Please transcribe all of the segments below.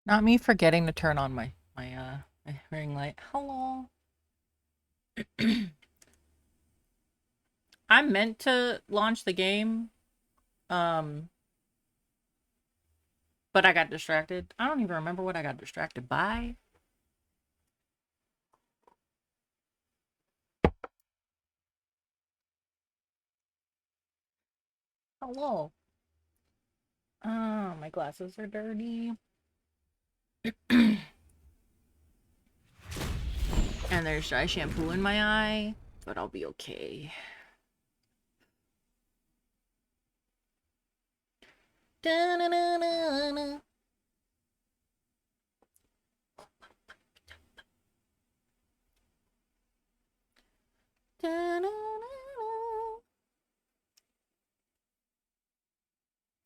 Not me forgetting to turn on my ring light. Hello. I meant to launch the game, um, but I got distracted. I don't even remember what I got distracted by. Hello. My glasses are dirty. And there's dry shampoo in my eye, but I'll be okay. Da-na-na-na-na. Da-na-na-na.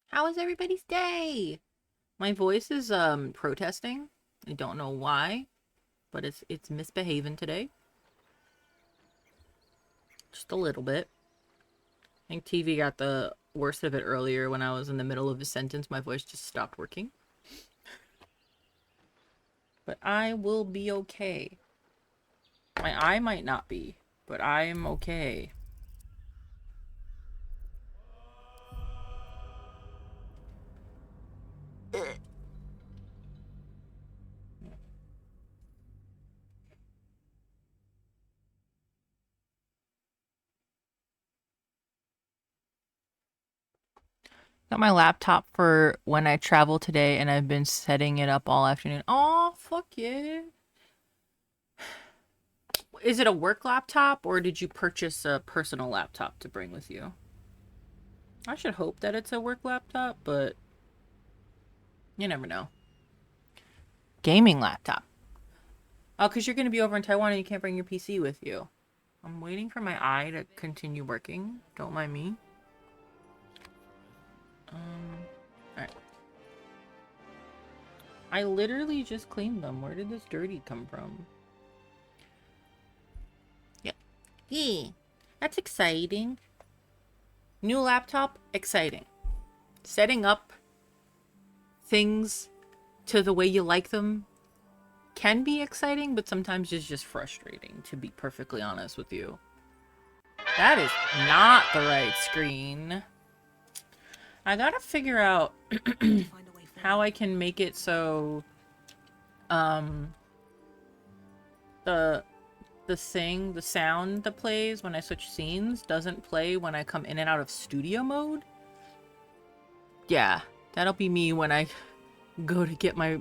How was everybody's day? My voice is protesting. I don't know why, but it's misbehaving today. Just a little bit. I think TV got the worst of it earlier when I was in the middle of a sentence. My voice just stopped working. But I will be okay. My eye might not be, but I'm okay. Got my laptop for when I travel today, and I've been setting it up all afternoon. Oh, fuck yeah. Is it a work laptop, or did you purchase a personal laptop to bring with you? I should hope that it's a work laptop, but you never know. Gaming laptop. Oh, because you're going to be over in Taiwan and you can't bring your PC with you. I'm waiting for my eye to continue working. Don't mind me. Alright. I literally just cleaned them. Where did this dirty come from? Yeah. Yeah. That's exciting. New laptop, exciting. Setting up things to the way you like them can be exciting, but sometimes it's just frustrating, to be perfectly honest with you. That is not the right screen. I gotta figure out how I can make it so um the the sound that plays when I switch scenes doesn't play when I come in and out of studio mode. Yeah, that'll be me when I go to get my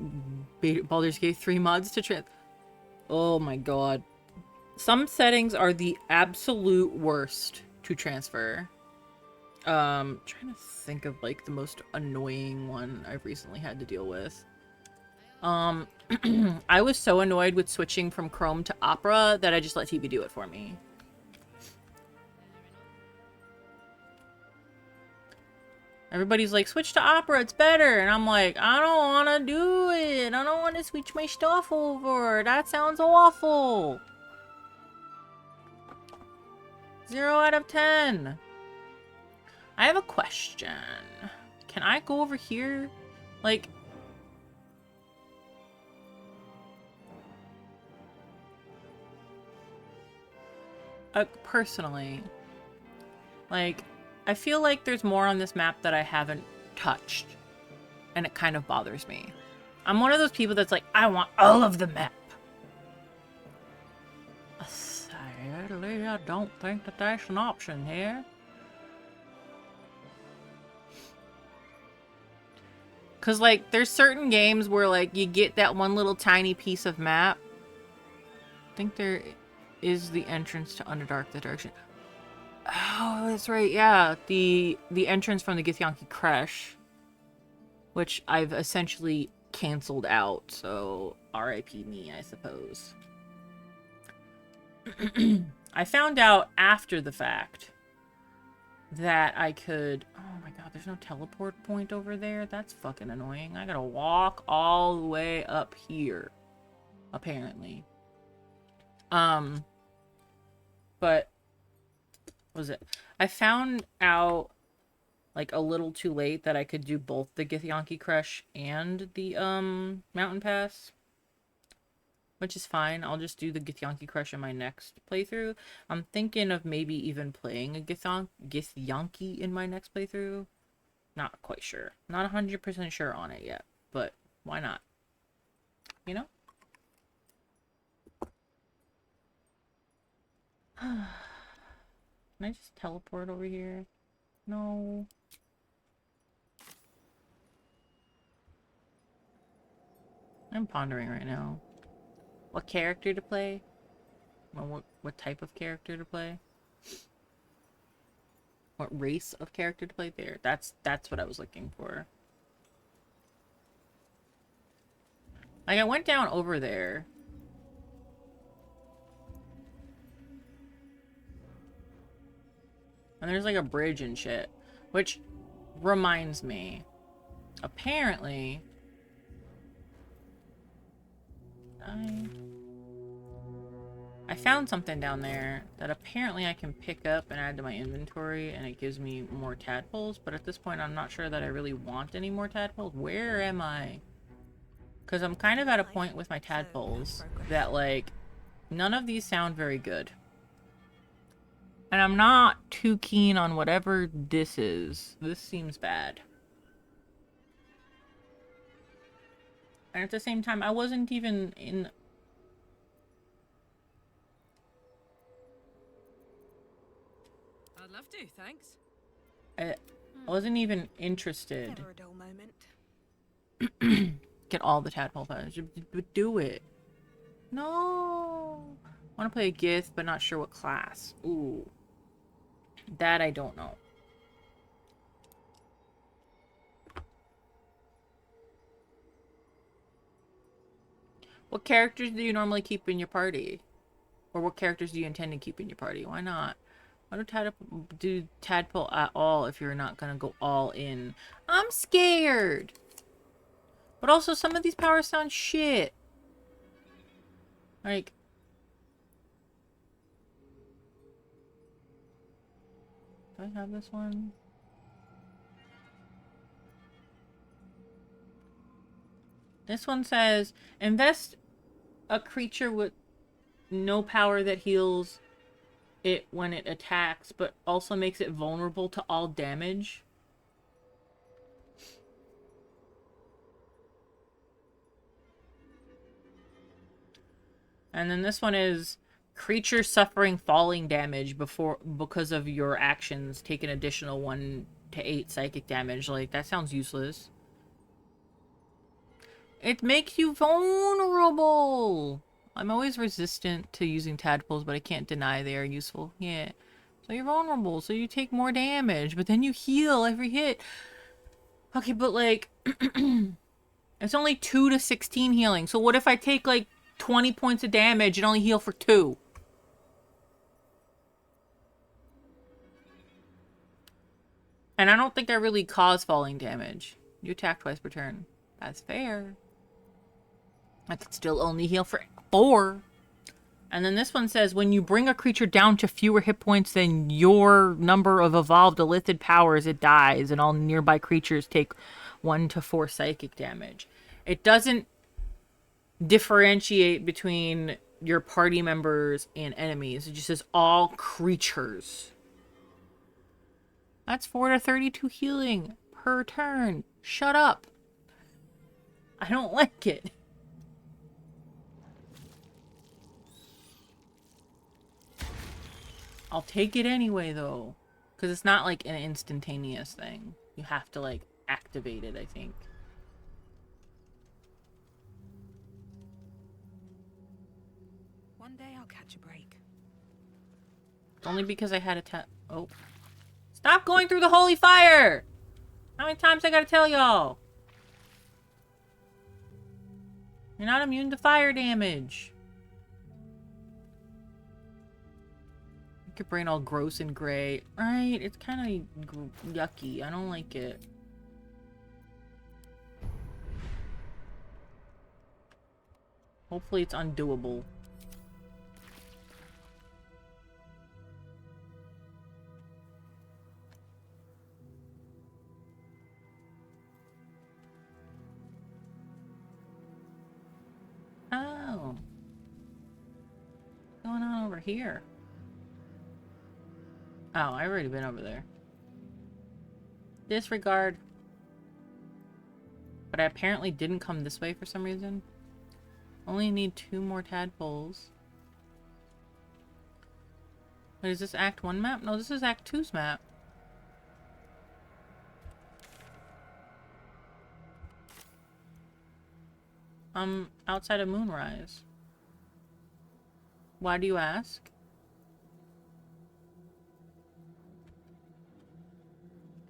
Baldur's Gate 3 mods to trans. Oh my god. Some settings are the absolute worst to transfer. Trying to think of like the most annoying one I've recently had to deal with. Um, I was so annoyed with switching from Chrome to Opera that I just let TV do it for me. Everybody's like, switch to Opera, it's better. And I'm like, I don't want to do it. I don't want to switch my stuff over. That sounds awful. 0 out of 10. I have a question. Can I go over here? Like, personally, like, I feel like there's more on this map that I haven't touched, and it kind of bothers me. I'm one of those people that's like, I want all of the map. Sadly, I don't think that that's an option here. Because, like, there's certain games where, like, you get that one little tiny piece of map. I think there is the entrance to Underdark, the direction. Oh, that's right, yeah. The entrance from the Githyanki Crash, which I've essentially canceled out, so RIP me, I suppose. I found out after the fact that I could... Oh my god, there's no teleport point over there? That's fucking annoying. I gotta walk all the way up here, apparently. But... what was it? I found out like a little too late that I could do both the Githyanki Crush and the Mountain Pass, which is fine. I'll just do the Githyanki Crush in my next playthrough. I'm thinking of maybe even playing a Githyanki in my next playthrough. Not quite sure. Not 100% sure on it yet, but why not? You know? Can I just teleport over here? No. I'm pondering right now. What character to play? Or what type of character to play? What race of character to play? There. That's what I was looking for. Like, I went down over there. And there's like a bridge and shit. Which reminds me. Apparently... I found something down there that apparently I can pick up and add to my inventory, and it gives me more tadpoles, but at this point I'm not sure that I really want any more tadpoles. Where am I? Because I'm kind of at a point with my tadpoles that, like, none of these sound very good. And I'm not too keen on whatever this is. This seems bad. And at the same time, I wasn't even in... I'd love to, thanks. I wasn't even interested. Never a dull moment. Get all the tadpole feathers. But do it. No. I want to play a Gith, but not sure what class. Ooh. That I don't know. What characters do you normally keep in your party? Or what characters do you intend to keep in your party? Why not? Why do tadpole at all if you're not gonna go all in? I'm scared! But also, some of these powers sound shit. Like... Do I have this one? This one says, invest a creature with no power that heals it when it attacks, but also makes it vulnerable to all damage. And then this one is, creature suffering falling damage because of your actions take an additional 1 to 8 psychic damage. Like, that sounds useless. It makes you vulnerable! I'm always resistant to using tadpoles, but I can't deny they are useful. Yeah. So you're vulnerable, so you take more damage, but then you heal every hit. Okay, but like... it's only 2 to 16 healing. So what if I take like 20 points of damage and only heal for 2? And I don't think I really cause falling damage. You attack twice per turn. That's fair. I could still only heal for 4. And then this one says, when you bring a creature down to fewer hit points than your number of evolved elithid powers, it dies, and all nearby creatures take 1 to 4 psychic damage. It doesn't differentiate between your party members and enemies. It just says all creatures. That's 4 to 32 healing per turn. Shut up. I don't like it. I'll take it anyway, though. Because it's not, like, an instantaneous thing. You have to, like, activate it, I think. One day I'll catch a break. It's only because I had a oh. Stop going through the holy fire! How many times I gotta tell y'all? You're not immune to fire damage. Your brain all gross and gray. Right, it's kind of yucky. I don't like it. Hopefully it's undoable. We're here. Oh, I've already been over there. Disregard. But I apparently didn't come this way for some reason. Only need 2 more tadpoles. Wait, is this Act 1 map? No, this is Act 2's map. I'm outside of Moonrise. Why do you ask?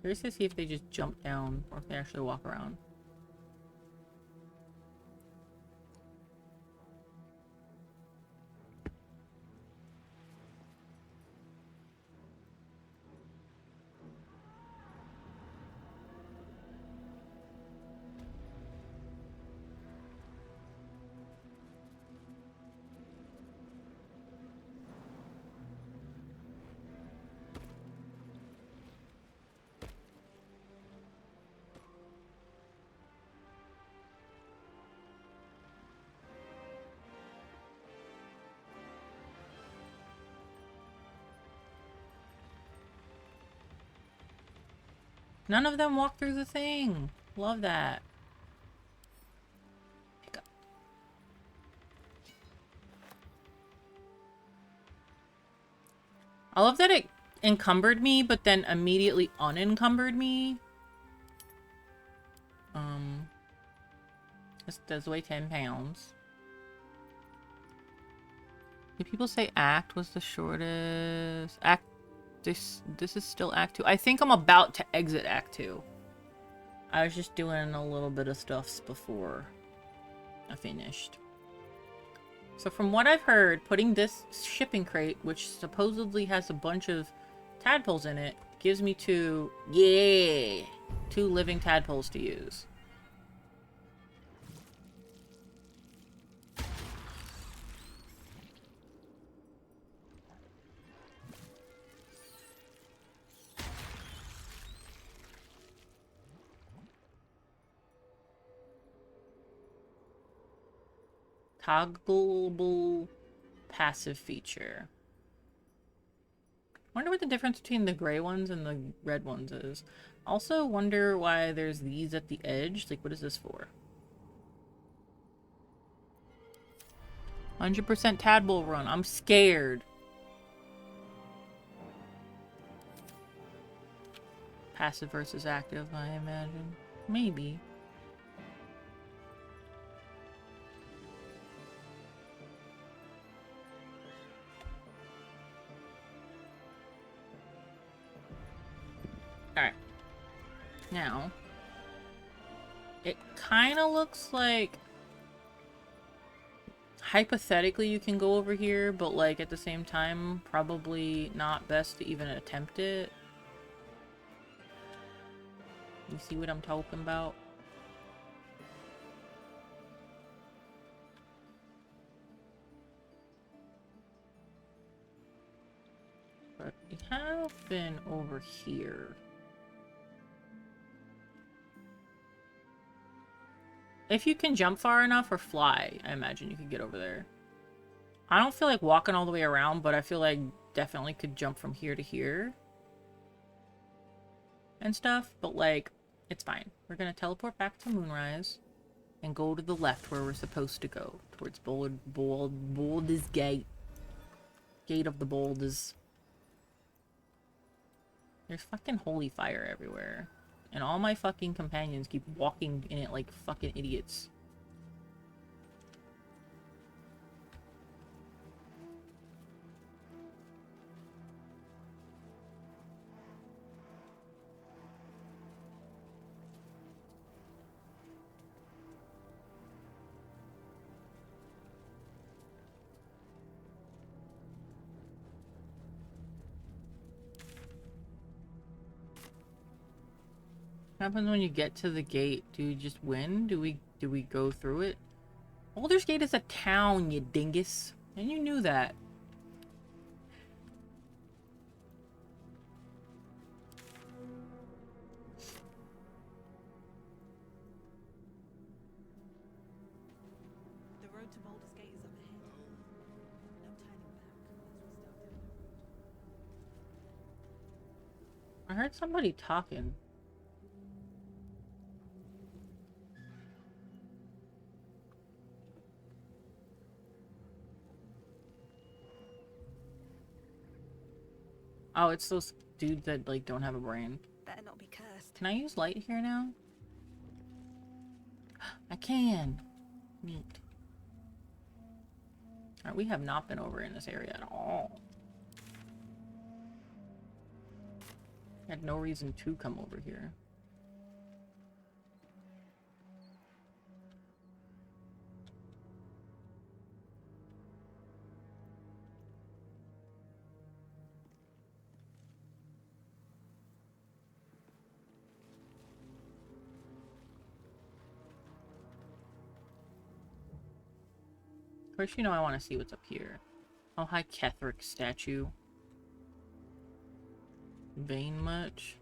Curious to see if they just jump down or if they actually walk around. None of them walk through the thing. Love that. Pick up. I love that it encumbered me, but then immediately unencumbered me. This does weigh 10 pounds. Do people say Act was the shortest? Act... This is still Act 2. I think I'm about to exit Act 2. I was just doing a little bit of stuff before I finished. So from what I've heard, putting this shipping crate, which supposedly has a bunch of tadpoles in it, gives me 2 living tadpoles to use. Toggleable passive feature. Wonder what the difference between the gray ones and the red ones is. Also wonder why there's these at the edge. Like, what is this for? 100% tadpole run. I'm scared. Passive versus active, I imagine. Maybe. Alright. Now, it kind of looks like hypothetically you can go over here, but like at the same time, probably not best to even attempt it. You see what I'm talking about? But we have been over here. If you can jump far enough or fly, I imagine you could get over there. I don't feel like walking all the way around, but I feel like definitely could jump from here to here. And stuff, but like, it's fine. We're gonna teleport back to Moonrise and go to the left where we're supposed to go. Towards Baldur's Gate. Gate of the Boulders. There's fucking holy fire everywhere. And all my fucking companions keep walking in it like fucking idiots. What happens when you get to the gate? Do you just win? Do we go through it? Baldur's Gate is a town, you dingus. And you knew that. The road to Baldur's Gate is up ahead. No turning back. I heard somebody talking. Oh, it's those dudes that, like, don't have a brain. Better not be cursed. Can I use light here now? I can. Neat. Alright, we have not been over in this area at all. Had no reason to come over here. Of course, you know I want to see what's up here. Oh, hi, Ketherick statue. Vain much?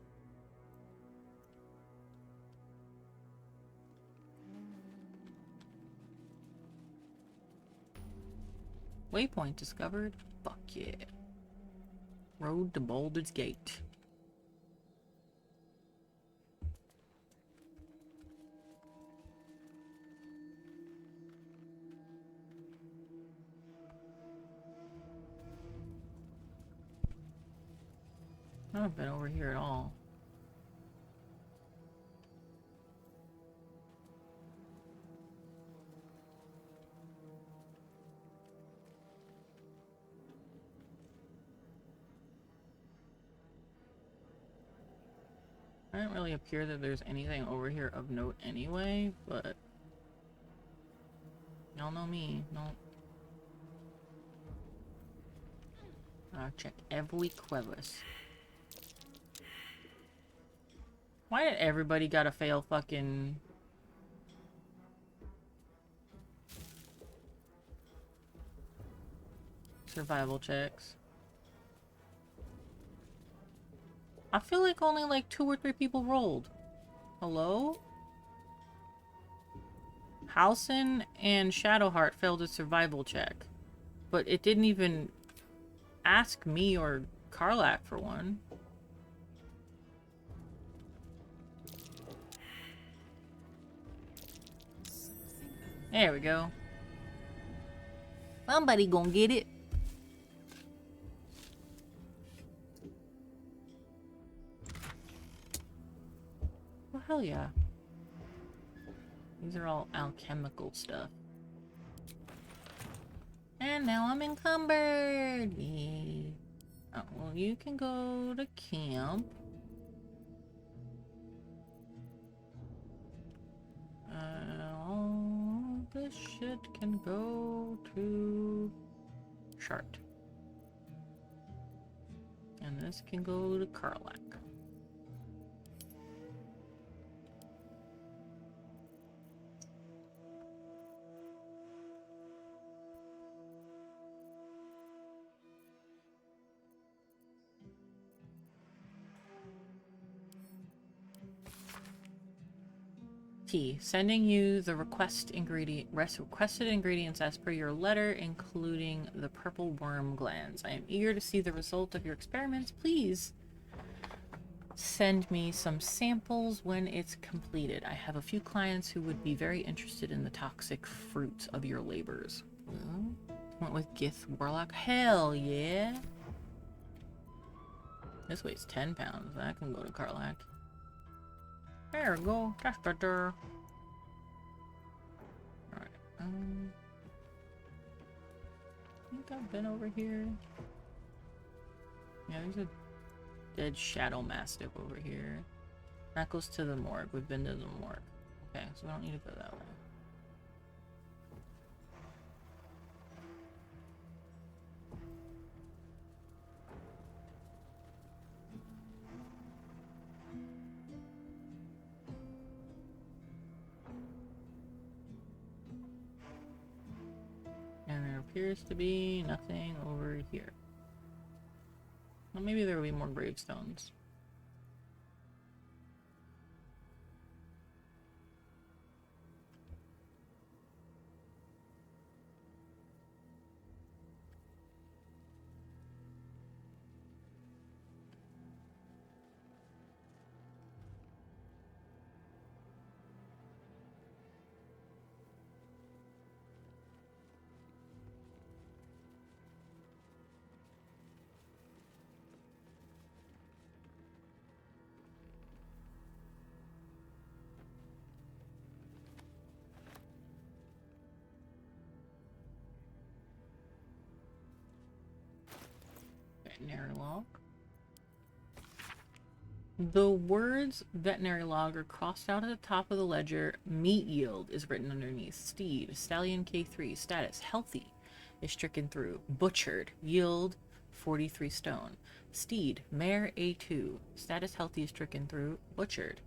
Waypoint discovered? Fuck yeah. Road to Baldur's Gate. I haven't been over here at all. It doesn't really appear that there's anything over here of note anyway, but y'all know me. No. I'll check every crevice. Why did everybody gotta fail fucking... survival checks? I feel like only like 2 or 3 people rolled. Hello? Halsin and Shadowheart failed a survival check. But it didn't even ask me or Karlak for one. There we go. Somebody gonna get it. Well, hell yeah. These are all alchemical stuff. And now I'm encumbered. Yay. Oh, well, you can go to camp. All this shit can go to Chart. And this can go to Karlak. T. Sending you the requested ingredients as per your letter, including the purple worm glands. I am eager to see the result of your experiments. Please send me some samples when it's completed. I have a few clients who would be very interested in the toxic fruits of your labors. Went with Gith Warlock. Hell yeah! This weighs 10 pounds. That can go to Karlak. There we go. That's better. Alright. I think I've been over here. Yeah, there's a dead shadow mastiff over here. That goes to the morgue. We've been to the morgue. Okay, so we don't need to go that way. And there appears to be nothing over here. Well, maybe there will be more gravestones. Veterinary log. The words veterinary log are crossed out at the top of the ledger. Meat yield is written underneath. Steed, stallion K3, status healthy is stricken through. Butchered, yield 43 stone. Steed, mare A2, status healthy is stricken through. Butchered,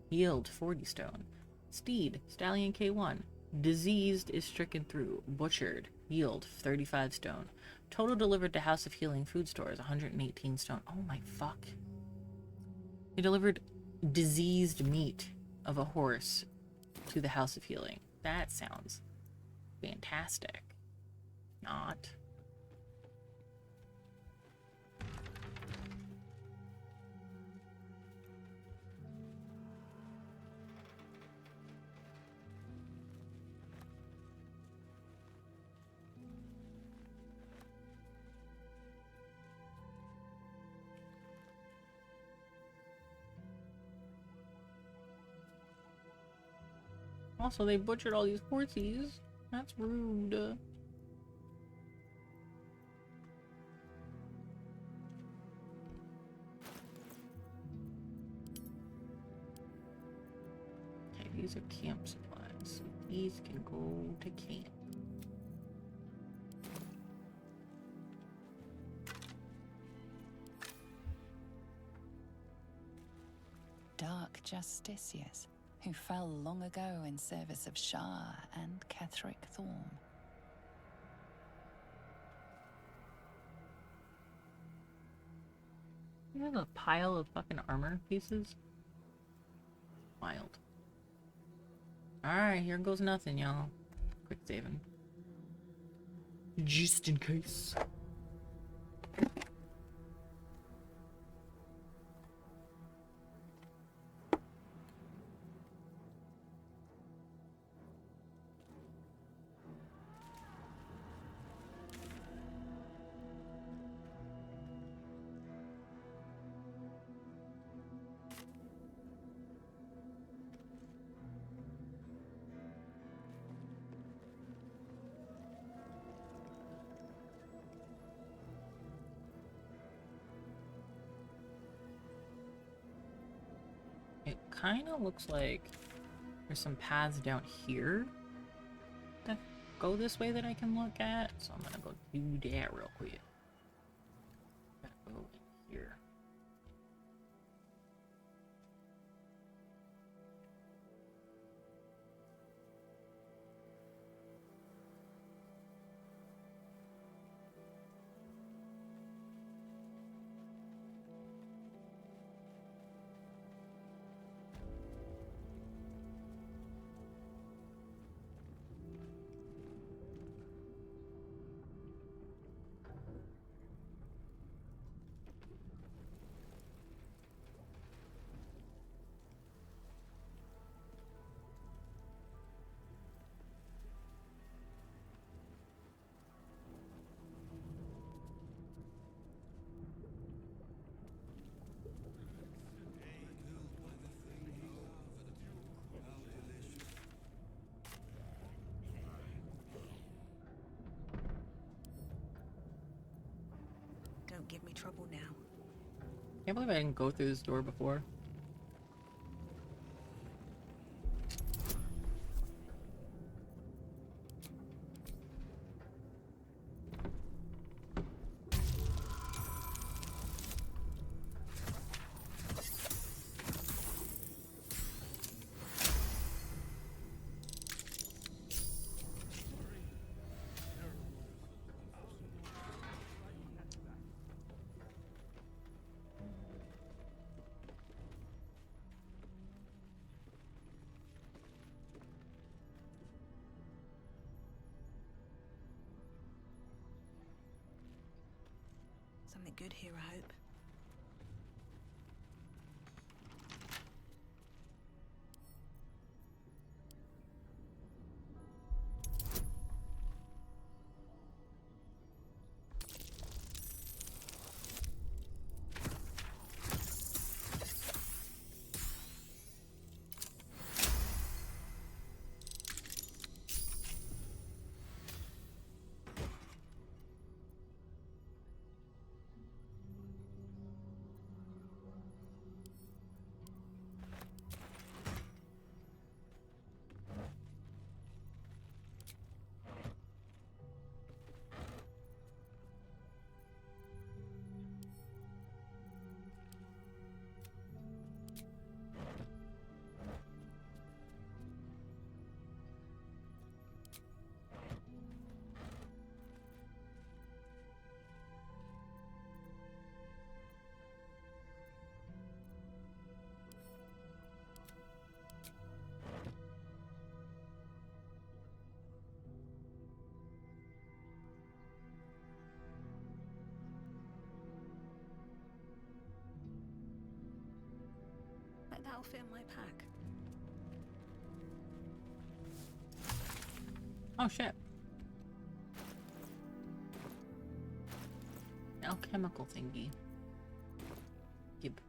yield 40 stone. Steed, stallion K1, diseased is stricken through. Butchered, yield 35 stone. Total delivered to House of Healing food stores 118 stone. Oh my fuck. They delivered diseased meat of a horse to the House of Healing. That sounds fantastic. Not. Also, they butchered all these horsies. That's rude. Okay, these are camp supplies. So these can go to camp. Dark justiciars who fell long ago in service of Shah and Ketheric Thorm. You have a pile of fucking armor pieces? Wild. Alright, here goes nothing, y'all. Quick saving. Just in case. It kind of looks like there's some paths down here that go this way that I can look at. So I'm gonna go do that real quick. Gotta go in here. Don't give me trouble now. Can't believe I didn't go through this door before. Something good here, I hope. Bet that'll fit in my pack. Oh shit. Alchemical thingy. Gib.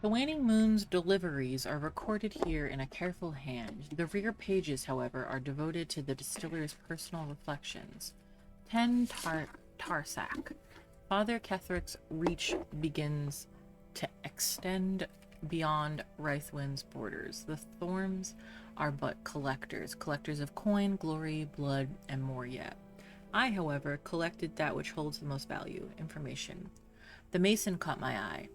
The waning moon's deliveries are recorded here in a careful hand. The rear pages, however, are devoted to the distiller's personal reflections. 10 Tarsak. Father Kethric's reach begins to extend beyond Rythwin's borders. The Thorns are but collectors of coin, glory, blood, and more yet. I, however, collected that which holds the most value, information. The mason caught my eye.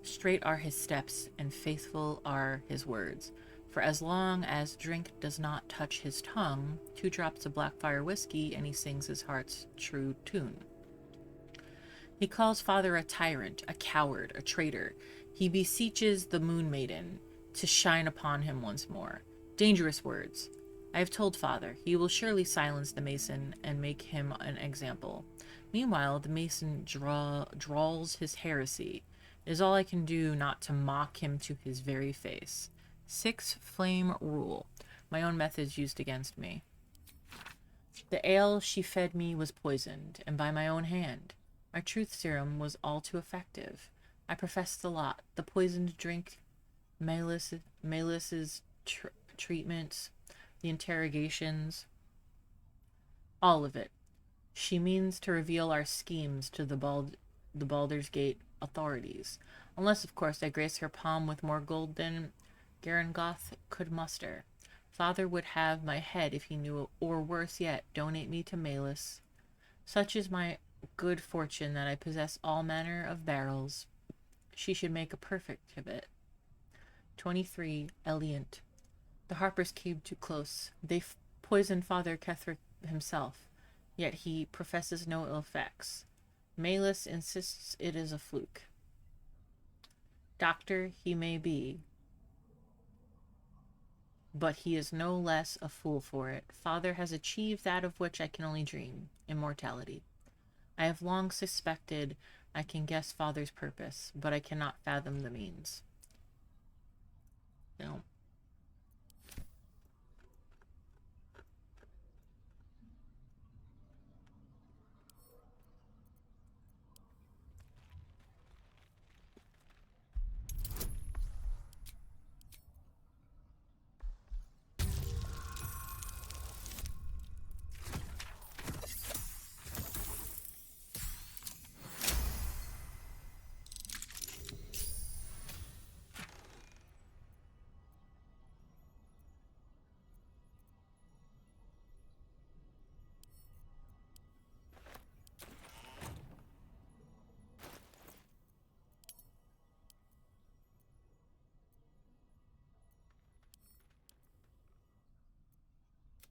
Straight are his steps, and faithful are his words. For as long as drink does not touch his tongue, 2 drops of Blackfire whiskey, and he sings his heart's true tune. He calls Father a tyrant, a coward, a traitor. He beseeches the Moon Maiden to shine upon him once more. Dangerous words. I have told Father. He will surely silence the mason and make him an example. Meanwhile, the mason drawls his heresy. It is all I can do not to mock him to his very face. 6 flame rule. My own methods used against me. The ale she fed me was poisoned, and by my own hand. My truth serum was all too effective. I professed the lot. The poisoned drink, Melis's treatments, the interrogations. All of it. She means to reveal our schemes to the Baldur's Gate authorities, unless, of course, I grace her palm with more gold than Garangoth could muster. Father would have my head if he knew, or worse yet, donate me to Melis. Such is my good fortune that I possess all manner of barrels. She should make a perfect of it. 23. Eliant. The Harpers came too close. They poisoned Father Ketherick himself, yet he professes no ill effects. Melis insists it is a fluke. Doctor he may be, but he is no less a fool for it. Father has achieved that of which I can only dream, immortality. I have long suspected I can guess Father's purpose, but I cannot fathom the means. No.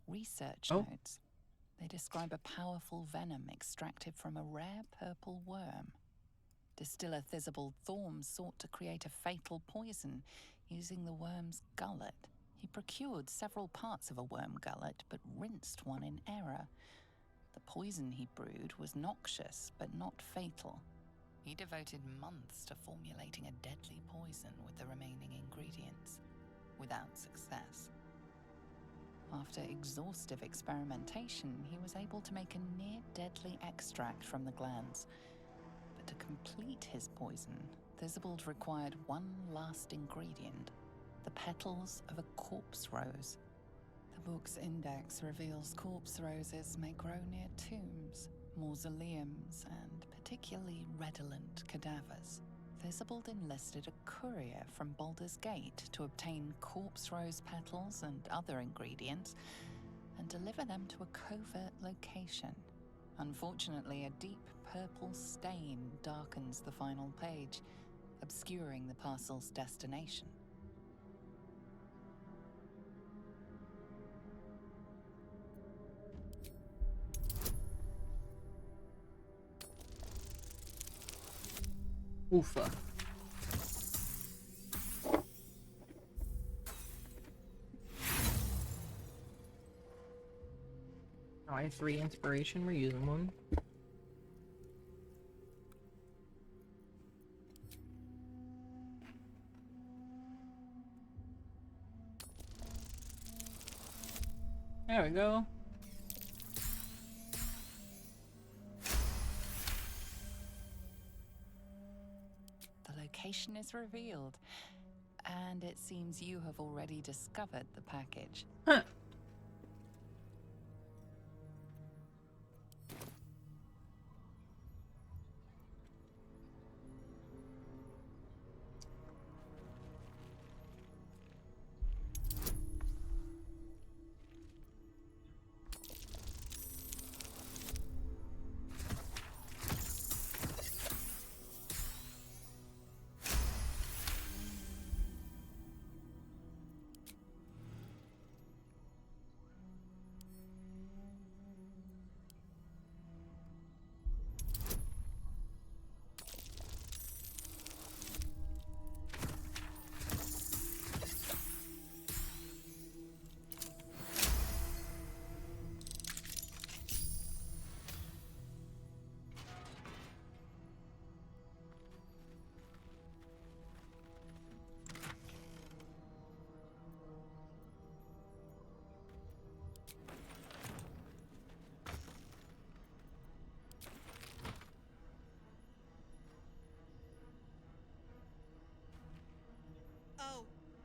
Research Oh. notes. They describe a powerful venom extracted from a rare purple worm. Distiller Thisbald Thorm sought to create a fatal poison using the worm's gullet. He procured several parts of a worm gullet, but rinsed one in error. The poison he brewed was noxious, but not fatal. He devoted months to formulating a deadly poison with the remaining ingredients, without success. After exhaustive experimentation, he was able to make a near-deadly extract from the glands. But to complete his poison, Thisbald required one last ingredient: the petals of a corpse rose. The book's index reveals corpse roses may grow near tombs, mausoleums, and particularly redolent cadavers. Thisbald enlisted a courier from Baldur's Gate to obtain corpse rose petals and other ingredients and deliver them to a covert location. Unfortunately, a deep purple stain darkens the final page, obscuring the parcel's destination. Oofa. Oh, I have 3 inspiration. We're using one. There we go. The location is revealed, and it seems you have already discovered the package. Huh.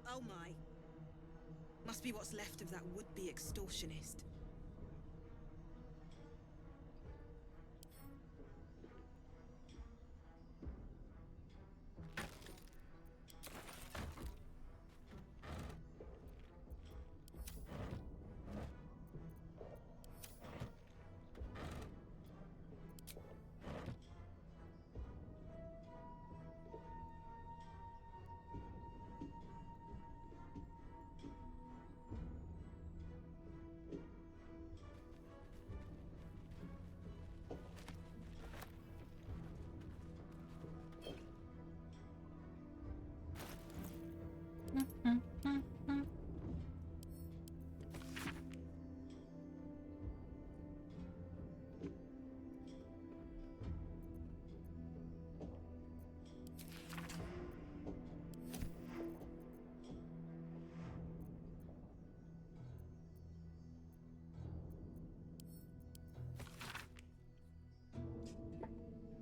Oh my. Must be what's left of that would-be extortionist.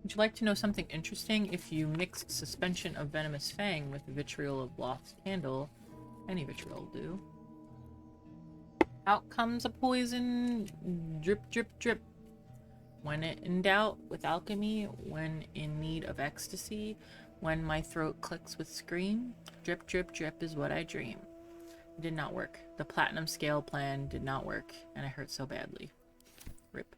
Would you like to know something interesting? If you mixed suspension of venomous fang with vitriol of lost candle, any vitriol will do. Out comes a poison. Drip, drip, drip. When in doubt with alchemy, when in need of ecstasy, when my throat clicks with scream, drip, drip, drip is what I dream. It did not work. The platinum scale plan did not work, and I hurt so badly. Rip.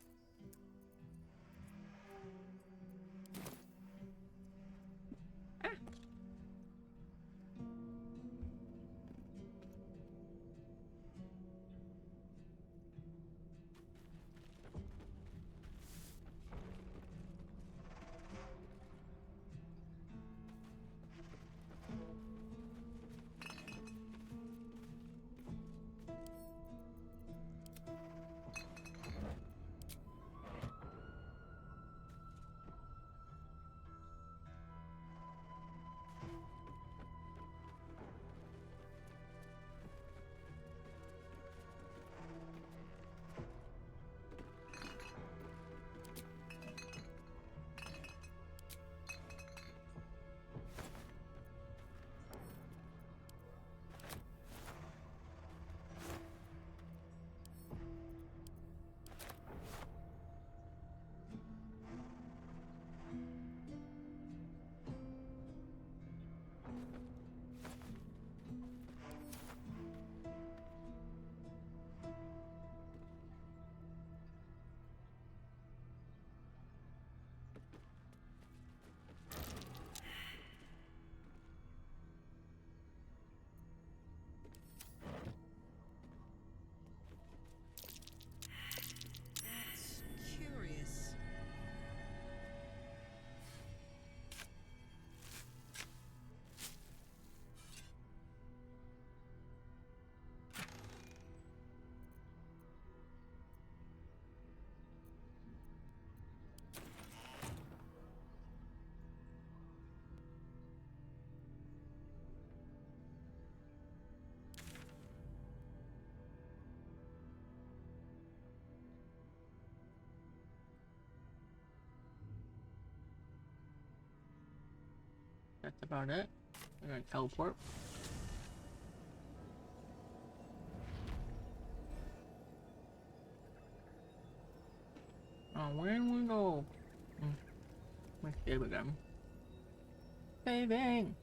That's about it. I'm gonna teleport. Oh, where do we go? We save again. Saving!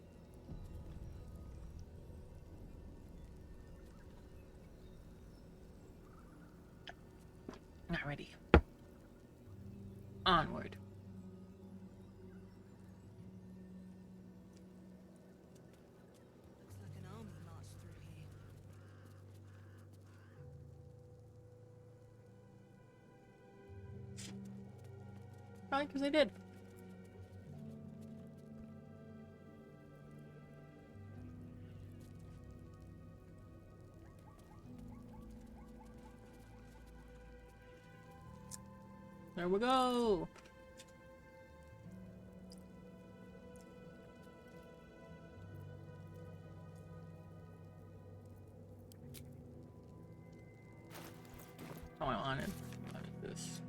Not ready. Onward. Looks like an army marched through here. Probably because I did. There we go! Oh, I wanted. What is this?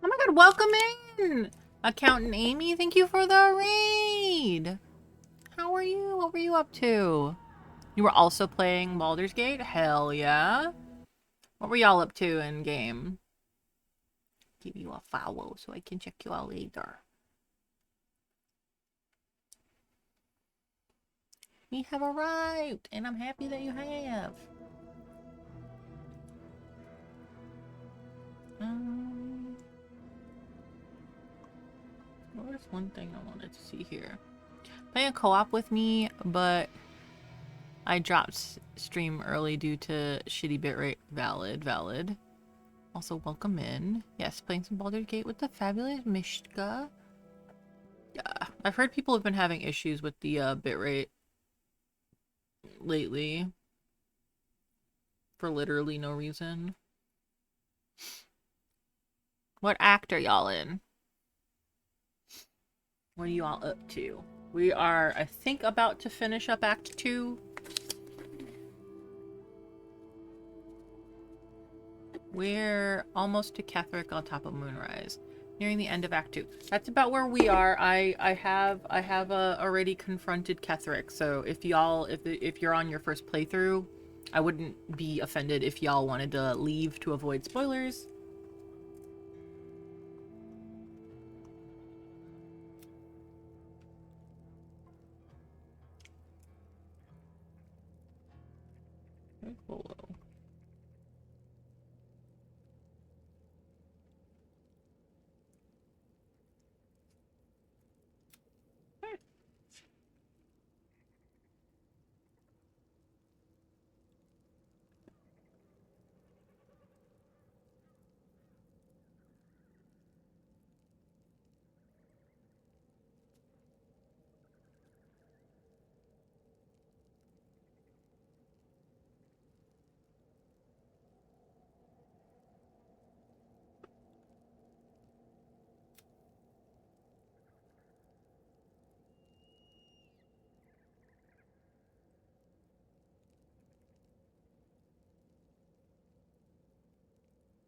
Oh my god, welcome in! Accountant Amy, thank you for the raid! How are you? What were you up to? You were also playing Baldur's Gate? Hell yeah. What were y'all up to in game? Give you a follow so I can check you out later. We have arrived, and I'm happy that you have. Well, there's one thing I wanted to see here. Playing a co-op with me, but I dropped stream early due to shitty bitrate. Valid. Also, welcome in. Yes, playing some Baldur's Gate with the fabulous Mishka. Yeah, I've heard people have been having issues with the bitrate lately. For literally no reason. What act are y'all in? What are you all up to? We are, I think, about to finish up Act 2. We're almost to Ketherick on top of Moonrise. Nearing the end of Act 2. That's about where we are. I have already confronted Ketherick, so if y'all, if you're on your first playthrough, I wouldn't be offended if y'all wanted to leave to avoid spoilers. Hello.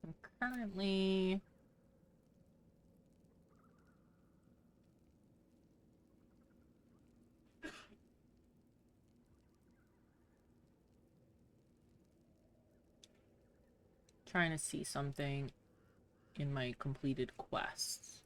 I'm currently trying to see something in my completed quests.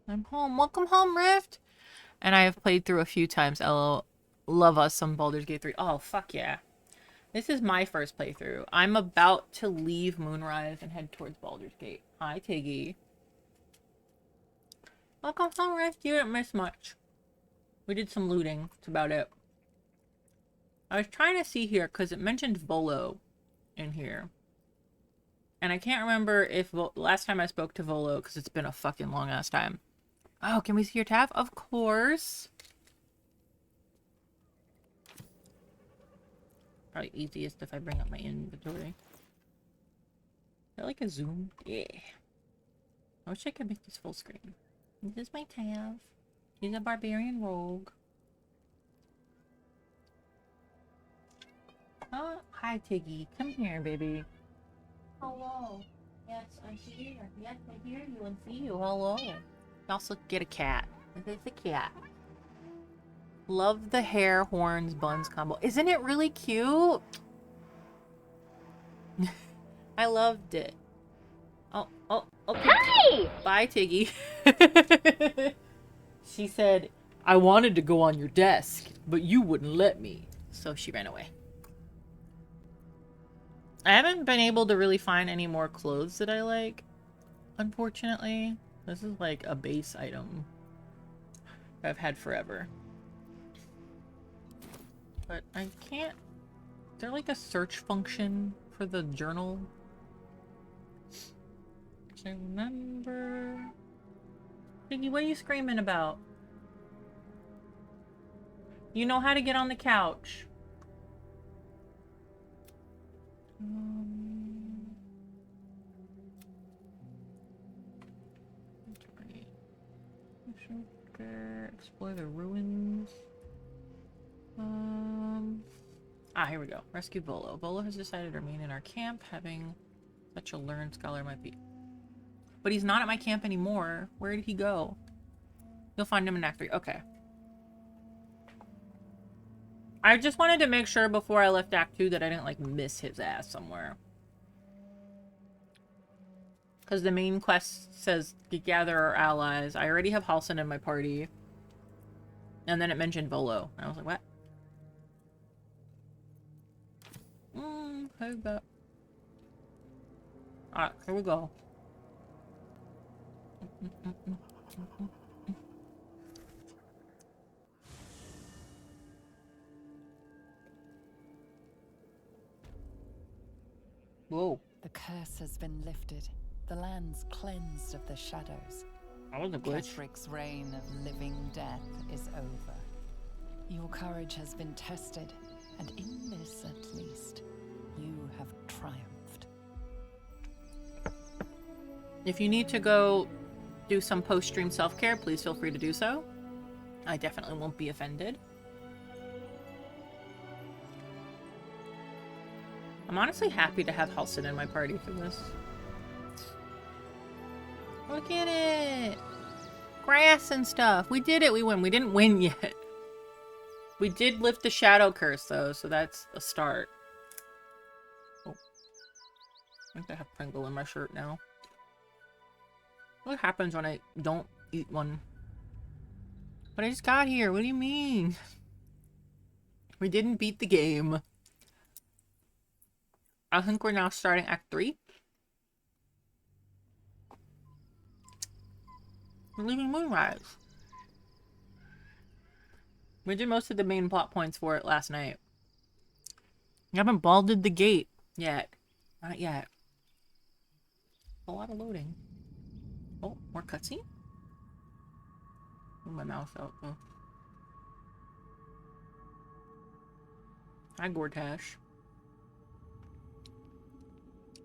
I'm home. Welcome home, Rift. And I have played through a few times. LOL. Love us some Baldur's Gate 3. Oh, fuck yeah. This is my first playthrough. I'm about to leave Moonrise and head towards Baldur's Gate. Hi, Tiggy. Welcome home, Rift. You didn't miss much. We did some looting. That's about it. I was trying to see here because it mentioned Volo in here. And I can't remember if last time I spoke to Volo because it's been a fucking long ass time. Oh, can we see your tab? Of course. Probably easiest if I bring up my inventory. Is that like a zoom? Yeah. I wish I could make this full screen. This is my tab. He's a barbarian rogue. Oh, hi Tiggy. Come here, baby. Hello. Yes, I'm here. Yes, I hear you and see you. Hello. You also get a cat. This is a cat. Love the hair, horns, buns combo. Isn't it really cute? I loved it. Oh, okay. Hey! Bye, Tiggy. She said, I wanted to go on your desk, but you wouldn't let me. So she ran away. I haven't been able to really find any more clothes that I like, unfortunately. This is like a base item that I've had forever. But I can't... Is there like a search function for the journal? I remember... Piggy, what are you screaming about? You know how to get on the couch. Explore the ruins. Here we go. Rescue Volo. Volo has decided to remain in our camp, having such a learned scholar might be. But he's not at my camp anymore. Where did he go? You'll find him in Act 3. Okay. I just wanted to make sure before I left Act 2 that I didn't, like, miss his ass somewhere. Because the main quest says, gather our allies. I already have Halsin in my party. And then it mentioned Volo. And I was like, what? How's that? Alright, here we go. Whoa. The curse has been lifted. The land's cleansed of the shadows. That was a glitch. Kesric's reign of living death is over. Your courage has been tested, and in this at least, you have triumphed. If you need to go do some post-stream self-care, please feel free to do so. I definitely won't be offended. I'm honestly happy to have Halsin in my party for this. Look at it! Grass and stuff. We did it. We win. We didn't win yet. We did lift the shadow curse, though, so that's a start. Oh. I think I have Pringle in my shirt now. What happens when I don't eat one? But I just got here. What do you mean? We didn't beat the game. I think we're now starting Act 3. We're leaving Moonrise. We did most of the main plot points for it last night. We haven't balded the gate yet. Not yet. A lot of loading. Oh, more cutscene? Move my mouse out though. Hi, Gortash.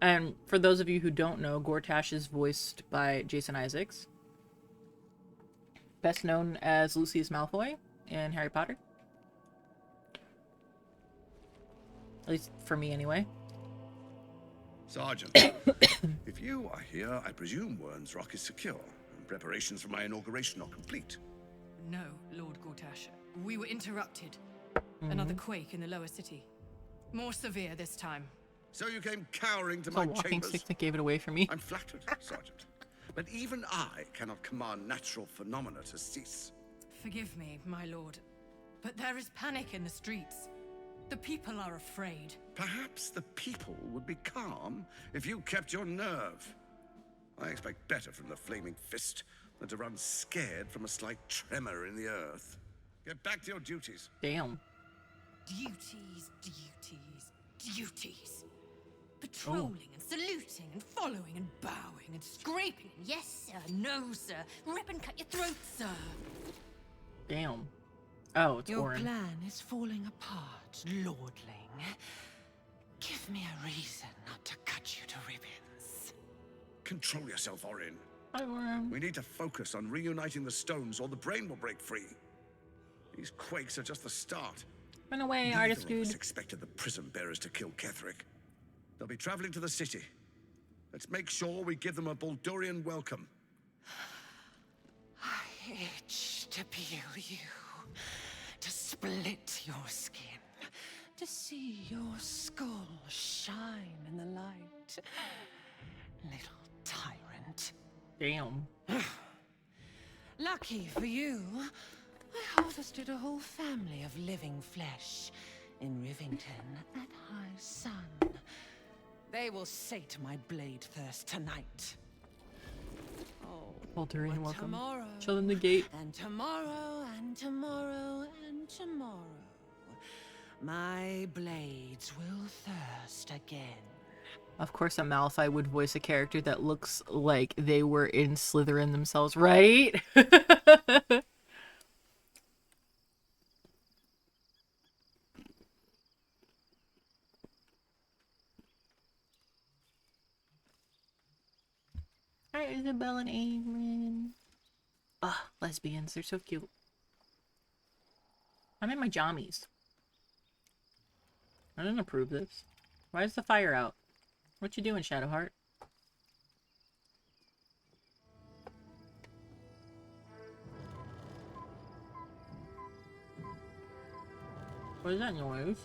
And for those of you who don't know, Gortash is voiced by Jason Isaacs. Best known as Lucius Malfoy in Harry Potter. At least for me, anyway. Sergeant, if you are here, I presume Wern's Rock is secure, and preparations for my inauguration are complete. No, Lord Gortash. We were interrupted. Another quake in the lower city. More severe this time. So you came cowering to It's a my walking chambers? stick that gave it away for me. I'm flattered, Sergeant. But even I cannot command natural phenomena to cease. Forgive me, my lord, but there is panic in the streets. The people are afraid. Perhaps the people would be calm if you kept your nerve. I expect better from the Flaming Fist than to run scared from a slight tremor in the earth. Get back to your duties. Damn. Duties, duties, duties. Patrolling and saluting and following and bowing and scraping. Yes, sir. No, sir. Rip and cut your throat, sir. Damn. Oh, it's Your Orin. plan is falling apart, lordling. Give me a reason not to cut you to ribbons. Control yourself, Orin. Hi, Orin. We need to focus on reuniting the stones or the brain will break free. These quakes are just the start. Run away, Neither artist of us dude. expected the prison bearers to kill Ketherick. They'll be traveling to the city. Let's make sure we give them a Baldurian welcome. I itch to peel you, to split your skin, to see your skull shine in the light. Little tyrant. Damn. Lucky for you, I harvested a whole family of living flesh in Rivington at high sun. They will sate my blade thirst tonight. Oh, Baldurian but welcome. tomorrow, Show them the gate. and tomorrow, and tomorrow, and tomorrow, my blades will thirst again. Of course, a Malphite would voice a character that looks like they were in Slytherin themselves, right? Hi, Isabel and Adrian. Ugh, lesbians. They're so cute. I'm in my jammies. I didn't approve this. Why is the fire out? What you doing, Shadowheart? What is that noise?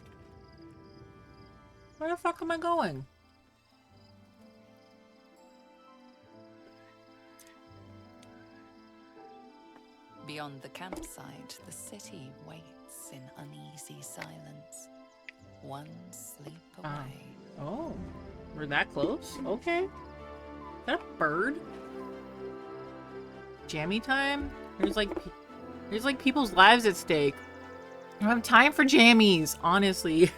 Where the fuck am I going? Beyond the campsite, the city waits in uneasy silence. One sleep away. Oh, we're that close? Okay. Is that a bird? Jammy time? There's like people's lives at stake. I don't have time for jammies, honestly.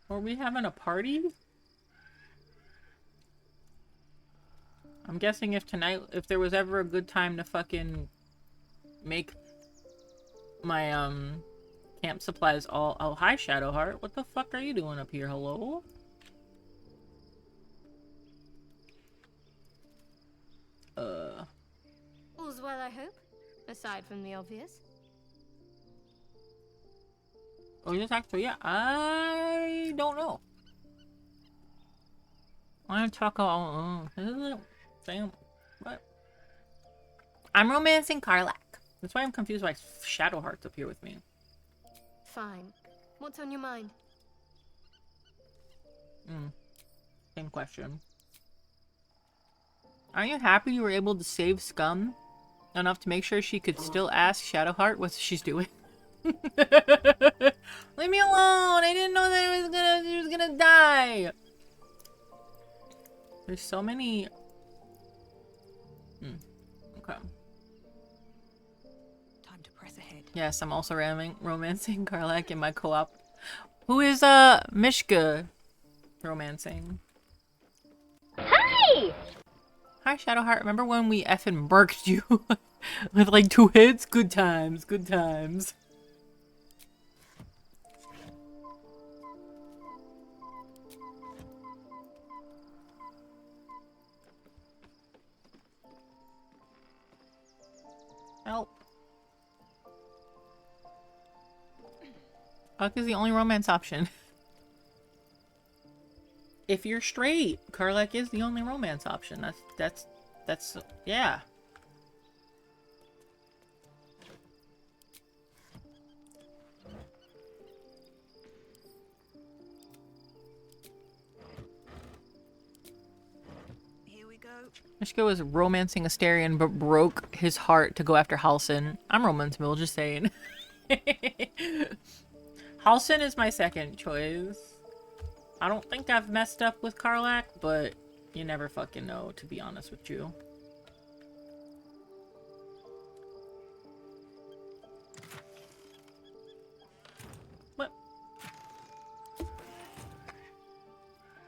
Are we having a party? I'm guessing if there was ever a good time to fucking make my, camp supplies all— oh, hi, Shadowheart. What the fuck are you doing up here? Hello? All's well, I hope, aside from the obvious. Oh, yes, actually, yeah. I don't know. I talk all— damn. What? I'm romancing Karlak. That's why I'm confused why Shadowheart's up here with me. Fine. What's on your mind? Same question. Are you happy you were able to save Scum enough to make sure she could still ask Shadowheart what she's doing? Leave me alone! I didn't know that she was gonna die! There's so many... Okay. Time to press ahead. Yes, I'm also romancing Karlak in my co-op. Who is, Mishka romancing? Hey! Hi, Shadowheart. Remember when we effing murked you with like 2 hits? Good times, good times. Help. Fuck is the only romance option. If you're straight, Karlak is the only romance option. That's yeah. we go. Mishka was romancing Asterion, but broke his heart to go after Halsin. I'm romanceable, just saying. Halsin is my second choice. I don't think I've messed up with Karlach, but you never fucking know, to be honest with you. What?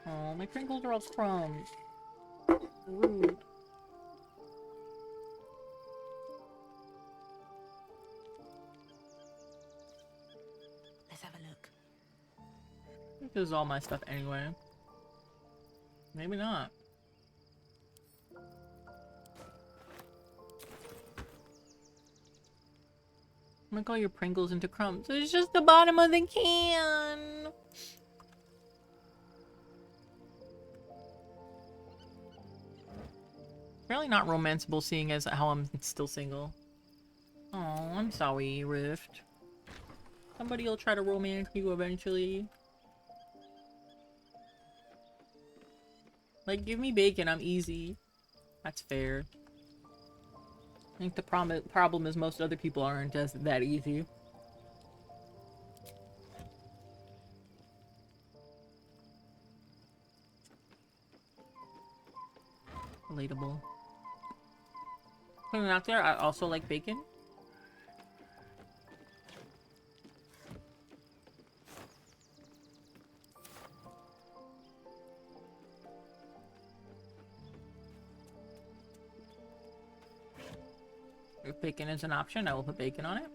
Oh, my crinkles are all crumbs. Rude. Let's have a look. This is all my stuff anyway. Maybe not. Make all your Pringles into crumbs. It's just the bottom of the can. Really not romanceable, seeing as how I'm still single. Oh, I'm sorry, Rift. Somebody will try to romance you eventually. Like, give me bacon, I'm easy. That's fair. I think the problem is most other people aren't just that easy. Relatable. Putting it out there, I also like bacon. If bacon is an option, I will put bacon on it.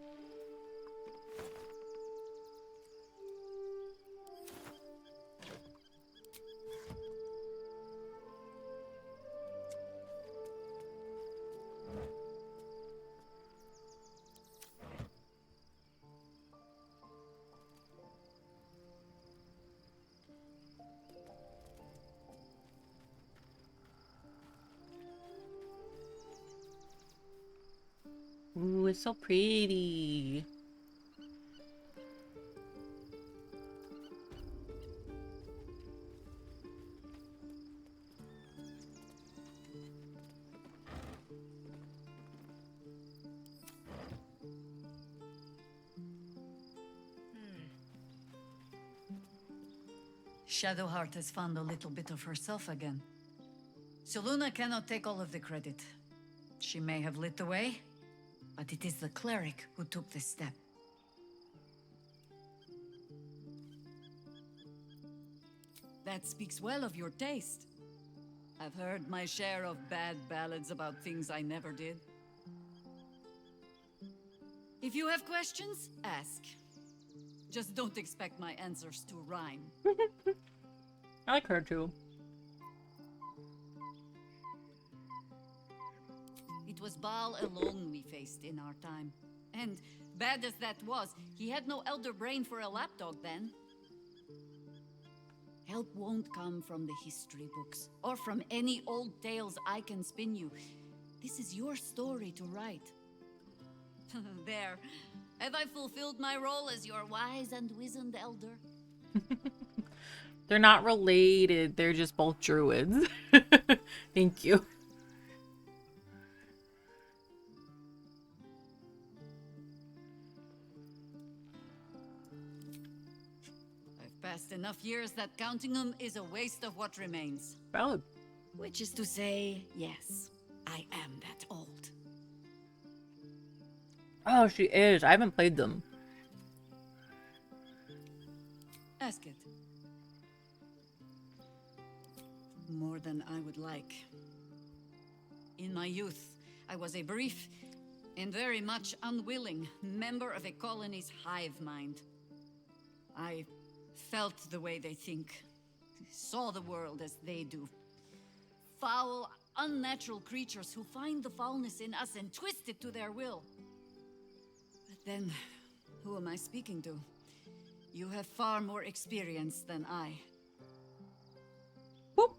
Ooh, it's so pretty. Shadowheart has found a little bit of herself again. Soluna cannot take all of the credit. She may have lit the way, but it is the cleric who took this step. That speaks well of your taste. I've heard my share of bad ballads about things I never did. If you have questions, ask. Just don't expect my answers to rhyme. I like her too. It was Baal alone we faced in our time. And bad as that was, he had no elder brain for a lapdog then. Help won't come from the history books, or from any old tales I can spin you. This is your story to write. There. Have I fulfilled my role as your wise and wizened elder? They're not related, they're just both druids. Thank you. I've passed enough years that counting them is a waste of what remains. Valid. Which is to say, yes, I am that old. Oh, she is. I haven't played them. Ask it. More than I would like. In my youth, I was a brief and very much unwilling member of a colony's hive mind. I felt the way they think, saw the world as they do. Foul, unnatural creatures who find the foulness in us and twist it to their will. But then, who am I speaking to? You have far more experience than I. Whoop.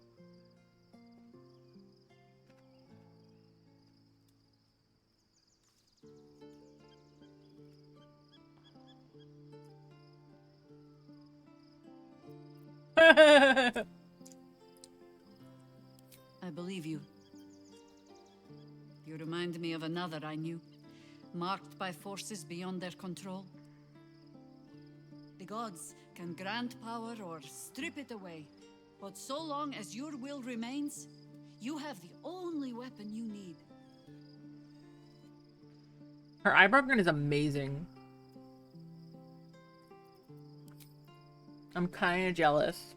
I believe you. You remind me of another I knew, marked by forces beyond their control. The gods can grant power or strip it away, but so long as your will remains, you have the only weapon you need. Her eyebrow gun is amazing. I'm kind of jealous.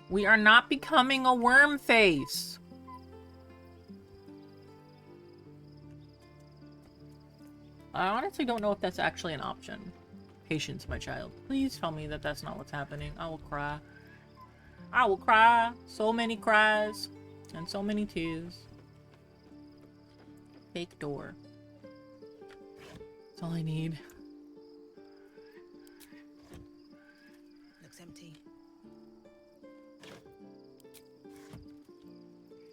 We are not becoming a worm face. I honestly don't know if that's actually an option. Patience, my child. Please tell me that that's not what's happening. I will cry. I will cry. So many cries. And so many tears. Fake door. That's all I need. Looks empty.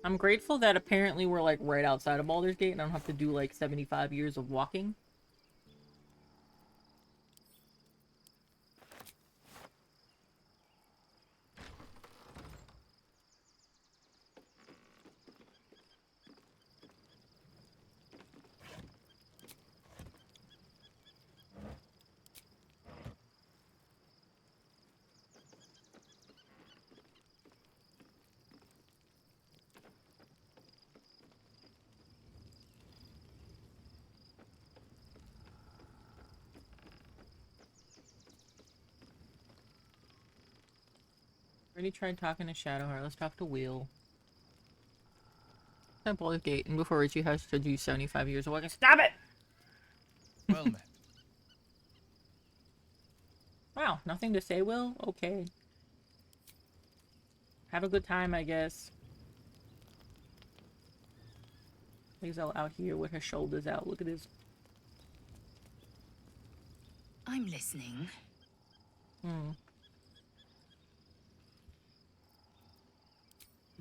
I'm grateful that apparently we're like right outside of Baldur's Gate and I don't have to do like 75 years of walking. Already tried talking to Shadowheart. Let's talk to Will. At Baldur's Gate, and before Richie has to do 75 years of walking. Stop it! Well met. Wow, nothing to say, Will? Okay. Have a good time, I guess. Hazel out here with her shoulders out. Look at his... I'm listening.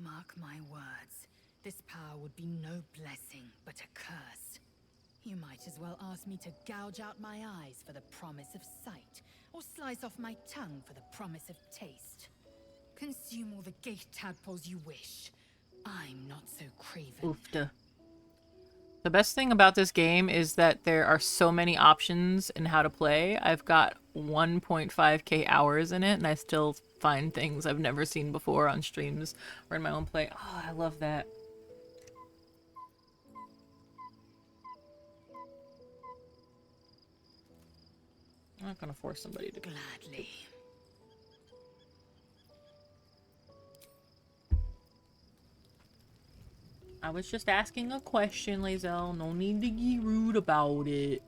Mark my words. This power would be no blessing, but a curse. You might as well ask me to gouge out my eyes for the promise of sight, or slice off my tongue for the promise of taste. Consume all the gate tadpoles you wish. I'm not so craven. Oofta. The best thing about this game is that there are so many options in how to play. I've got 1.5k hours in it, and I still find things I've never seen before on streams or in my own play. Oh, I love that. I'm not gonna force somebody to... Gladly. I was just asking a question, Lae'zel. No need to be rude about it.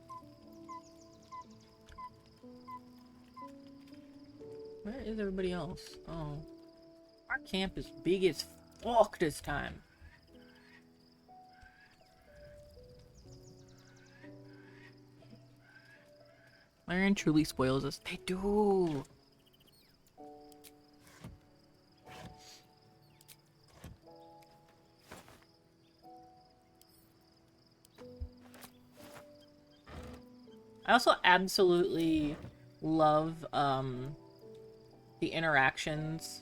Where is everybody else? Oh. Our camp is big as fuck this time. Larian truly spoils us. They do. I also absolutely love the interactions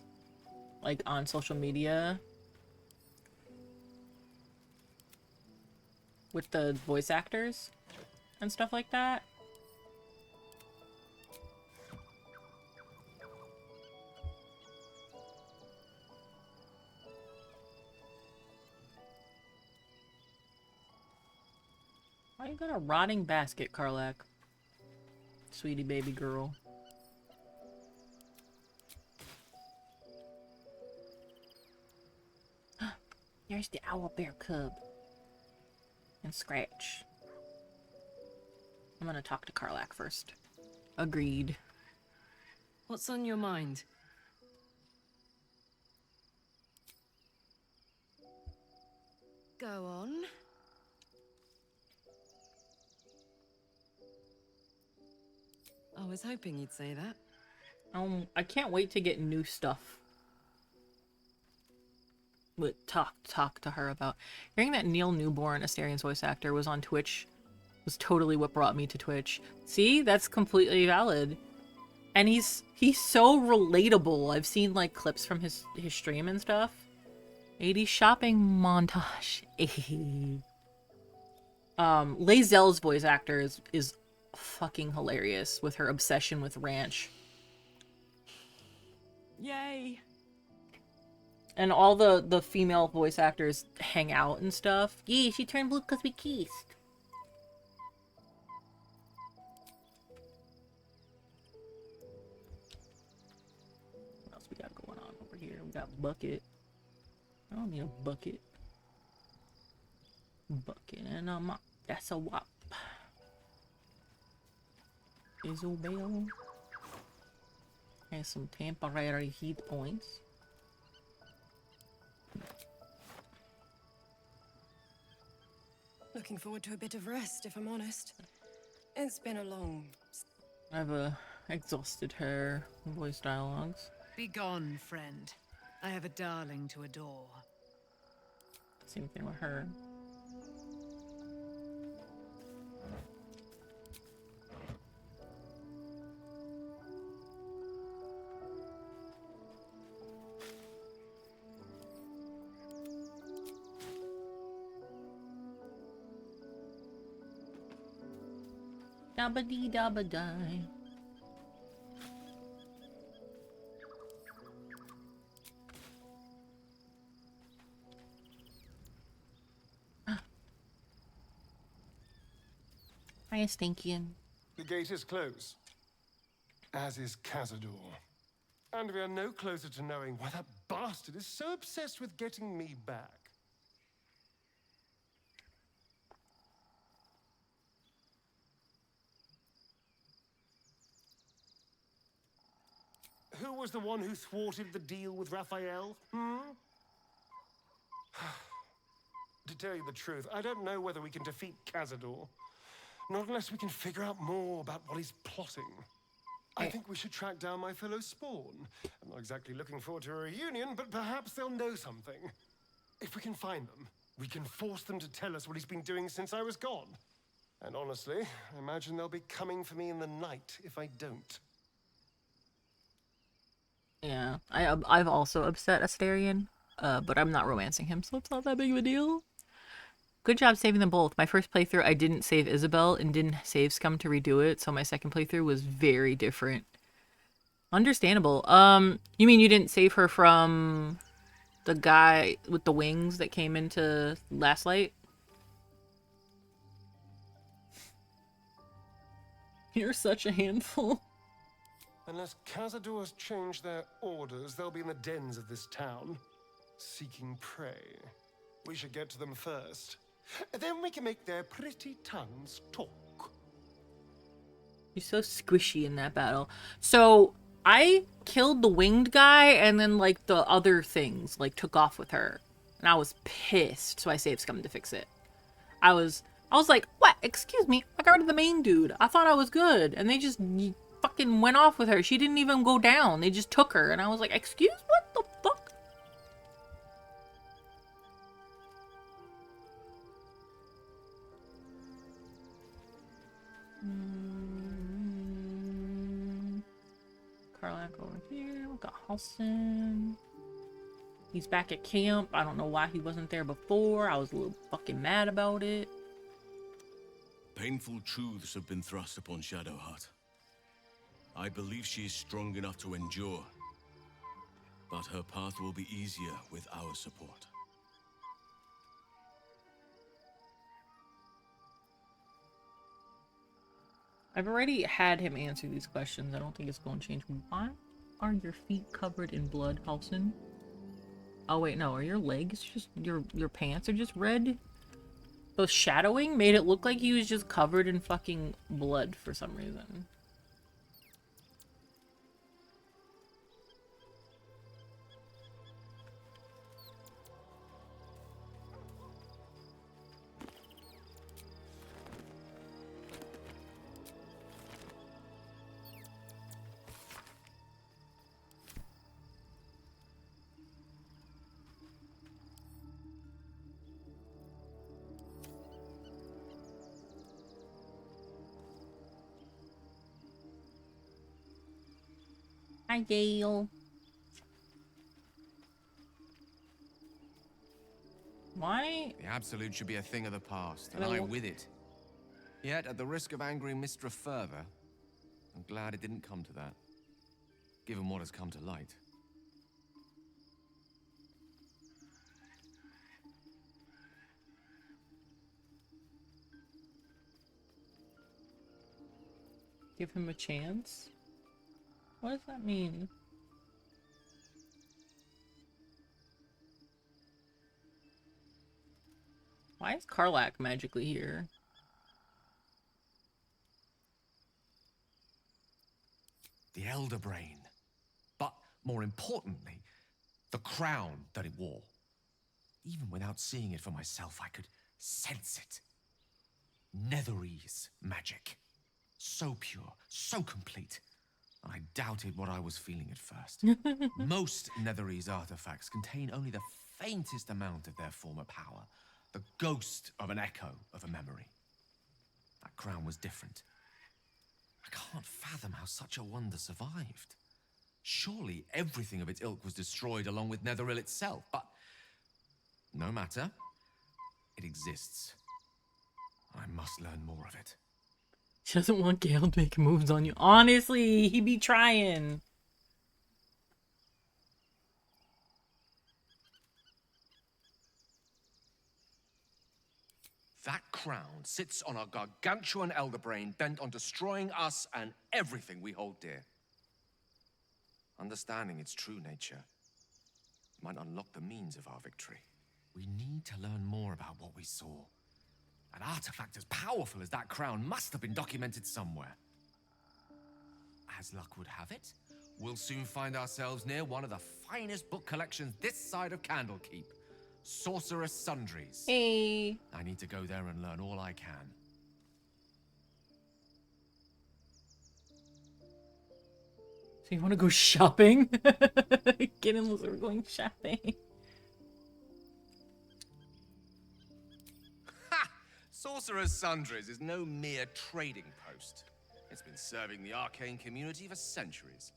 like on social media with the voice actors and stuff like that. Why you got a rotting basket, Karlak? Sweetie baby girl. There's the owlbear cub. And Scratch. I'm gonna talk to Karlak first. Agreed. What's on your mind? Go on. I was hoping you'd say that. I can't wait to get new stuff. But talk to her about. Hearing that Neil Newborn, Astarion's voice actor, was on Twitch was totally what brought me to Twitch. See? That's completely valid. And he's so relatable. I've seen like clips from his stream and stuff. 80s shopping montage. Lae'zel's voice actor is fucking hilarious with her obsession with ranch. Yay. And all the female voice actors hang out and stuff. Yeah, she turned blue because we kissed. What else we got going on over here? We got bucket. I don't need a bucket. Bucket and a mop. That's a wop. Isabel. And some temporary heat points. Looking forward to a bit of rest, if I'm honest. It's been a long... I've exhausted her voice dialogues. Be gone, friend. I have a darling to adore. Same thing with her. Dabba dee dabba die. Hiya, Stinkian. The gate is closed, as is Cazador. And we are no closer to knowing why that bastard is so obsessed with getting me back. Who was the one who thwarted the deal with Raphael? To tell you the truth, I don't know whether we can defeat Cazador. Not unless we can figure out more about what he's plotting. I think we should track down my fellow Spawn. I'm not exactly looking forward to a reunion, but perhaps they'll know something. If we can find them, we can force them to tell us what he's been doing since I was gone. And honestly, I imagine they'll be coming for me in the night if I don't. Yeah, I've also upset Asterion, but I'm not romancing him, so it's not that big of a deal. Good job saving them both. My first playthrough, I didn't save Isabel and didn't save Scum to redo it, so my second playthrough was very different. Understandable. You mean you didn't save her from the guy with the wings that came into Last Light? You're such a handful. Unless Cazador has changed their orders, they'll be in the dens of this town, seeking prey. We should get to them first. Then we can make their pretty tongues talk. You're so squishy in that battle. So, I killed the winged guy, and then, like, the other things, like, took off with her. And I was pissed, so I saved Scum to fix it. I was like, what? Excuse me? I got rid of the main dude. I thought I was good. And they just fucking went off with her. She didn't even go down. They just took her. And I was like, excuse? What the fuck? Karlach over here. We got Halson. He's back at camp. I don't know why he wasn't there before. I was a little fucking mad about it. Painful truths have been thrust upon Shadowheart. I believe she is strong enough to endure, but her path will be easier with our support. I've already had him answer these questions. I don't think it's going to change. Why are your feet covered in blood, Halson? Oh wait, no. Are your legs just... Your pants are just red? The shadowing made it look like he was just covered in fucking blood for some reason. Hi, Gale. Why? The Absolute should be a thing of the past, and Well, I with it. Yet, at the risk of angering Mistra further, I'm glad it didn't come to that, given what has come to light. Give him a chance? What does that mean? Why is Karlak magically here? The Elder Brain. But, more importantly, the crown that it wore. Even without seeing it for myself, I could sense it. Netherese magic. So pure, so complete. And I doubted what I was feeling at first. Most Netherese artifacts contain only the faintest amount of their former power. The ghost of an echo of a memory. That crown was different. I can't fathom how such a wonder survived. Surely everything of its ilk was destroyed along with Netheril itself, but no matter. It exists. I must learn more of it. She doesn't want Gale to make moves on you. Honestly, he be trying. That crown sits on a gargantuan elder brain bent on destroying us and everything we hold dear. Understanding its true nature might unlock the means of our victory. We need to learn more about what we saw. An artifact as powerful as that crown must have been documented somewhere. As luck would have it, we'll soon find ourselves near one of the finest book collections this side of Candlekeep. Sorceress Sundries. Hey. I need to go there and learn all I can. So you want to go shopping? Get him, we're going shopping. Ha! Sorceress Sundries is no mere trading post. It's been serving the arcane community for centuries.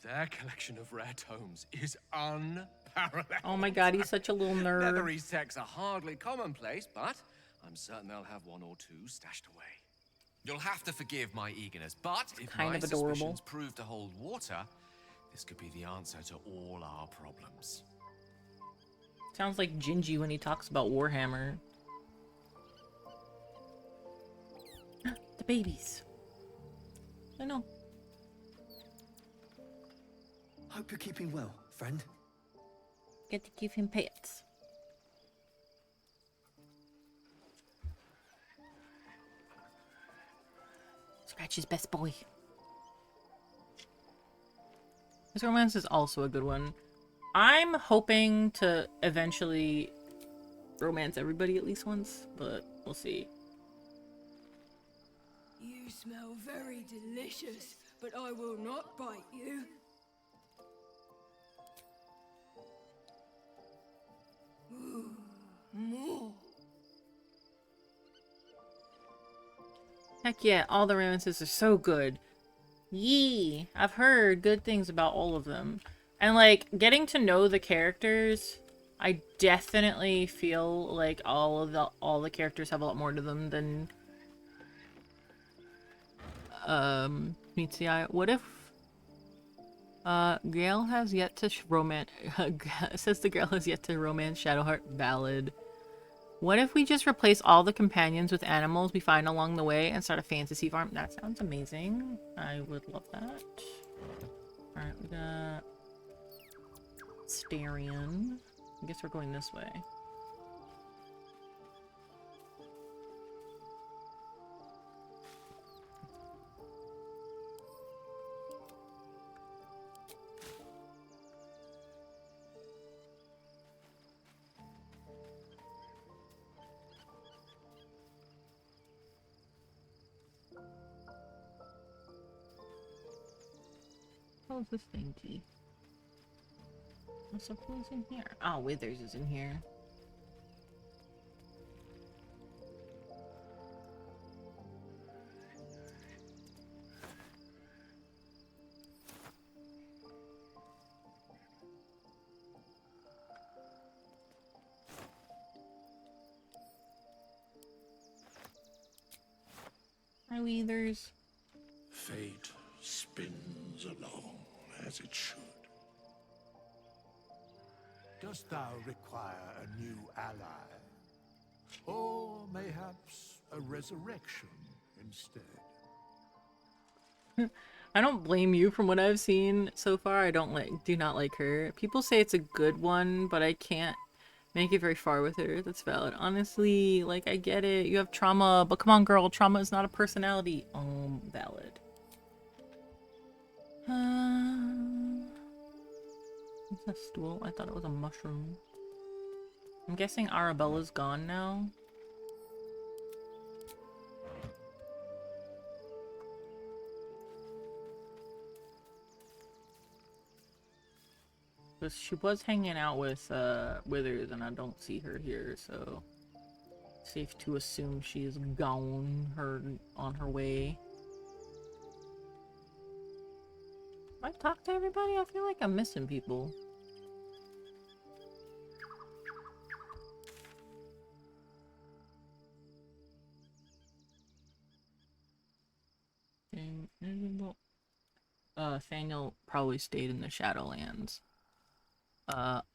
Their collection of rare tomes is unparalleled. Oh my god, he's such a little nerd. Netherese texts are hardly commonplace, but I'm certain they'll have one or two stashed away. You'll have to forgive my eagerness, but if Kind my of adorable. suspicions prove to hold water, this could be the answer to all our problems. Sounds like Gingy when he talks about Warhammer. The babies. I know. Hope you're keeping well, friend. Get to give him pets. Scratch's best boy. This romance is also a good one. I'm hoping to eventually romance everybody at least once, but we'll see. You smell very delicious, but I will not bite you. Ooh, more. Heck yeah, all the romances are so good. Yee! I've heard good things about all of them. And, like, getting to know the characters, I definitely feel like all the characters have a lot more to them than meets the eye. What if Gale has yet to romance says the girl has yet to romance Shadowheart Ballad. What if we just replace all the companions with animals we find along the way and start a fantasy farm? That sounds amazing. I would love that. Alright, we got Starion. I guess we're going this way. How's this thing key? So who's in here? Oh, Withers is in here. Hi, Weathers. Fate spins along as it should. Dost thou require a new ally? Or mayhaps a resurrection instead? I don't blame you from what I've seen so far. I do not like her. People say it's a good one, but I can't make it very far with her. That's valid. Honestly, like, I get it. You have trauma, but come on, girl. Trauma is not a personality. Valid. What's that stool? I thought it was a mushroom. I'm guessing Arabella's gone now. Because she was hanging out with Withers, and I don't see her here, so safe to assume she is gone, on her way. Have I talked to everybody? I feel like I'm missing people. Thaniel probably stayed in the Shadowlands.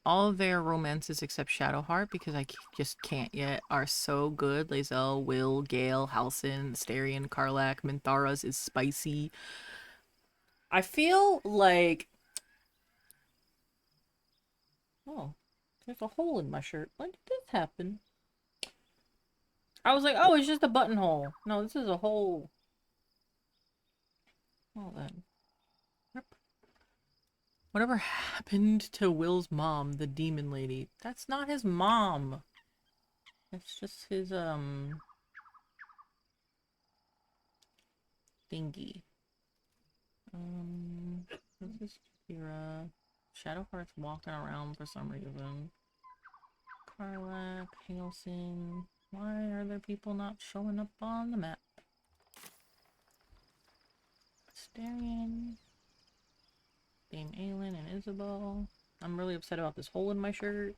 All of their romances except Shadowheart, because I just can't yet, are so good. Lae'zel, Will, Gale, Halsin, Astarion, Karlach, Minthara's is spicy. I feel like... Oh, there's a hole in my shirt. When did this happen? I was like, oh, it's just a buttonhole. No, this is a hole. Well then. Yep. Whatever happened to Will's mom, the demon lady? That's not his mom. That's just his, thingy. This is Kira. Shadowheart's walking around for some reason. Karlach, Halsin. Why are there people not showing up on the map? Astarion. Dame Aelin and Isabel. I'm really upset about this hole in my shirt.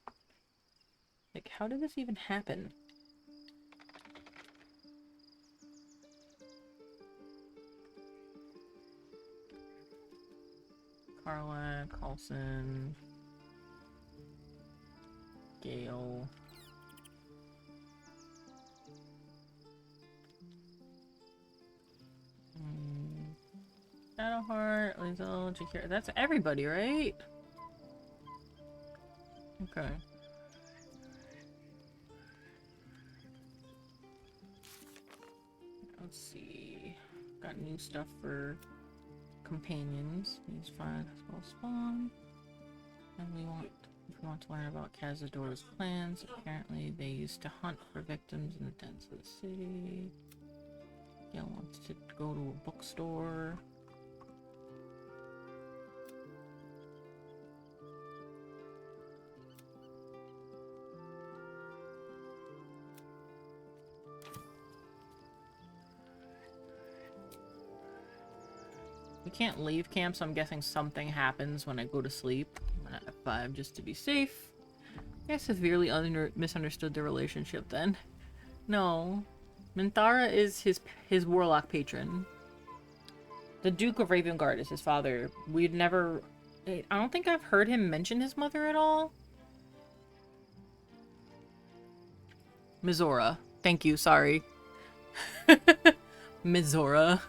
Like, how did this even happen? Karlach, Halsin, Gale. Shadowheart, Lae'zel, Jakira. That's everybody, right? Okay. Let's see. Got new stuff for companions. These 5 spell spawn. And if we want to learn about Cazador's plans, apparently they used to hunt for victims in the dens of the city. Gale wants to go to a bookstore. We can't leave camp, so I'm guessing something happens when I go to sleep. I'm gonna F5 just to be safe. I severely misunderstood the relationship then. No. Minthara is his warlock patron. The Duke of Ravengard is his father. We'd never... I don't think I've heard him mention his mother at all. Mizora. Thank you, sorry. Mizora.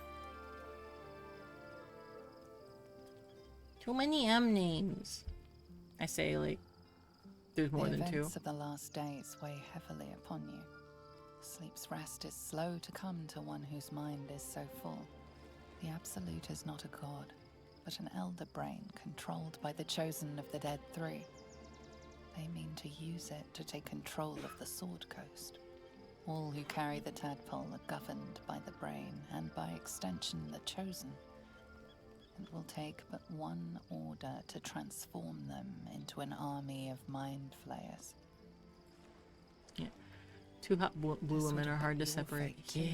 Too many M names. I say, like, there's more than 2. The events of the last days weigh heavily upon you. Sleep's rest is slow to come to one whose mind is so full. The Absolute is not a god, but an elder brain controlled by the chosen of the Dead Three. They mean to use it to take control of the Sword Coast. All who carry the tadpole are governed by the brain, and by extension the chosen. It will take but one order to transform them into an army of mind flayers. Yeah. 2 hot blue women are hard to separate. Yeah.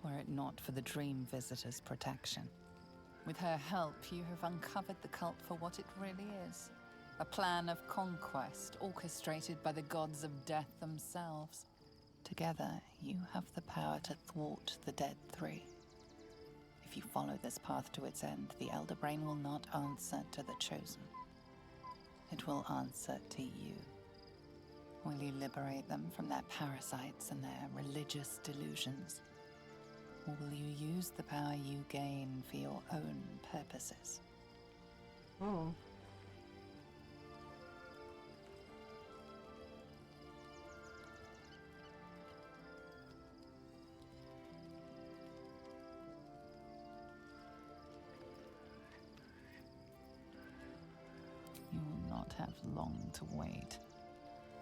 Were it not for the Dream Visitor's protection. With her help, you have uncovered the cult for what it really is. A plan of conquest orchestrated by the gods of death themselves. Together, you have the power to thwart the Dead Three. If you follow this path to its end, the Elder Brain will not answer to the Chosen. It will answer to you. Will you liberate them from their parasites and their religious delusions? Or will you use the power you gain for your own purposes? Oh. You will not have long to wait.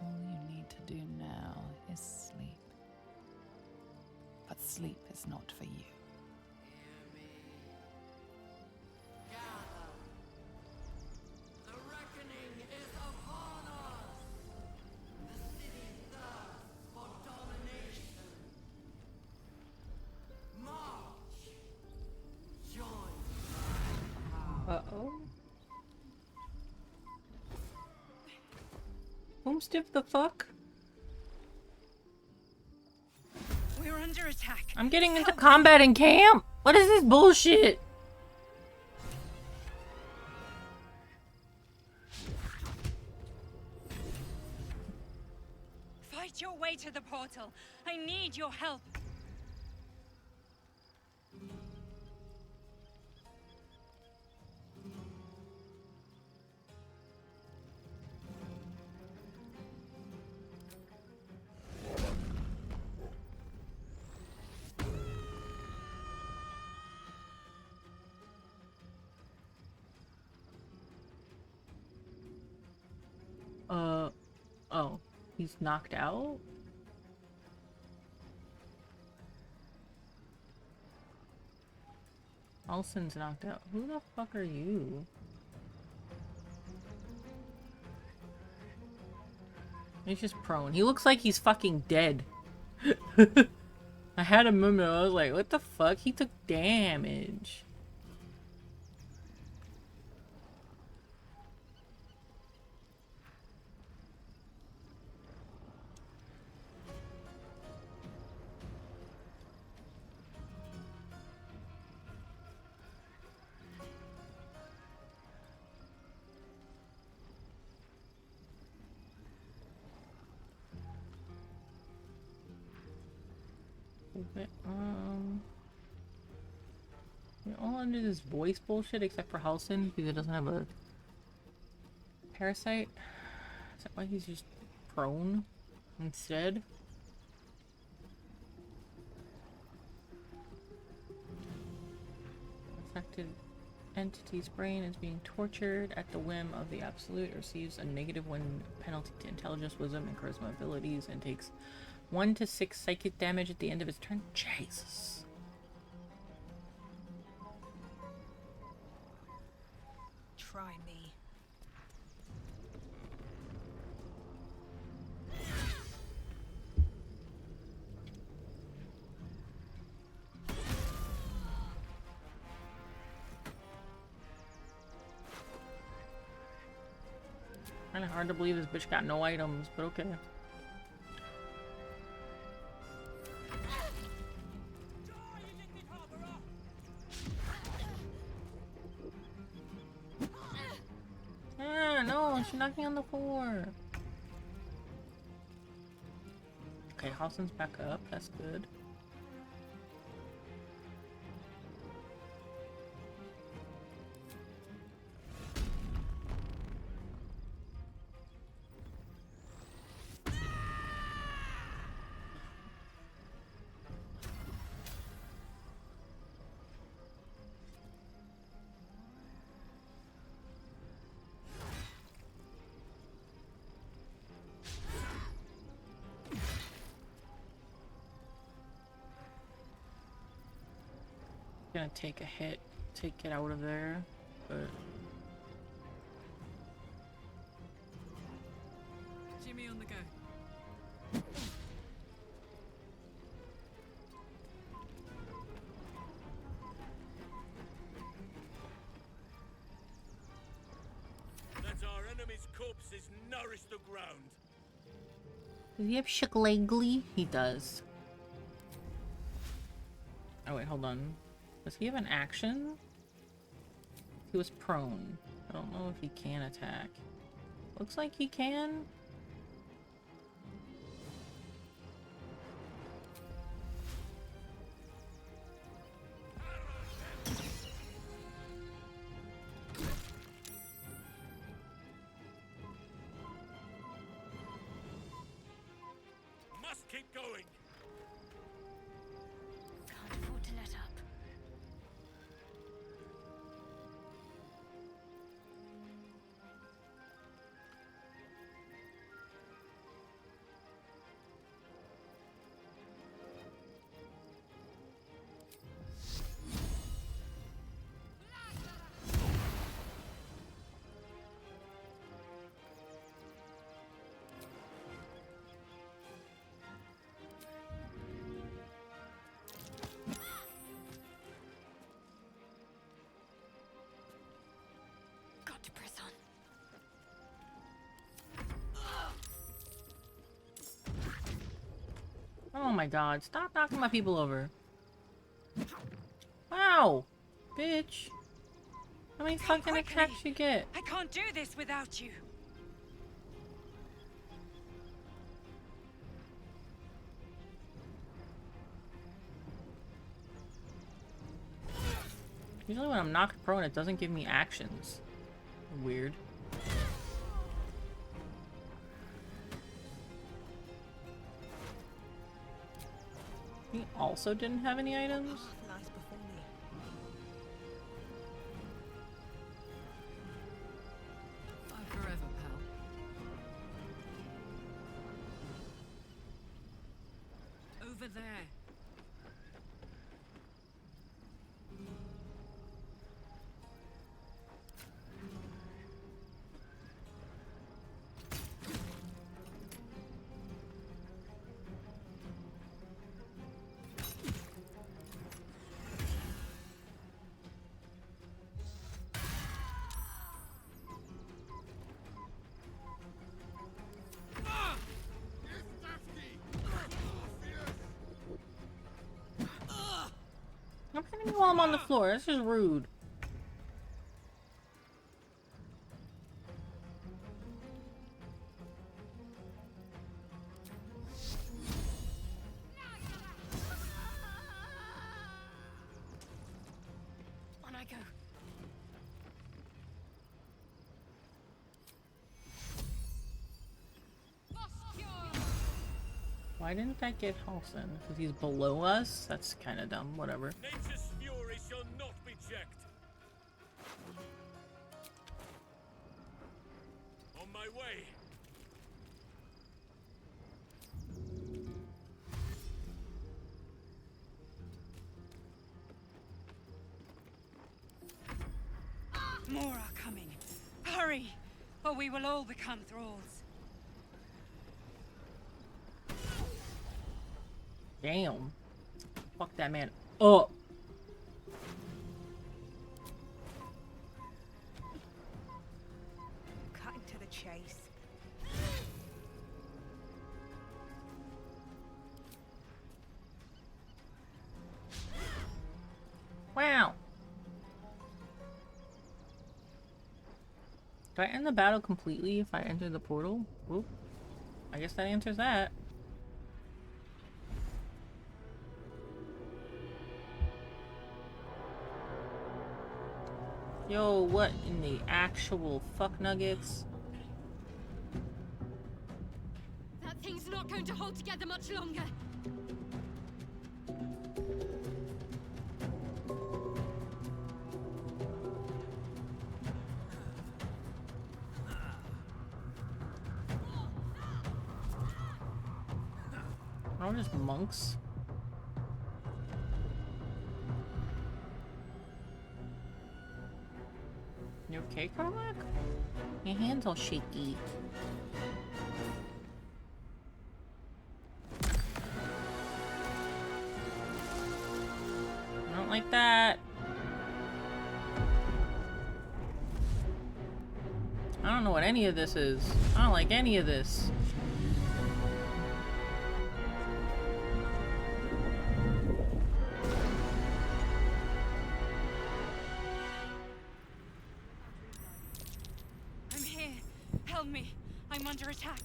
All you need to do now is sleep. But sleep is not for you. The reckoning is upon us! The city thirsts for domination. March! Join my Uh-oh. Homestiff the fuck? We're under attack. I'm getting into combat in camp? What is this bullshit? Fight your way to the portal. I need your help. Oh. He's knocked out? Alson's knocked out. Who the fuck are you? He's just prone. He looks like he's fucking dead. I had a moment, I was like, what the fuck? He took damage. Okay, we're all under this voice bullshit except for Halson because he doesn't have a parasite. Is that why he's just prone instead? Affected entity's brain is being tortured at the whim of the Absolute. It receives a -1 penalty to intelligence, wisdom, and charisma abilities, and takes 1 to 6 psychic damage at the end of its turn. Jesus. Try me. Kinda hard to believe this bitch got no items, but okay. No, she's knocking on the floor. Okay, Halson's back up. That's good. Gonna take a hit to get out of there, but Jimmy on the go. Let our enemy's corpses nourish the ground. Does he have Shicklegly? He does. Oh wait, hold on. Does he have an action? He was prone. I don't know if he can attack. Looks like he can. Must keep going. Can't afford to let up. Got to press on. Oh my god, stop knocking my people over. Wow! Bitch. How many fucking attacks you get? I can't do this without you. Usually when I'm knocked prone, it doesn't give me actions. Weird. He also didn't have any items? Bye forever, pal. Over there. I'm hitting you while I'm on the floor. That's just rude. On I go. Why didn't that get Halson? Because he's below us? That's kind of dumb. Whatever. Nature's fury shall not be checked. On my way. More are coming. Hurry, or we will all become thralls. Damn. Fuck that man up. Cutting to the chase. Wow. Do I end the battle completely if I enter the portal? Whoop. I guess that answers that. Yo, what in the actual fuck nuggets? That thing's not going to hold together much longer. Are just monks? You okay, Carmack? Your hand's all shaky. I don't like that. I don't know what any of this is. I don't like any of this. I'm under attack.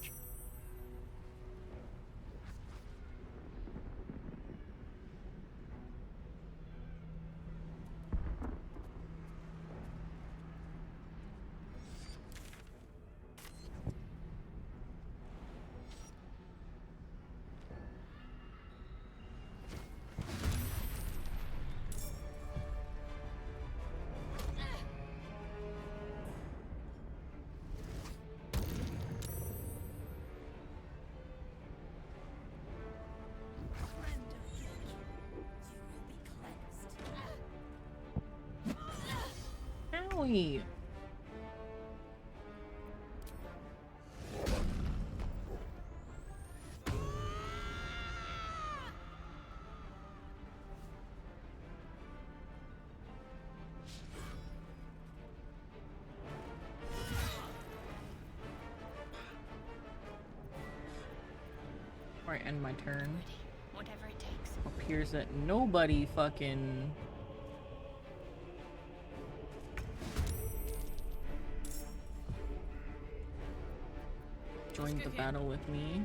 Owie. Right, end my turn. Whatever it takes. Appears that nobody fucking joined the battle with me.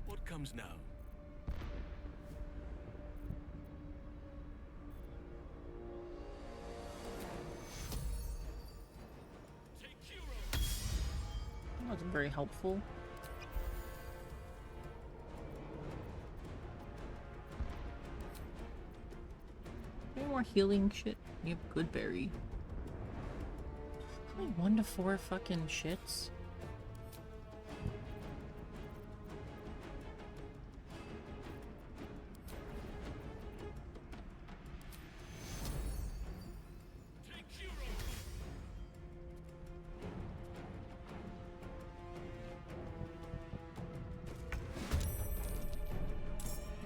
What comes now? That wasn't very helpful. Any more healing shit? You have good berry. Only 1 to 4 fucking shits.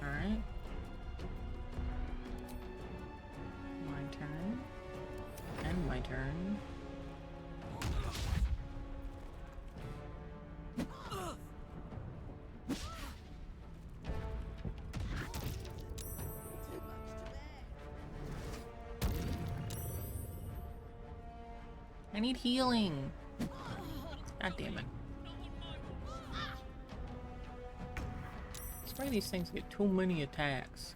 Alright. My turn. And my turn. I need healing. God damn it. That's why these things get too many attacks.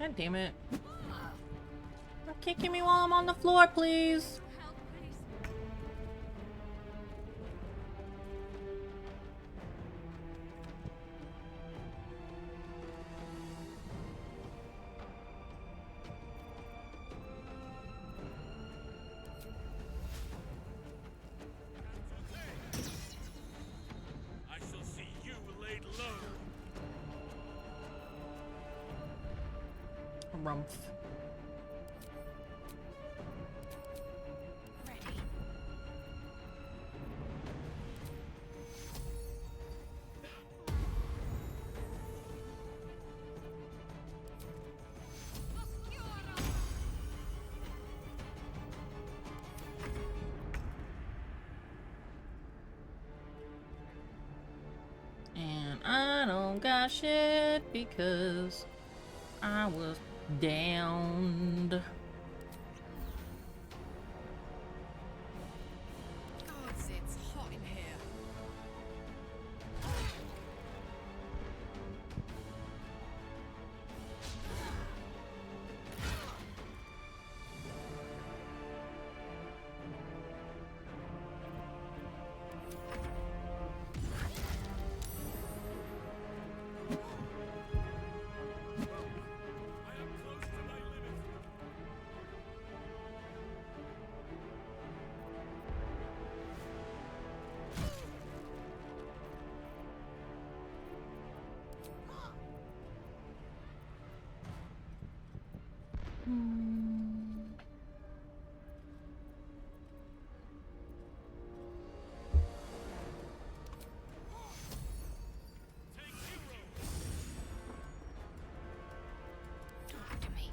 God damn it. Stop kicking me while I'm on the floor, please. I shall see you laid low. Rumpf. And I don't got shit because I was downed. Gods, it's hot in here. Talk to me.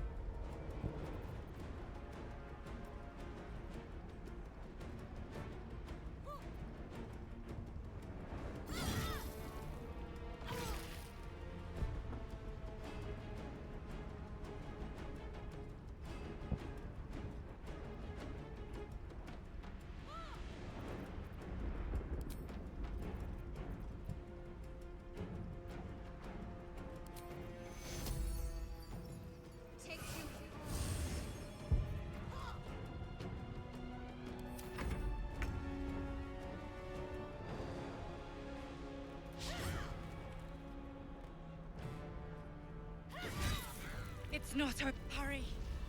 It's not a hurry.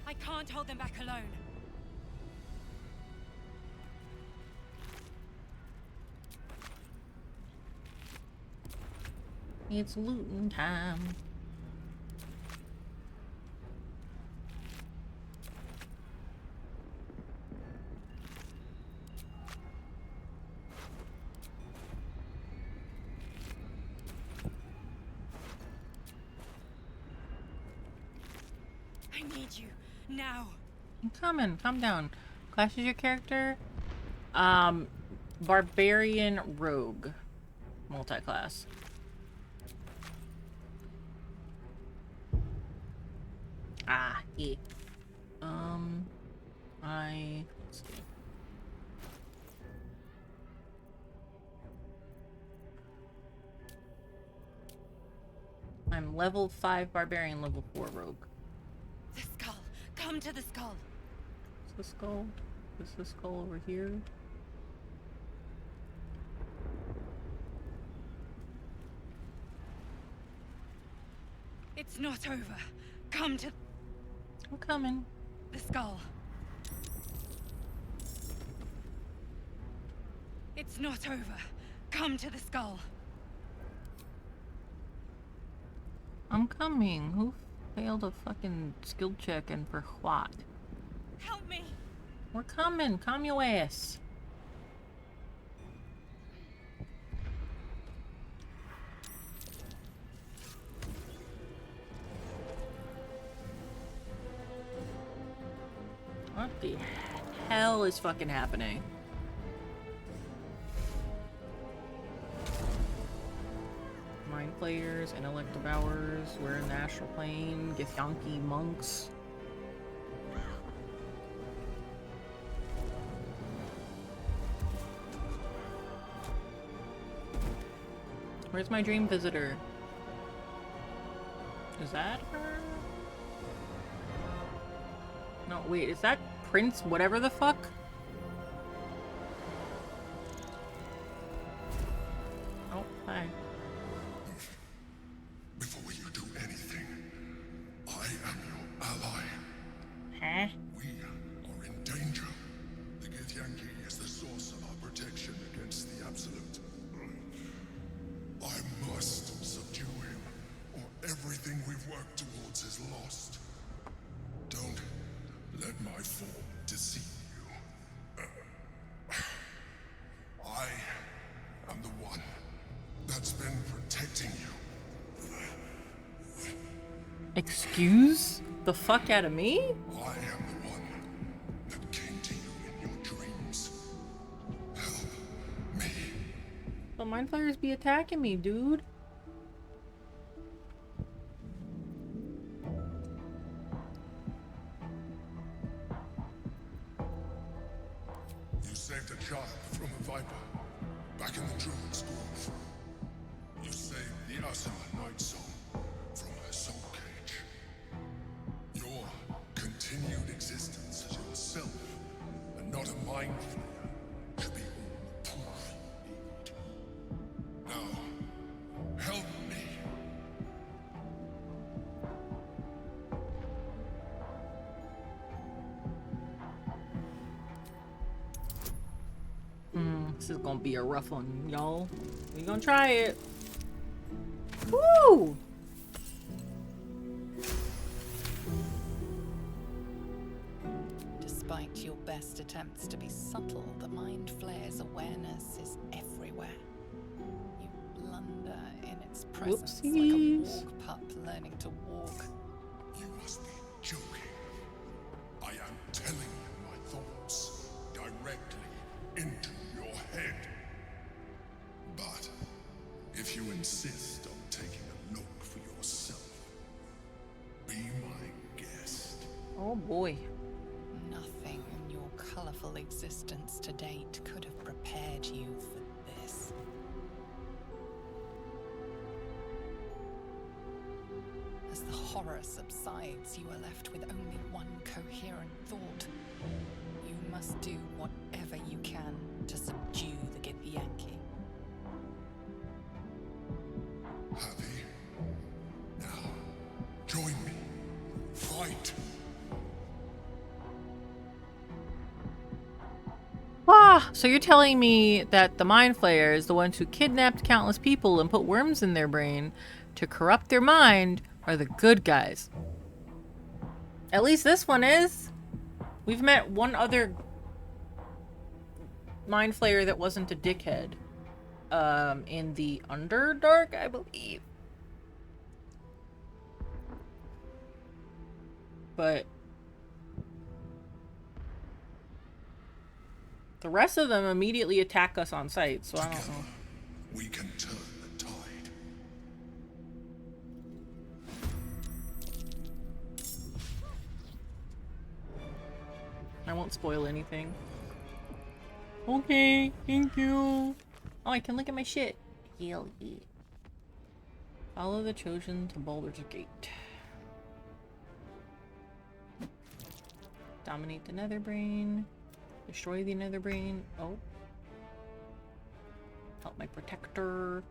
I can't hold them back alone. It's looting time. I need you now. I'm coming. Calm down. Clash is your character? Barbarian Rogue. Multi-class. Ah, yeah. Let's see. I'm level 5 Barbarian, level 4 Rogue. The skull. Come to the skull. Is the skull? Is the skull over here? It's not over. Come to... I'm coming. The skull. It's not over. Come to the skull. I'm coming. Who failed a fucking skill check and for what? Help me. We're coming. Calm your ass. What the hell is fucking happening? Mind Flayers, Intellect Devourers, we're in the Astral Plane, Githyanki Monks. Where's my dream visitor? Is that her? No, wait, is that Prince whatever the fuck? Oh, hi. Before you do anything, I am your ally. Huh? We are in danger. The Githyanki is the source of our protection against the Absolute. I must subdue him, or everything we've worked towards is lost. Don't let my form deceive you. I am the one that's been protecting you. Excuse the fuck out of me? I am the one that came to you in your dreams. Help me. The Mind Flayers be attacking me, dude. You saved a child from a viper back in the Druid's Grove. You saved the Asuna Night Soul from her soul cage. Your continued existence as yourself and not a mind flayer should be all the proof you need. Now, help me. This is gonna be a rough one, y'all. We gonna try it. Woo! best attempts to be subtle, the Mind Flayer's awareness is everywhere. You blunder in its presence like a walk pup learning to walk. You must be joking. I am telling you my thoughts directly into your head. But if you insist on taking a look for yourself, be my guest. Oh boy. Nothing in your colorful existence to date could have prepared you for this. As the horror subsides, you are left with only one coherent thought. You must do whatever you can to subdue the Githyanki. Happy? Now, join me. Fight! Ah, so you're telling me that the Mind Flayers, the ones who kidnapped countless people and put worms in their brain to corrupt their mind, are the good guys. At least this one is. We've met one other Mind Flayer that wasn't a dickhead. In the Underdark, I believe. But the rest of them immediately attack us on sight, so I don't know. We can turn the tide. I won't spoil anything. Okay, thank you. Oh, I can look at my shit. Hell yeah. Follow the chosen to Baldur's Gate. Dominate the Netherbrain. Destroy the Netherbrain. Oh. Help my protector.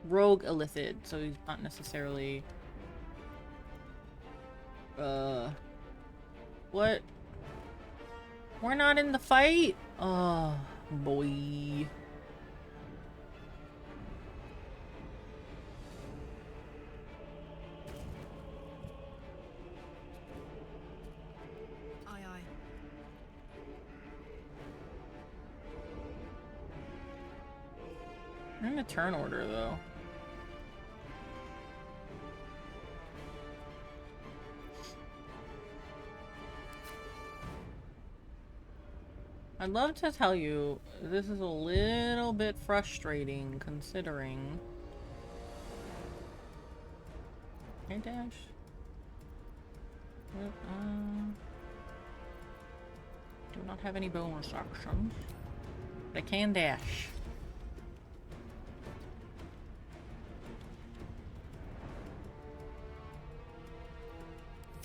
Rogue Illithid, so he's not necessarily... What? We're not in the fight? Oh, boy. Aye, aye. I'm in a turn order, though. I'd love to tell you, this is a little bit frustrating considering... Hey, Dash. Do not have any bonus actions. But I can dash.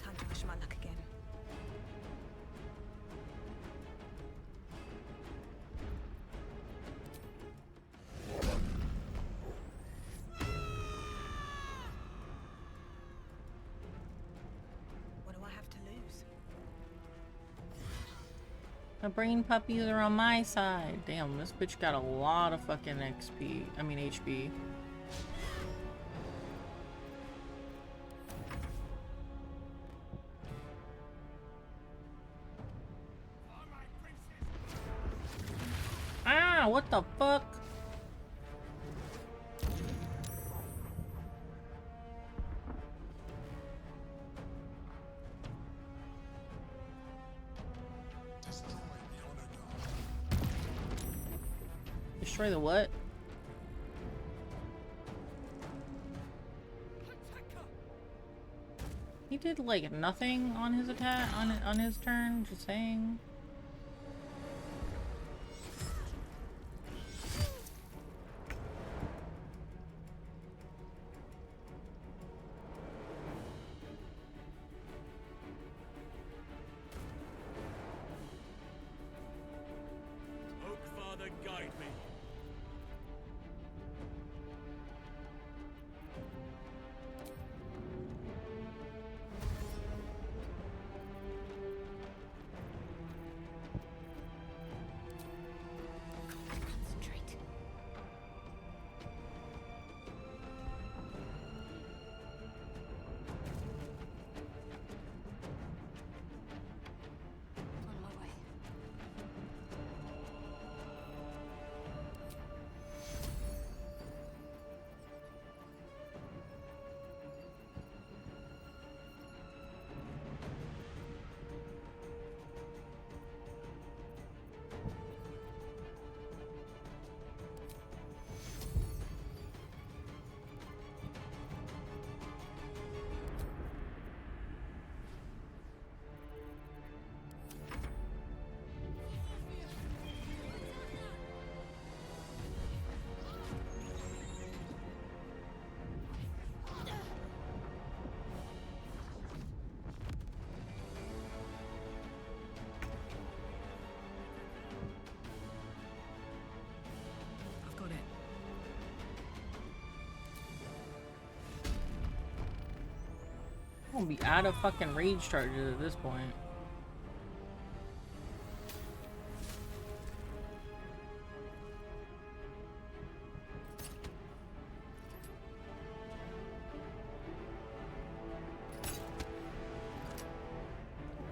Time to wish my luck again. What do I have to lose? The brain puppies are on my side. Damn, this bitch got a lot of fucking XP. I mean HP. Ah, what the fuck? Destroy the what? He did like nothing on his attack on his turn, just saying. Oak Father, guide me. gonna be out of fucking rage charges at this point.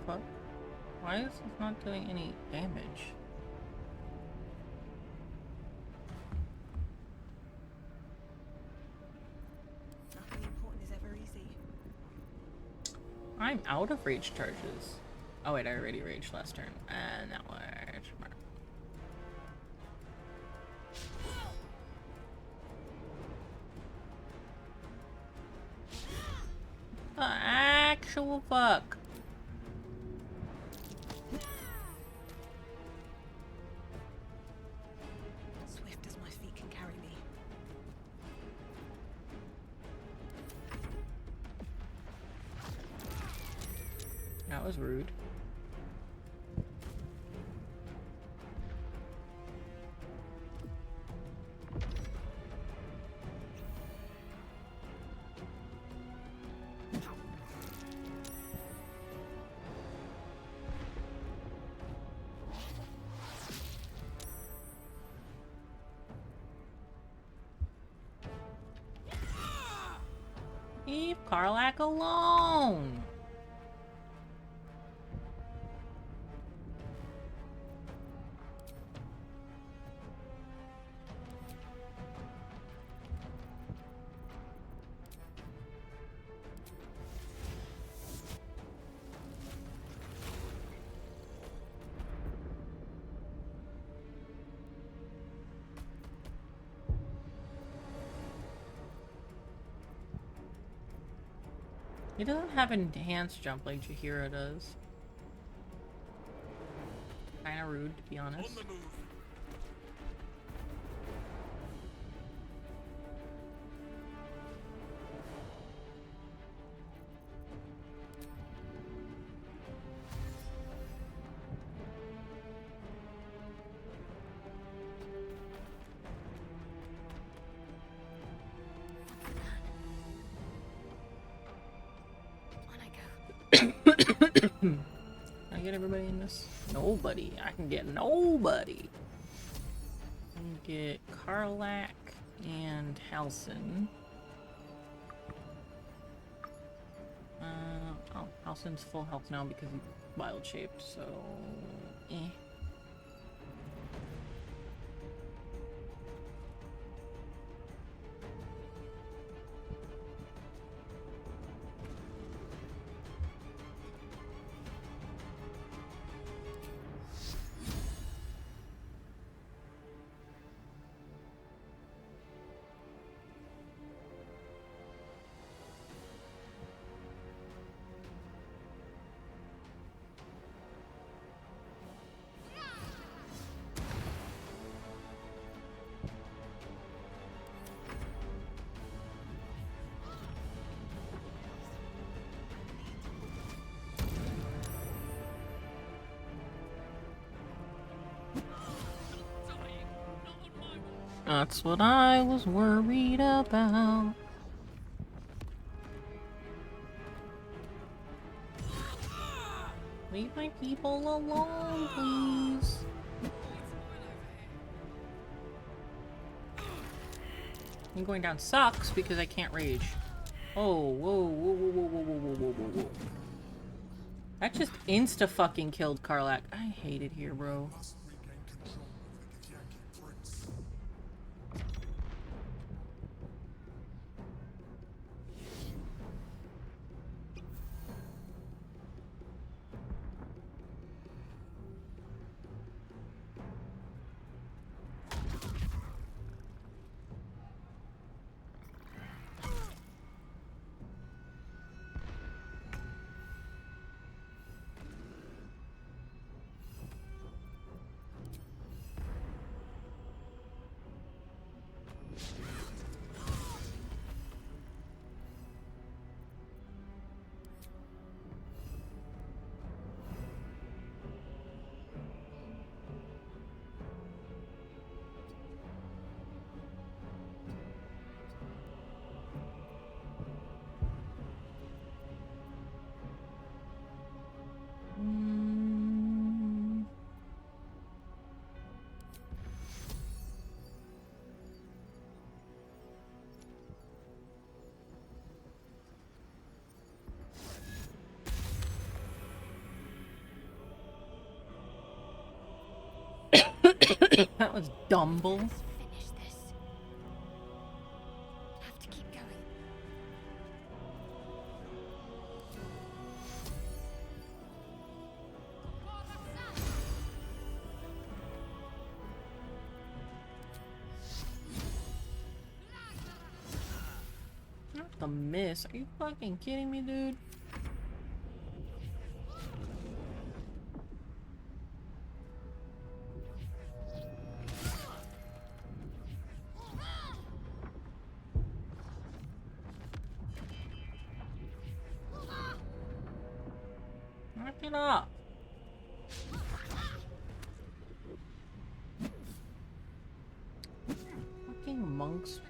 Fuck. Why is this not doing any damage? Nothing important is ever easy. I'm out of rage charges. Oh wait, I already raged last turn. And that was... The actual fuck. Swift as my feet can carry me. That was rude. Leave Karlak alone! He doesn't have enhanced jump like Jaheira does. Kinda rude, to be honest. Can I get everybody in this? Nobody. I can get nobody. I can get Karlak and Halsin. Oh, Halsin's full health now because he's wild shaped, so eh. That's what I was worried about. Leave my people alone, please. I'm going down sucks because I can't rage. Oh, whoa, whoa, whoa, whoa, whoa, whoa, whoa, whoa, whoa. That just insta-fucking killed Karlak. I hate it here, bro. That was Dumble. Finish this. Have to keep going. Not the miss. Are you fucking kidding me, dude? Knock it up. Fucking monks.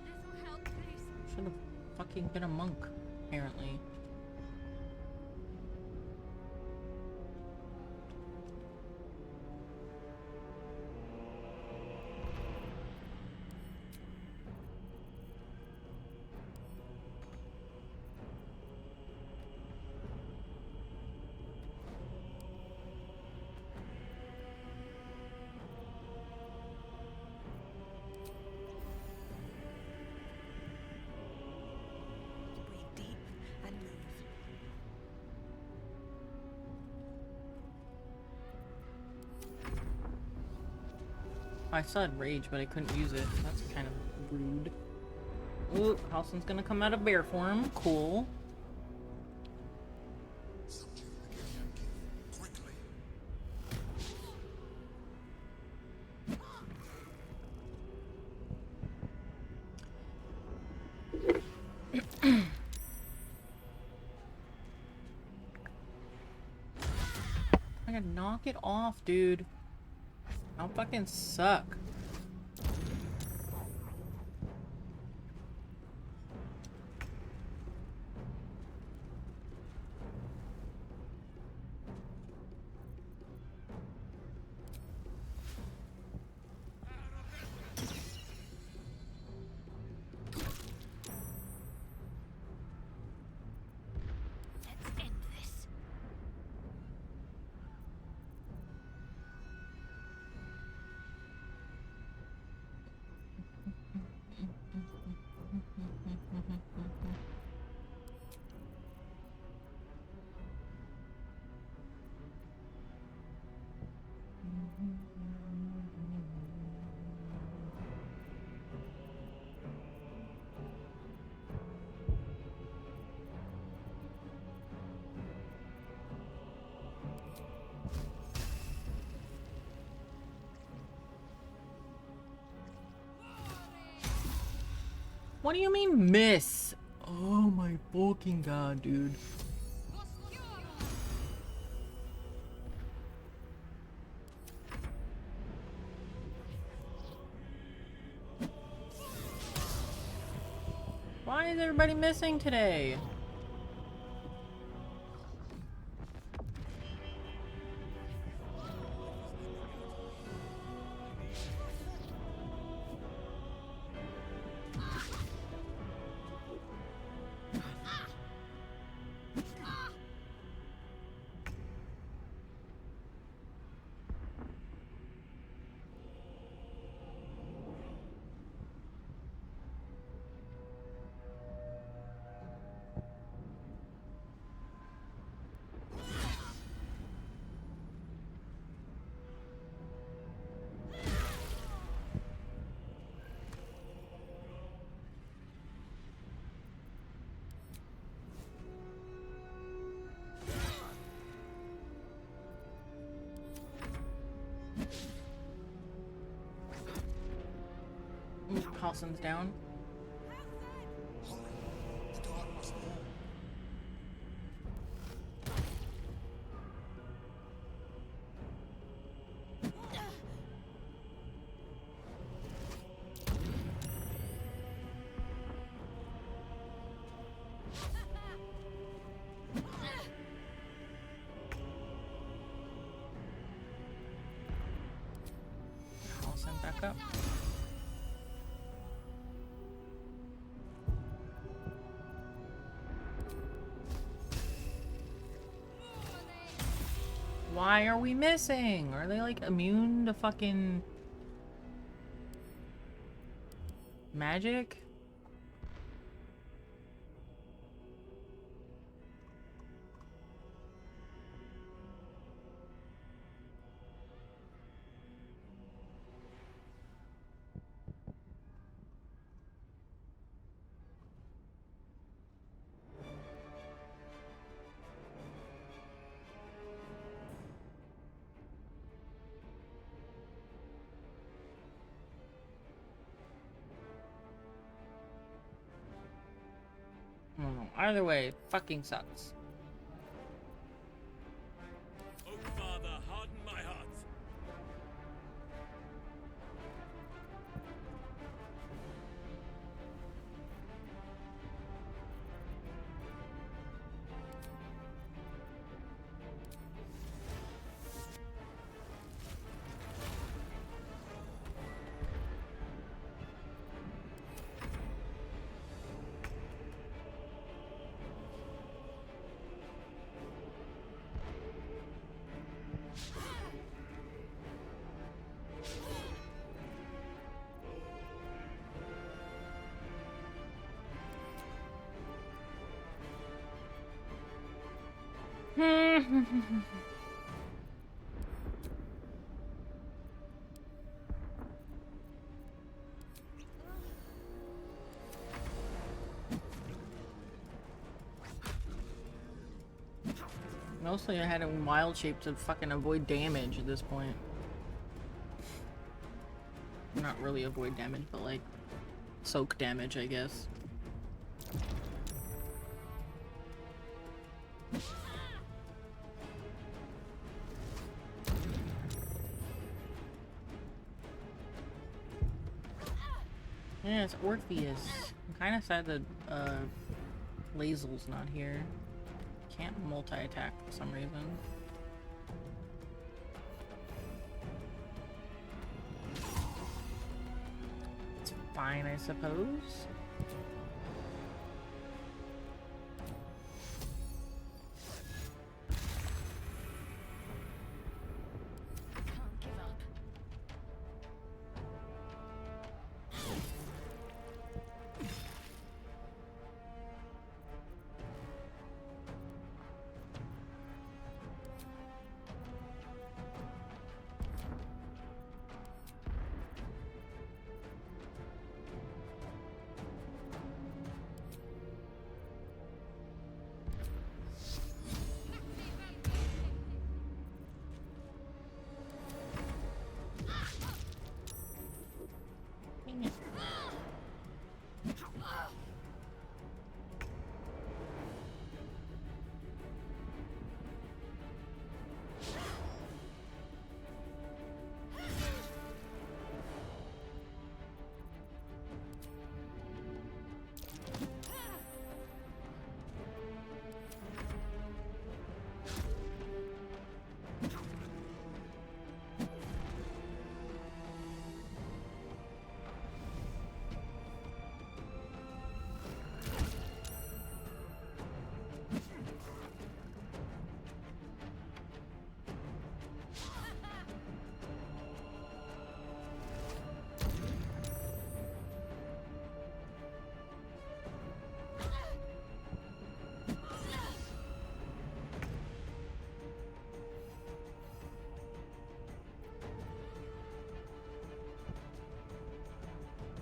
Should have fucking been a monk, apparently. Breathe deep and move. I said rage, but I couldn't use it. That's kind of rude. Ooh, Halsin's gonna come out of bear form. Cool. I gotta knock it off, dude. I'll fucking suck. Let's end this. What do you mean miss? Oh my fucking god, dude. Why is everybody missing today? Halsin's down. Halsin back up. Why are we missing? Are they like immune to fucking Magic? Either way, fucking sucks. Oh, Father, harden my heart. Mostly I had it in wild shape to fucking avoid damage at this point. Not really avoid damage, but like soak damage, I guess. Yeah, it's Orpheus. I'm kind of sad that Lazel's not here. Can't multi-attack for some reason. It's fine, I suppose.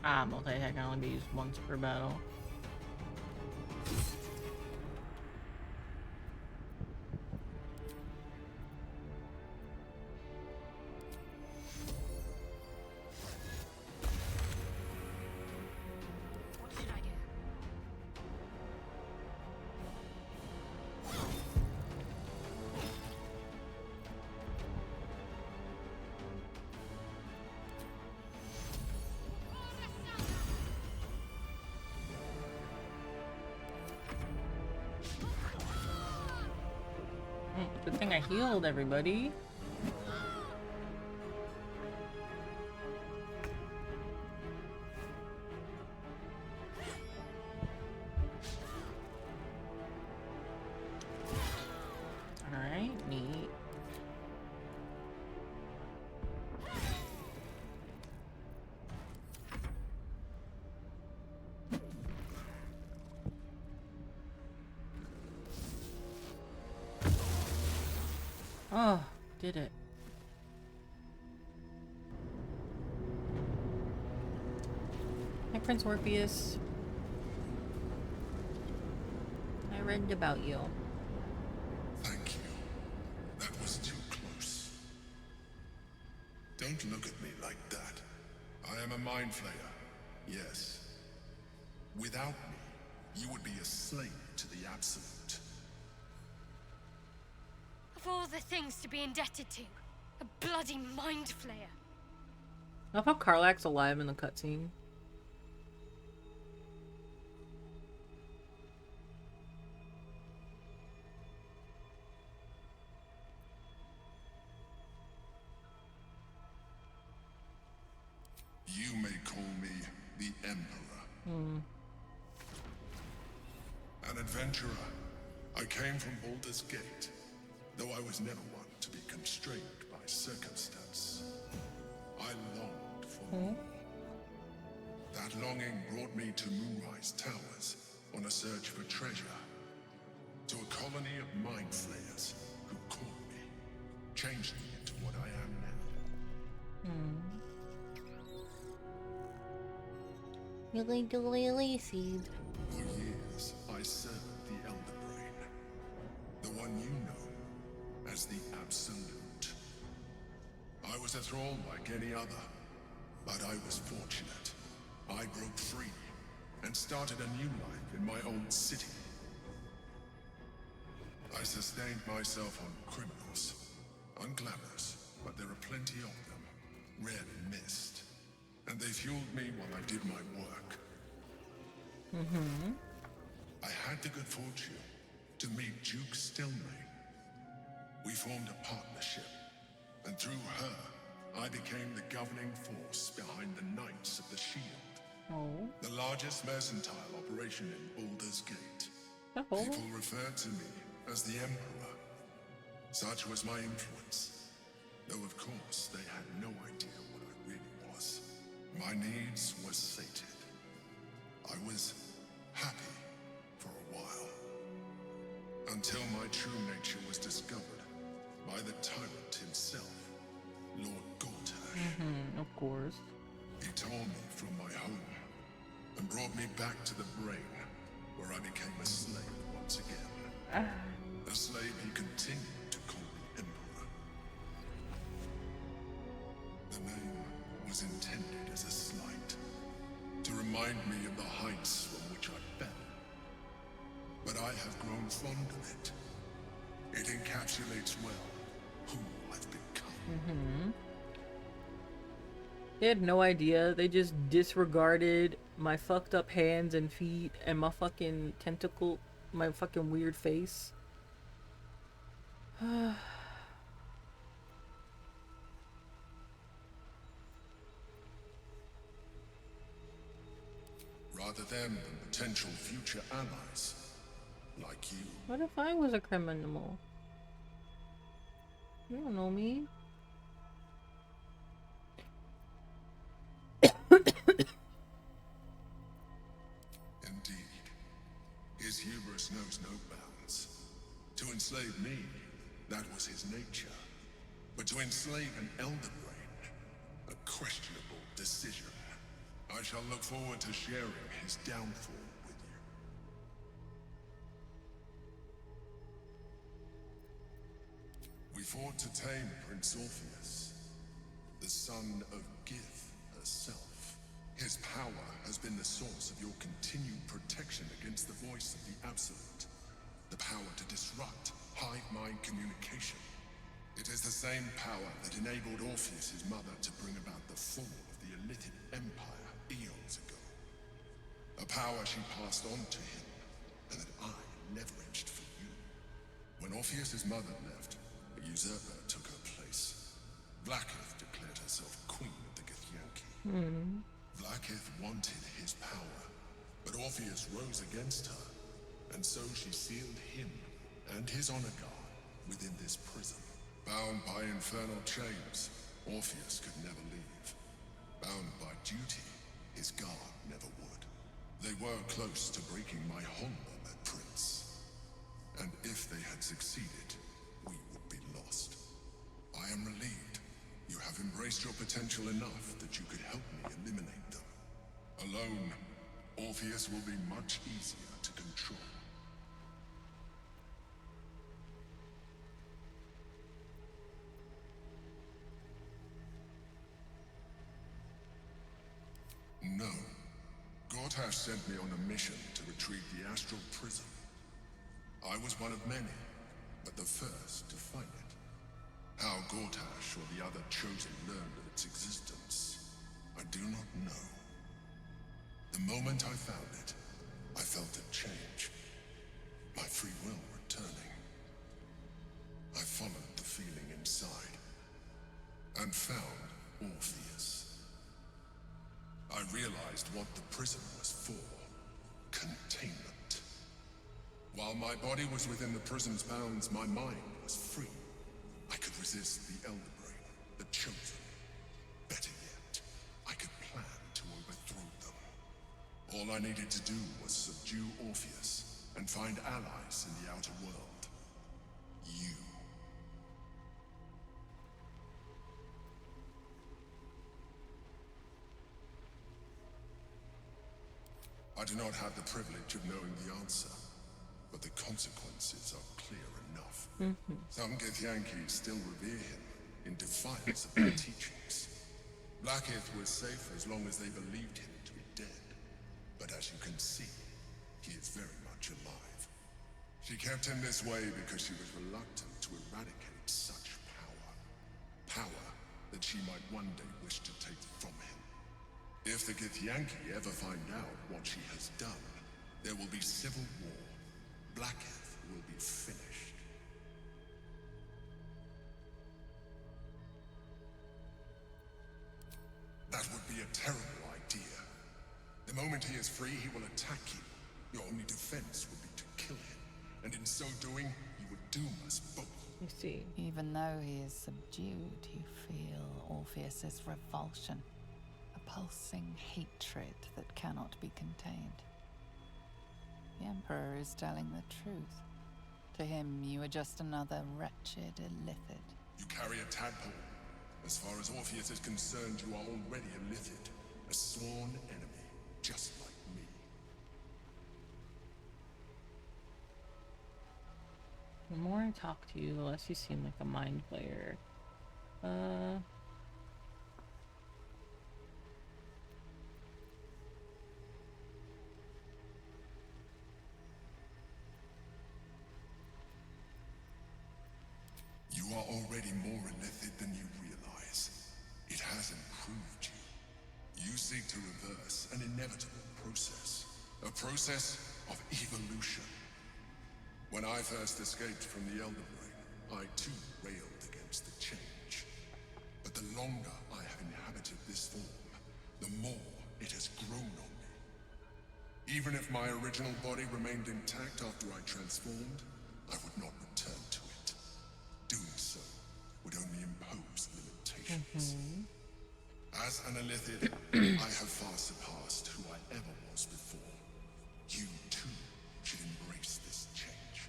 Ah, multi-attack can only be used once per battle. Good thing I healed everybody. Alright, neat. did it. Hi, Prince Orpheus. I read about you. Thank you. That was too close. Don't look at me like that. I am a mind flayer. Yes. Without me, you would be a slave to the Absolute. Of all the things to be indebted to, a bloody mind flayer. I love how Karlach's alive in the cutscene. You may call me the Emperor. An adventurer. I came from Baldur's Gate, though I was never one to be constrained by circumstance. I longed for more. That longing brought me to Moonrise Towers on a search for treasure. To a colony of mind flayers who caught me, changed me into what I am now. Lily seed. For years, I served the Elder Brain, the one you know as the Absolute. I was a thrall like any other, but I was fortunate. I broke free and started a new life in my own city. I sustained myself on criminals, unglamorous, but there are plenty of them, rarely missed. And they fueled me while I did my work. I had the good fortune to meet Duke Stelmane. We formed a partnership, and through her, I became the governing force behind the Knights of the Shield. The largest mercantile operation in Baldur's Gate. People referred to me as the Emperor. Such was my influence, though of course they had no idea what I really was. My needs were sated. I was happy for a while. Until my true nature was discovered by the tyrant himself, Lord Gortash. Of course. He tore me from my home and brought me back to the Brain, where I became a slave once again. A slave he continued to call the Emperor. The name was intended as a slight, to remind me of the heights from which I fell. But I have grown fond of it. It encapsulates well who I've become. They had no idea. They just disregarded my fucked up hands and feet and my fucking tentacle, my fucking weird face. Rather them than potential future allies, like you. What if I was a criminal? You don't know me. Indeed. His hubris knows no bounds. To enslave me, that was his nature. But to enslave an Elder Brain, a questionable decision. I shall look forward to sharing his downfall with you. We fought to tame Prince Orpheus, the son of Gith herself. His power has been the source of your continued protection against the voice of the Absolute. The power to disrupt hive mind communication. It is the same power that enabled Orpheus's mother to bring about the fall of the Elitid Empire eons ago. A power she passed on to him, and that I leveraged for you. When Orpheus's mother left, a usurper took her place. Blackith declared herself queen of the Githyanki. Blackith wanted his power, but Orpheus rose against her, and so she sealed him and his honor guard within this prison. Bound by infernal chains, Orpheus could never leave. Bound by duty, his guard never would. They were close to breaking my hold on that prince. And if they had succeeded, we would be lost. I am relieved. You have embraced your potential enough that you could help me eliminate them. Alone, Orpheus will be much easier to control. No. Gortash sent me on a mission to retrieve the Astral Prism. I was one of many, but the first to find it. How Gortash or the other Chosen learned of its existence, I do not know. The moment I found it, I felt a change. My free will returning. I followed the feeling inside, and found Orpheus. I realized what the prism was for. Containment. While my body was within the prism's bounds, my mind was free. I could resist the Elder Brain, the Chosen. Better yet, I could plan to overthrow them. All I needed to do was subdue Orpheus and find allies in the outer world. You. I do not have the privilege of knowing the answer, but the consequences are clear enough. Some Githyanki still revere him, in defiance of their teachings. Blackith was safe as long as they believed him to be dead. But as you can see, he is very much alive. She kept him this way because she was reluctant to eradicate such power. Power that she might one day wish to take from him. If the Githyanki ever find out what she has done, there will be civil war. Blackith will be finished. That would be a terrible idea. The moment he is free, he will attack you. Your only defense would be to kill him. And in so doing, he would doom us both. You see. Even though he is subdued, you feel Orpheus's revulsion. A pulsing hatred that cannot be contained. The Emperor is telling the truth. To him, you are just another wretched illithid. You carry a tadpole. As far as Orpheus is concerned, you are already a Lithid, a sworn enemy, just like me. The more I talk to you, the less you seem like a mind player. You are already more illithid than you realize. It has improved you. You seek to reverse an inevitable process. A process of evolution. When I first escaped from the Elder Brain, I too railed against the change. But the longer I have inhabited this form, the more it has grown on me. Even if my original body remained intact after I transformed, I would not return to it. Doing so would only impose limitations. As an illithid, I have far surpassed who I ever was before. You too should embrace this change.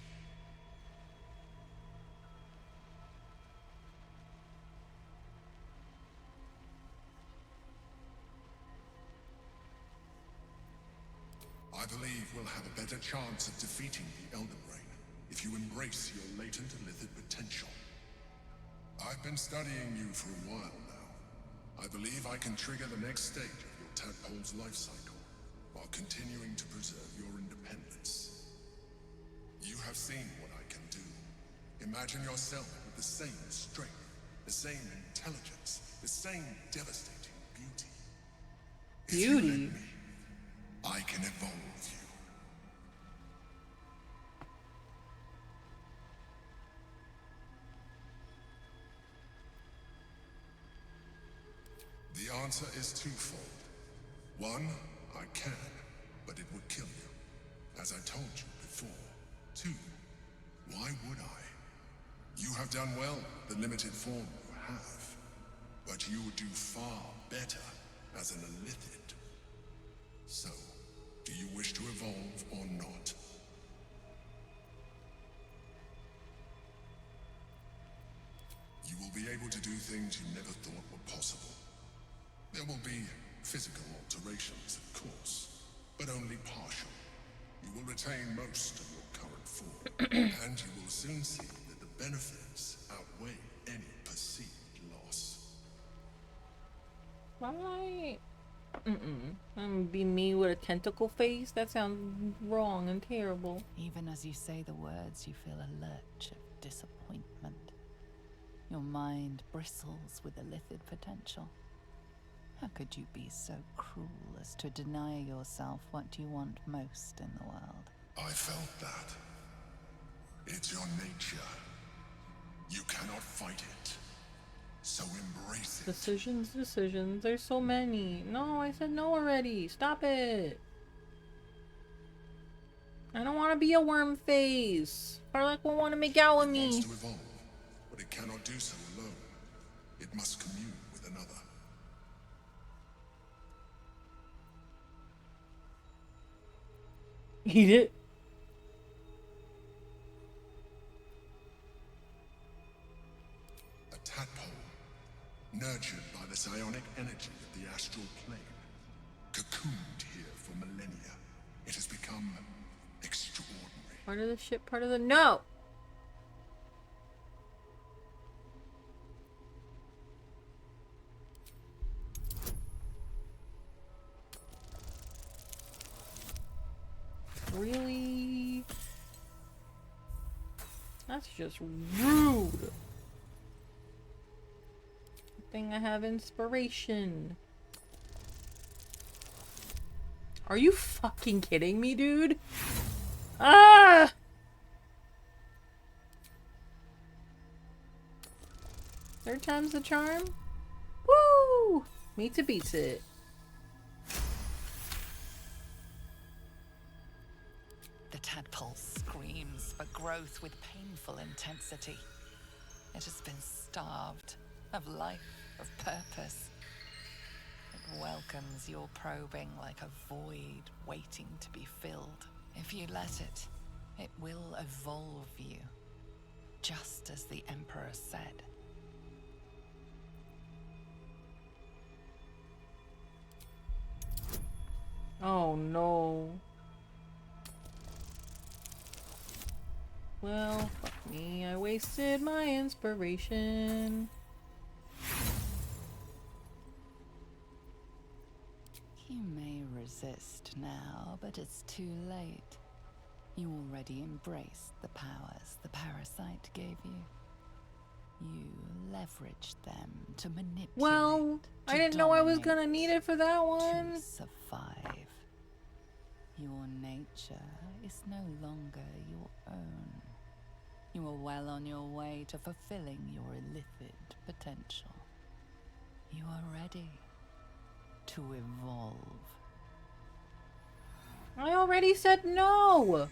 I believe we'll have a better chance of defeating the Elder Brain if you embrace your latent illithid potential. I've been studying you for a while now. I believe I can trigger the next stage of your tadpole's life cycle, while continuing to preserve your independence. You have seen what I can do. Imagine yourself with the same strength, the same intelligence, the same devastating beauty. If you let me, I can evolve you. The answer is twofold. One, I can, but it would kill you, as I told you before. Two, why would I? You have done well, the limited form you have. But you would do far better as an illithid. So, do you wish to evolve or not? You will be able to do things you never thought were possible. There will be physical alterations, of course, but only partial. You will retain most of your current form, and you will soon see that the benefits outweigh any perceived loss. Why? Be me with a tentacle face? That sounds wrong and terrible. Even as you say the words, you feel a lurch of disappointment. Your mind bristles with illithid potential. How could you be so cruel as to deny yourself what you want most in the world? I felt that. It's your nature. You cannot fight it. So embrace it. Decisions. There's so many. No, I said no already. Stop it. I don't want to be a worm face. Harlock won't want to make out with me. It wants to evolve, but it cannot do so alone. It must commune with another. Eat it. A tadpole, nurtured by the psionic energy of the astral plane, cocooned here for millennia. It has become extraordinary. Part of the ship, part of the... No! Really? That's just rude. Good thing I have inspiration. Are you fucking kidding me, dude? Ah! Third time's the charm? Woo! Meets it beats it. The tadpole screams for growth with painful intensity. It has been starved of life, of purpose. It welcomes your probing like a void waiting to be filled. If you let it, it will evolve you, just as the Emperor said. Oh no. Well, fuck me. I wasted my inspiration. You may resist now, but it's too late. You already embraced the powers the parasite gave you. You leveraged them to manipulate. Well, I didn't know I was gonna need it for that one. To survive. Your nature is no longer your own. You are well on your way to fulfilling your illithid potential. You are ready to evolve. I already said no!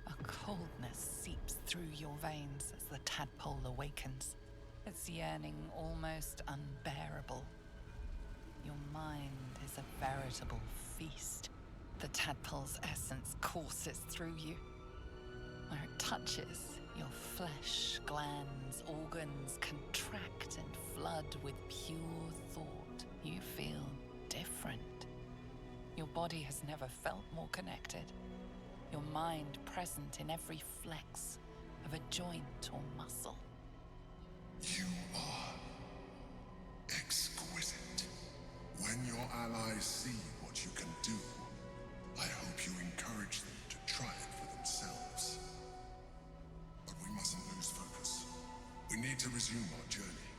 A coldness seeps through your veins as the tadpole awakens, its yearning almost unbearable. Your mind is a veritable feast. The tadpole's essence courses through you. Where it touches, your flesh, glands, organs contract and flood with pure thought. You feel different. Your body has never felt more connected. Your mind present in every flex of a joint or muscle. You are exquisite. When your allies see what you can do, I hope you encourage them to try it for themselves. But we mustn't lose focus. We need to resume our journey.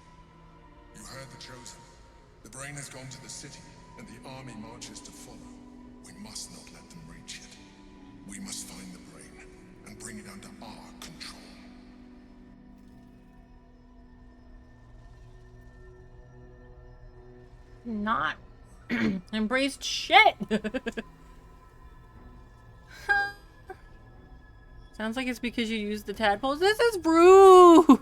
You heard the Chosen. The brain has gone to the city, and the army marches to follow. We must not let them reach it. We must find the brain and bring it under our control. Not embraced shit! Sounds like it's because you used the tadpoles. This is rude!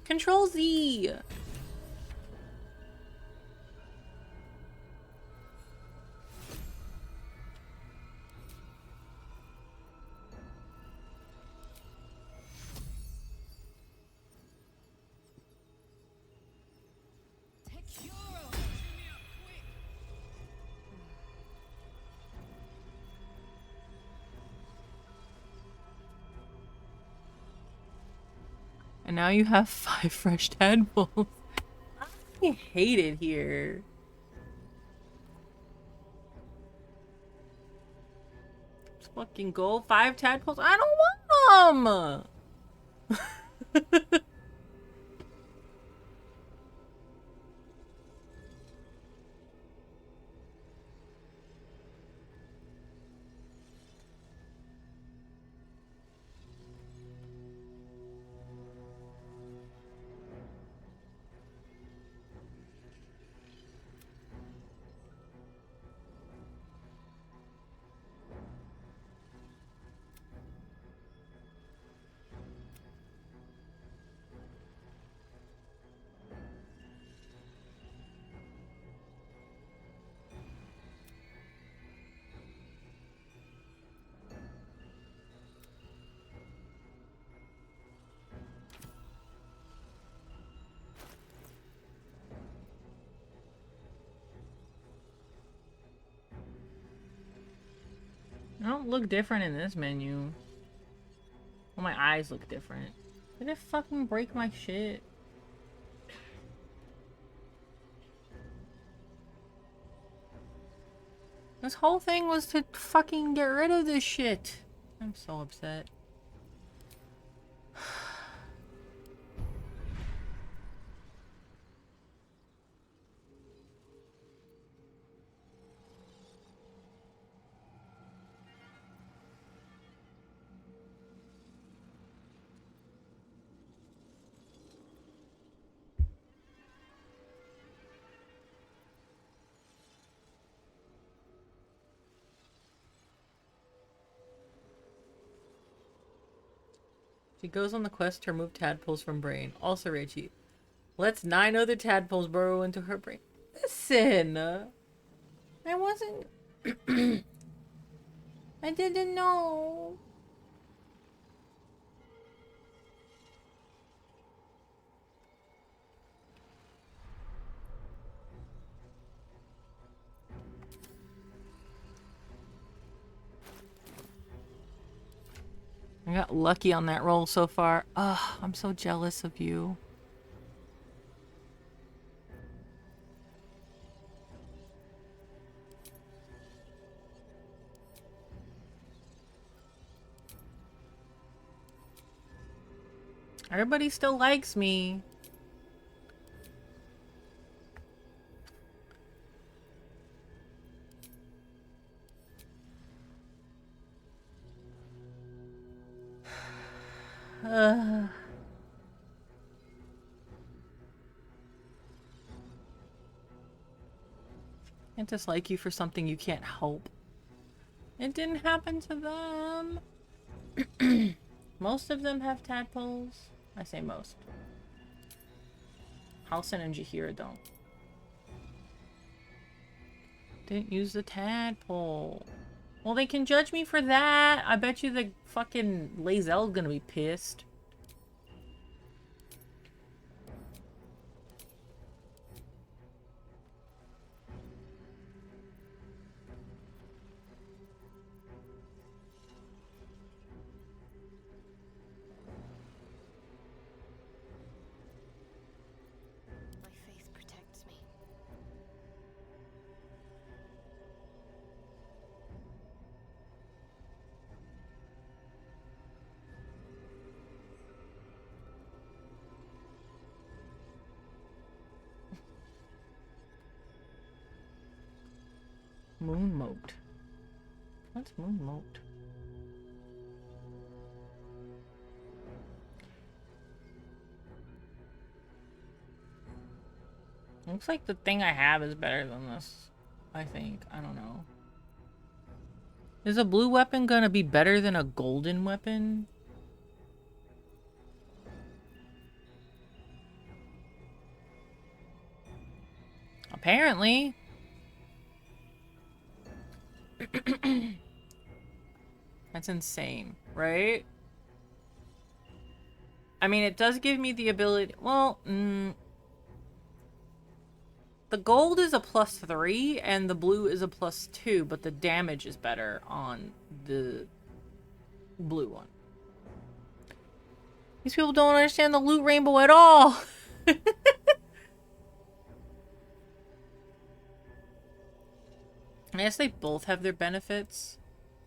Control Z! And now you have 5 fresh tadpoles. I hate it here. Let's fucking go. 5 tadpoles. I don't want them. I don't look different in this menu. Well, my eyes look different. Did it fucking break my shit? This whole thing was to fucking get rid of this shit. I'm so upset. She goes on the quest to remove tadpoles from brain. Also, Reggie lets 9 other tadpoles burrow into her brain. Listen, I wasn't. I didn't know. I got lucky on that roll so far. Ugh, I'm so jealous of you. Everybody still likes me. Can't dislike you for something you can't help. It didn't happen to them. Most of them have tadpoles. I say most. Halsin and Jahira don't. Didn't use the tadpole. Well, they can judge me for that. I bet you the fucking Lae'zel's gonna be pissed. My faith protects me. Moon moat. What's moon moat? Looks like the thing I have is better than this. I think. I don't know. Is a blue weapon gonna be better than a golden weapon? Apparently. That's insane, right? I mean, it does give me the ability... Well, the gold is a +3 and the blue is a +2, but the damage is better on the blue one. These people don't understand the loot rainbow at all. I guess they both have their benefits.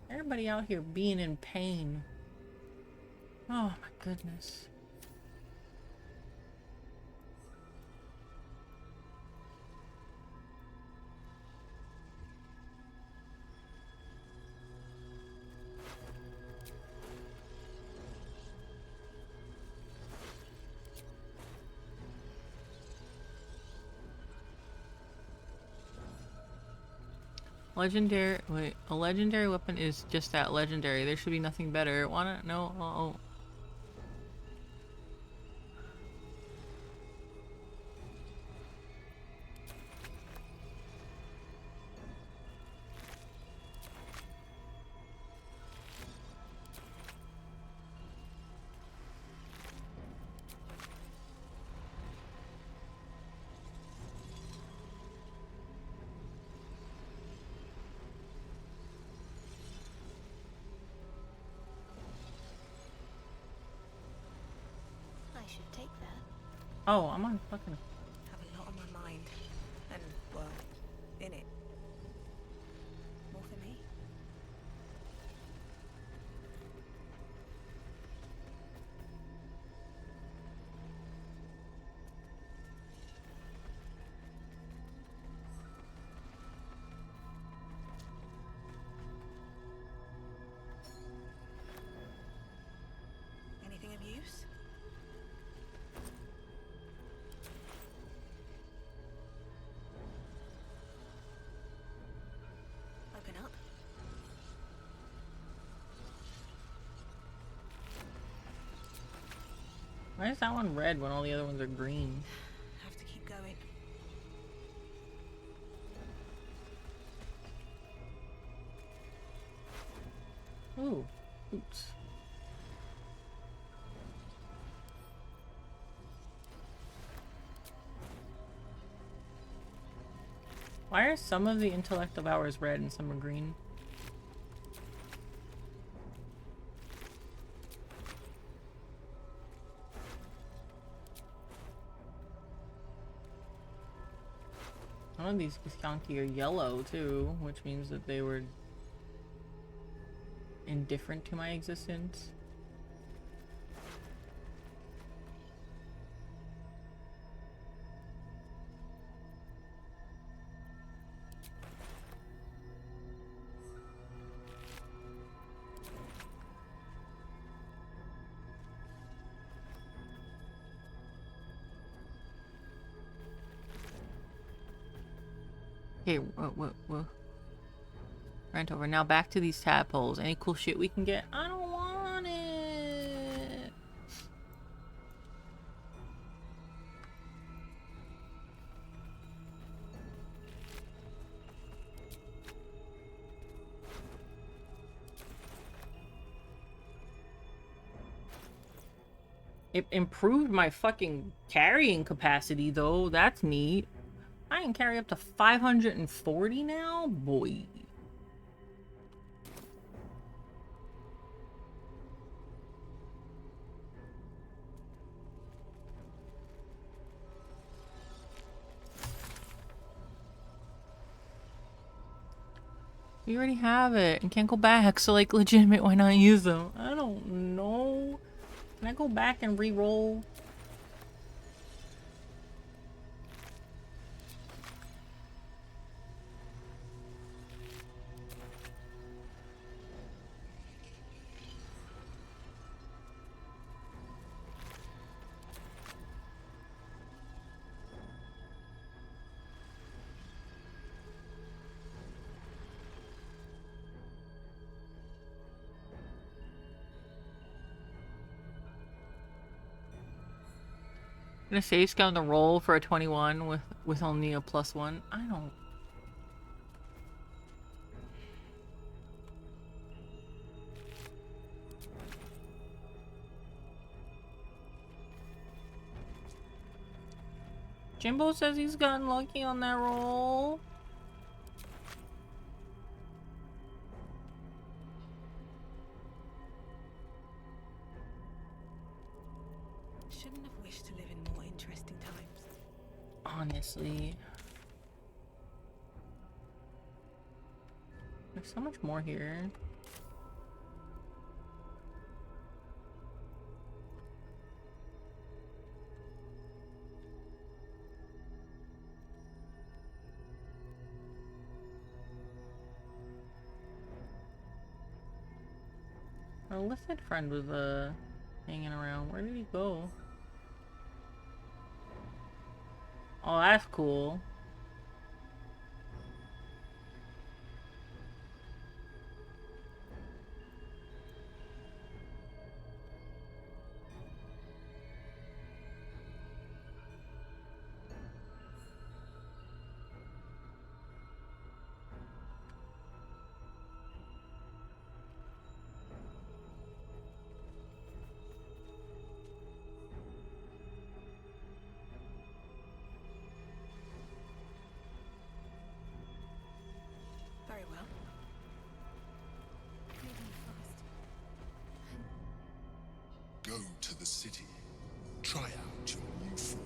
Everybody out here being in pain. Oh my goodness. Legendary, wait, a legendary weapon is just that, legendary. There should be nothing better. Wanna, no, oh. I should take that. Oh, I'm on fucking... Have a lot on my mind. And, well, in it. More for me? Anything of use? Open up. Why is that one red when all the other ones are green? Have to keep going. Ooh, oops. Why are some of the intellect of ours red and some are green? Some of these Githyanki are yellow too, which means that they were indifferent to my existence. Okay, whoa. Rent over. Now back to these tadpoles. Any cool shit we can get? I don't want it. It improved my fucking carrying capacity though. That's neat. I can carry up to 540 now? Boy. We already have it and can't go back, so like legitimate, why not use them? I don't know. Can I go back and re-roll? Gonna save scout the roll for a 21 with only a +1. I don't. Jimbo says he's gotten lucky on that roll. shouldn't have wished to live in more interesting times. Honestly. There's so much more here. Our illicit friend was hanging around. Where did he go? Oh, that's cool. Very well. Go to the city. Try out your new form.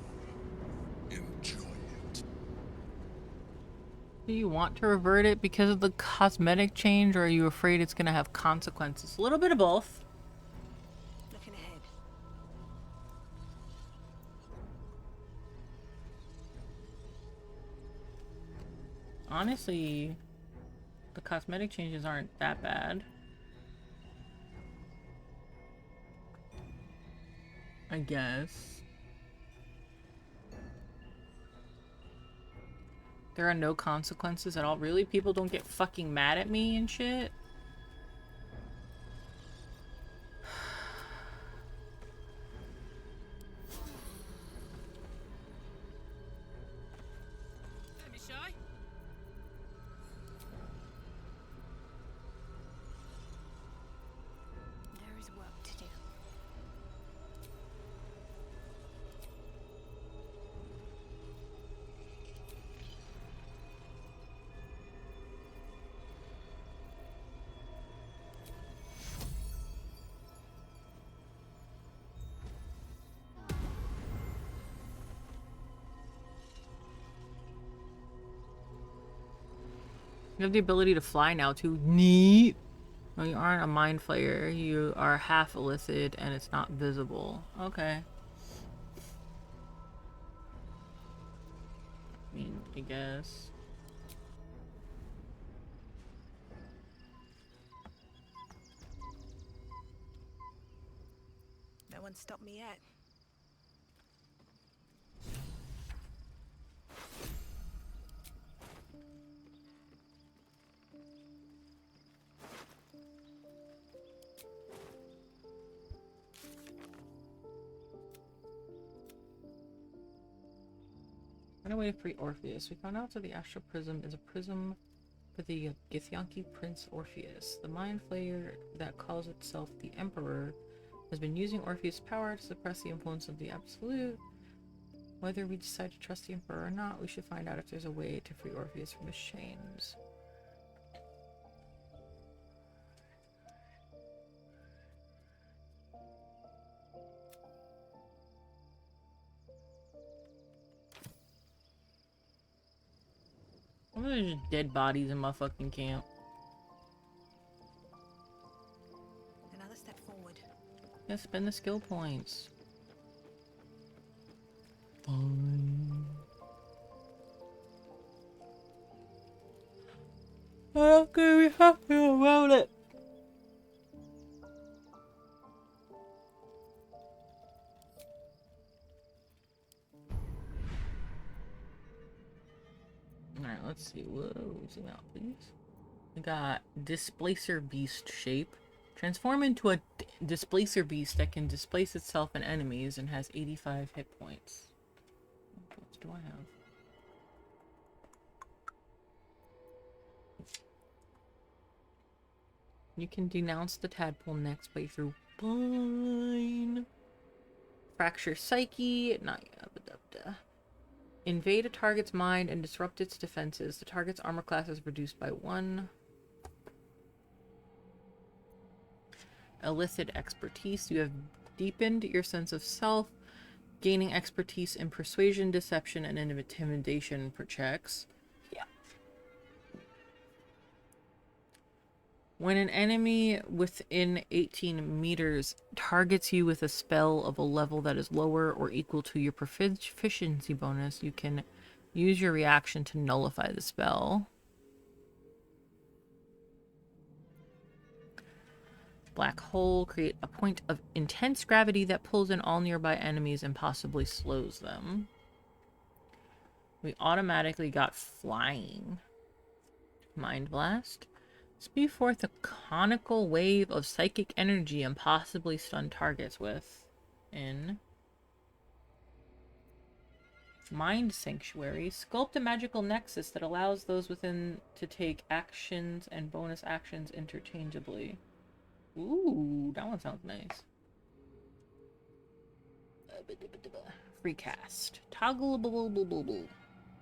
Enjoy it. Do you want to revert it because of the cosmetic change, or are you afraid it's gonna have consequences? A little bit of both. Looking ahead. Honestly, the cosmetic changes aren't that bad. I guess. There are no consequences at all. Really? People don't get fucking mad at me and shit? Don't be shy. There is work to do. You have the ability to fly now too. Neat. No, you aren't a mind flayer. You are half illicit and it's not visible. Okay. I mean, I guess. No one stopped me yet. Run away to free Orpheus. We found out that the Astral Prism is a prism for the Githyanki Prince Orpheus. The mind flayer that calls itself the Emperor has been using Orpheus' power to suppress the influence of the Absolute. Whether we decide to trust the Emperor or not, we should find out if there's a way to free Orpheus from his chains. There's just dead bodies in my fucking camp. Another step forward. Yeah, spend the skill points. Fine. I'm gonna be happy about it. Alright, let's see. Whoa, zoom out, please. We got Displacer Beast shape. Transform into a Displacer Beast that can displace itself and enemies and has 85 hit points. What else do I have? You can denounce the tadpole next playthrough. Fine. Fracture Psyche. Not invade a target's mind and disrupt its defenses. The target's armor class is reduced by 1. Illicit expertise. You have deepened your sense of self Gaining expertise in persuasion, deception, and intimidation for checks. Yeah. When an enemy within 18 meters targets you with a spell of a level that is lower or equal to your proficiency bonus, you can use your reaction to nullify the spell. Black hole, create a point of intense gravity that pulls in all nearby enemies and possibly slows them. We automatically got flying. Mind blast. Spew forth a conical wave of psychic energy and possibly stun targets with. In Mind Sanctuary. Sculpt a magical nexus that allows those within to take actions and bonus actions interchangeably. Ooh, that one sounds nice. Free cast. Toggleable.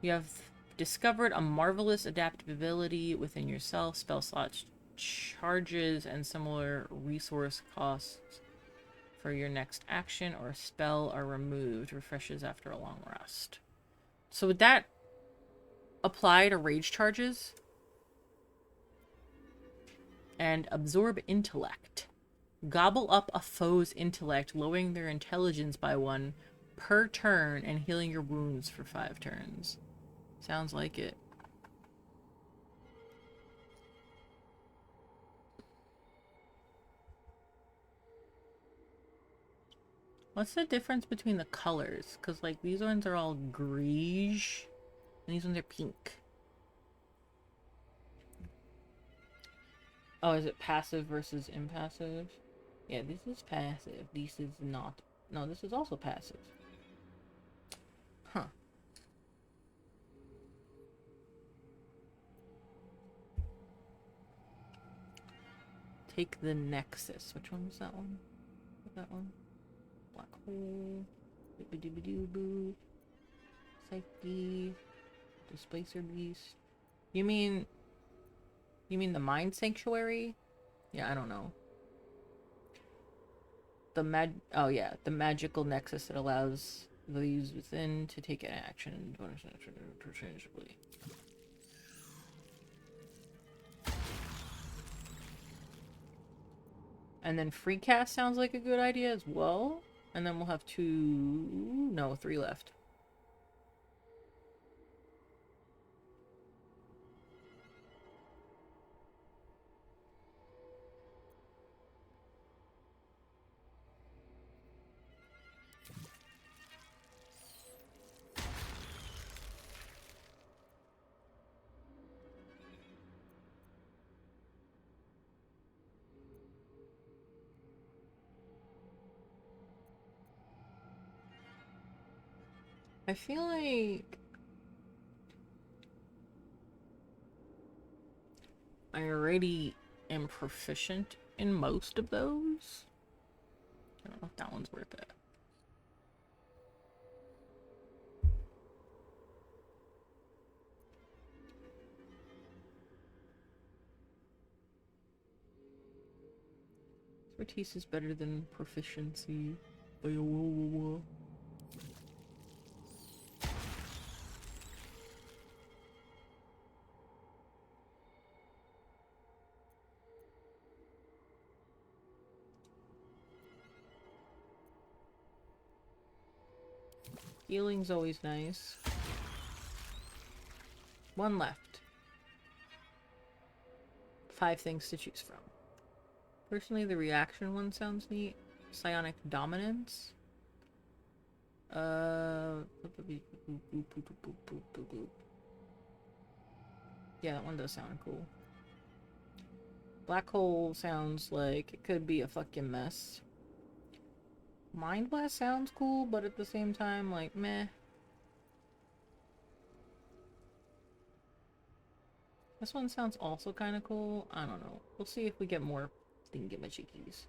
You have discovered a marvelous adaptability within yourself. Spell slots, charges, and similar resource costs for your next action or spell are removed. Refreshes after a long rest. So would that apply to rage charges? And absorb intellect. Gobble up a foe's intellect, lowering their intelligence by 1 per turn and healing your wounds for 5 turns. Sounds like it. What's the difference between the colors? Because, like, these ones are all greige, and these ones are pink. Oh, is it passive versus impassive? Yeah, this is passive. This is not. No, this is also passive. Huh. Take the Nexus. Which one was that one? That one? Black hole. Dibba-dibba-doo-boo. Psyche. Displacer beast. You mean the Mind Sanctuary? Yeah, I don't know. Oh yeah, the magical nexus that allows those within to take an action interchangeably. And then free cast sounds like a good idea as well. And then we'll have 3 left. I feel like I already am proficient in most of those. I don't know if that one's worth it. Expertise is better than proficiency. Healing's always nice. 1 left. 5 things to choose from. Personally, the reaction one sounds neat. Psionic Dominance. Yeah, that one does sound cool. Black hole sounds like it could be a fucking mess. Mind Blast sounds cool, but at the same time, like, meh. This one sounds also kind of cool. I don't know. We'll see if we get more thingamajiggies.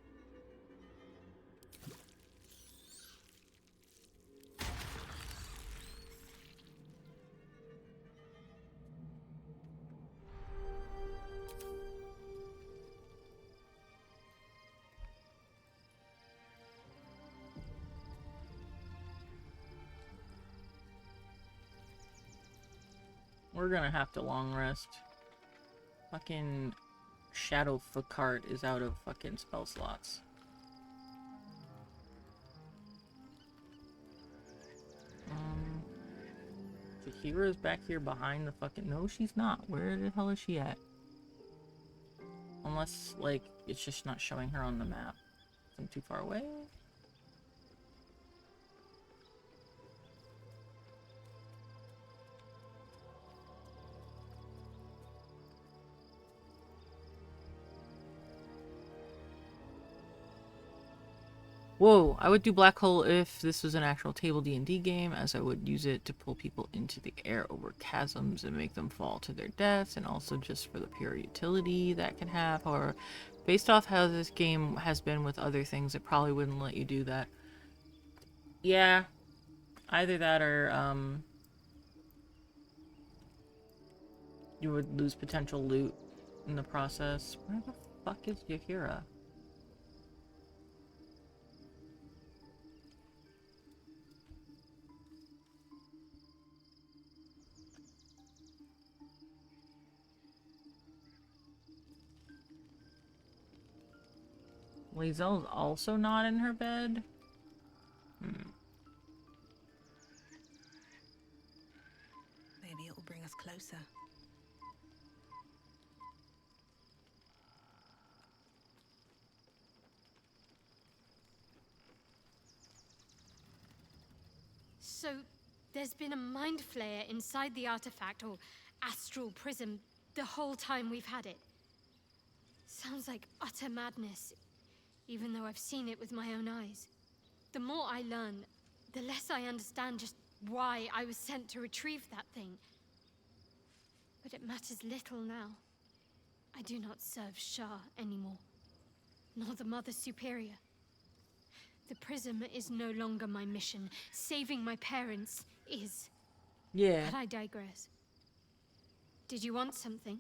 We're gonna have to long rest. Fucking Shadow Fakart is out of fucking spell slots. Shahira's back here behind the fucking... No, she's not. Where the hell is she at? Unless, like, it's just not showing her on the map. I'm too far away. Whoa, I would do Black Hole if this was an actual table D&D game, as I would use it to pull people into the air over chasms and make them fall to their deaths, and also just for the pure utility that can have. However, based off how this game has been with other things, it probably wouldn't let you do that. Yeah, either that or you would lose potential loot in the process. Where the fuck is Yahira? Lae'zel's also not in her bed? Maybe it will bring us closer. So, there's been a mind flayer inside the artifact, or astral prism, the whole time we've had it. Sounds like utter madness, even though I've seen it with my own eyes. The more I learn, the less I understand just why I was sent to retrieve that thing. But it matters little now. I do not serve Shah anymore, nor the Mother Superior. The prism is no longer my mission. Saving my parents is. Yeah. But I digress. Did you want something?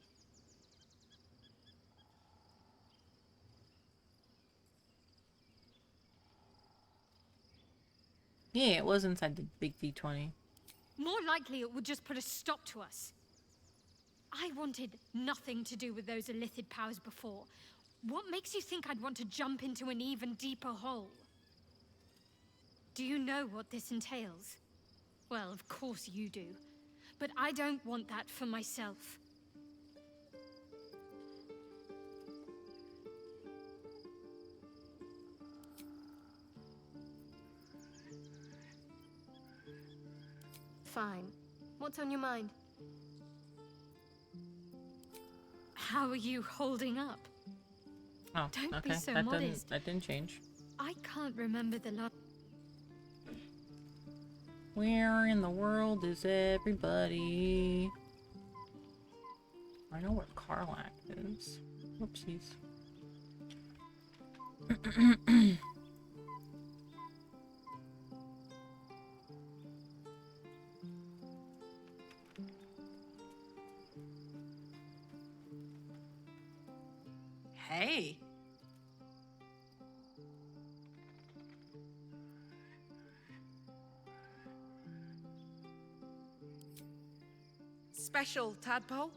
Yeah, it was inside the big D20. More likely it would just put a stop to us. I wanted nothing to do with those illithid powers before. What makes you think I'd want to jump into an even deeper hole? Do you know what this entails? Well, of course you do. But I don't want that for myself. Fine. What's on your mind? How are you holding up? Oh, Don't okay. be so that modest. That didn't change. I can't remember the last... Where in the world is everybody? I know where Karlak is. Whoopsies. Hey. Special, tadpole?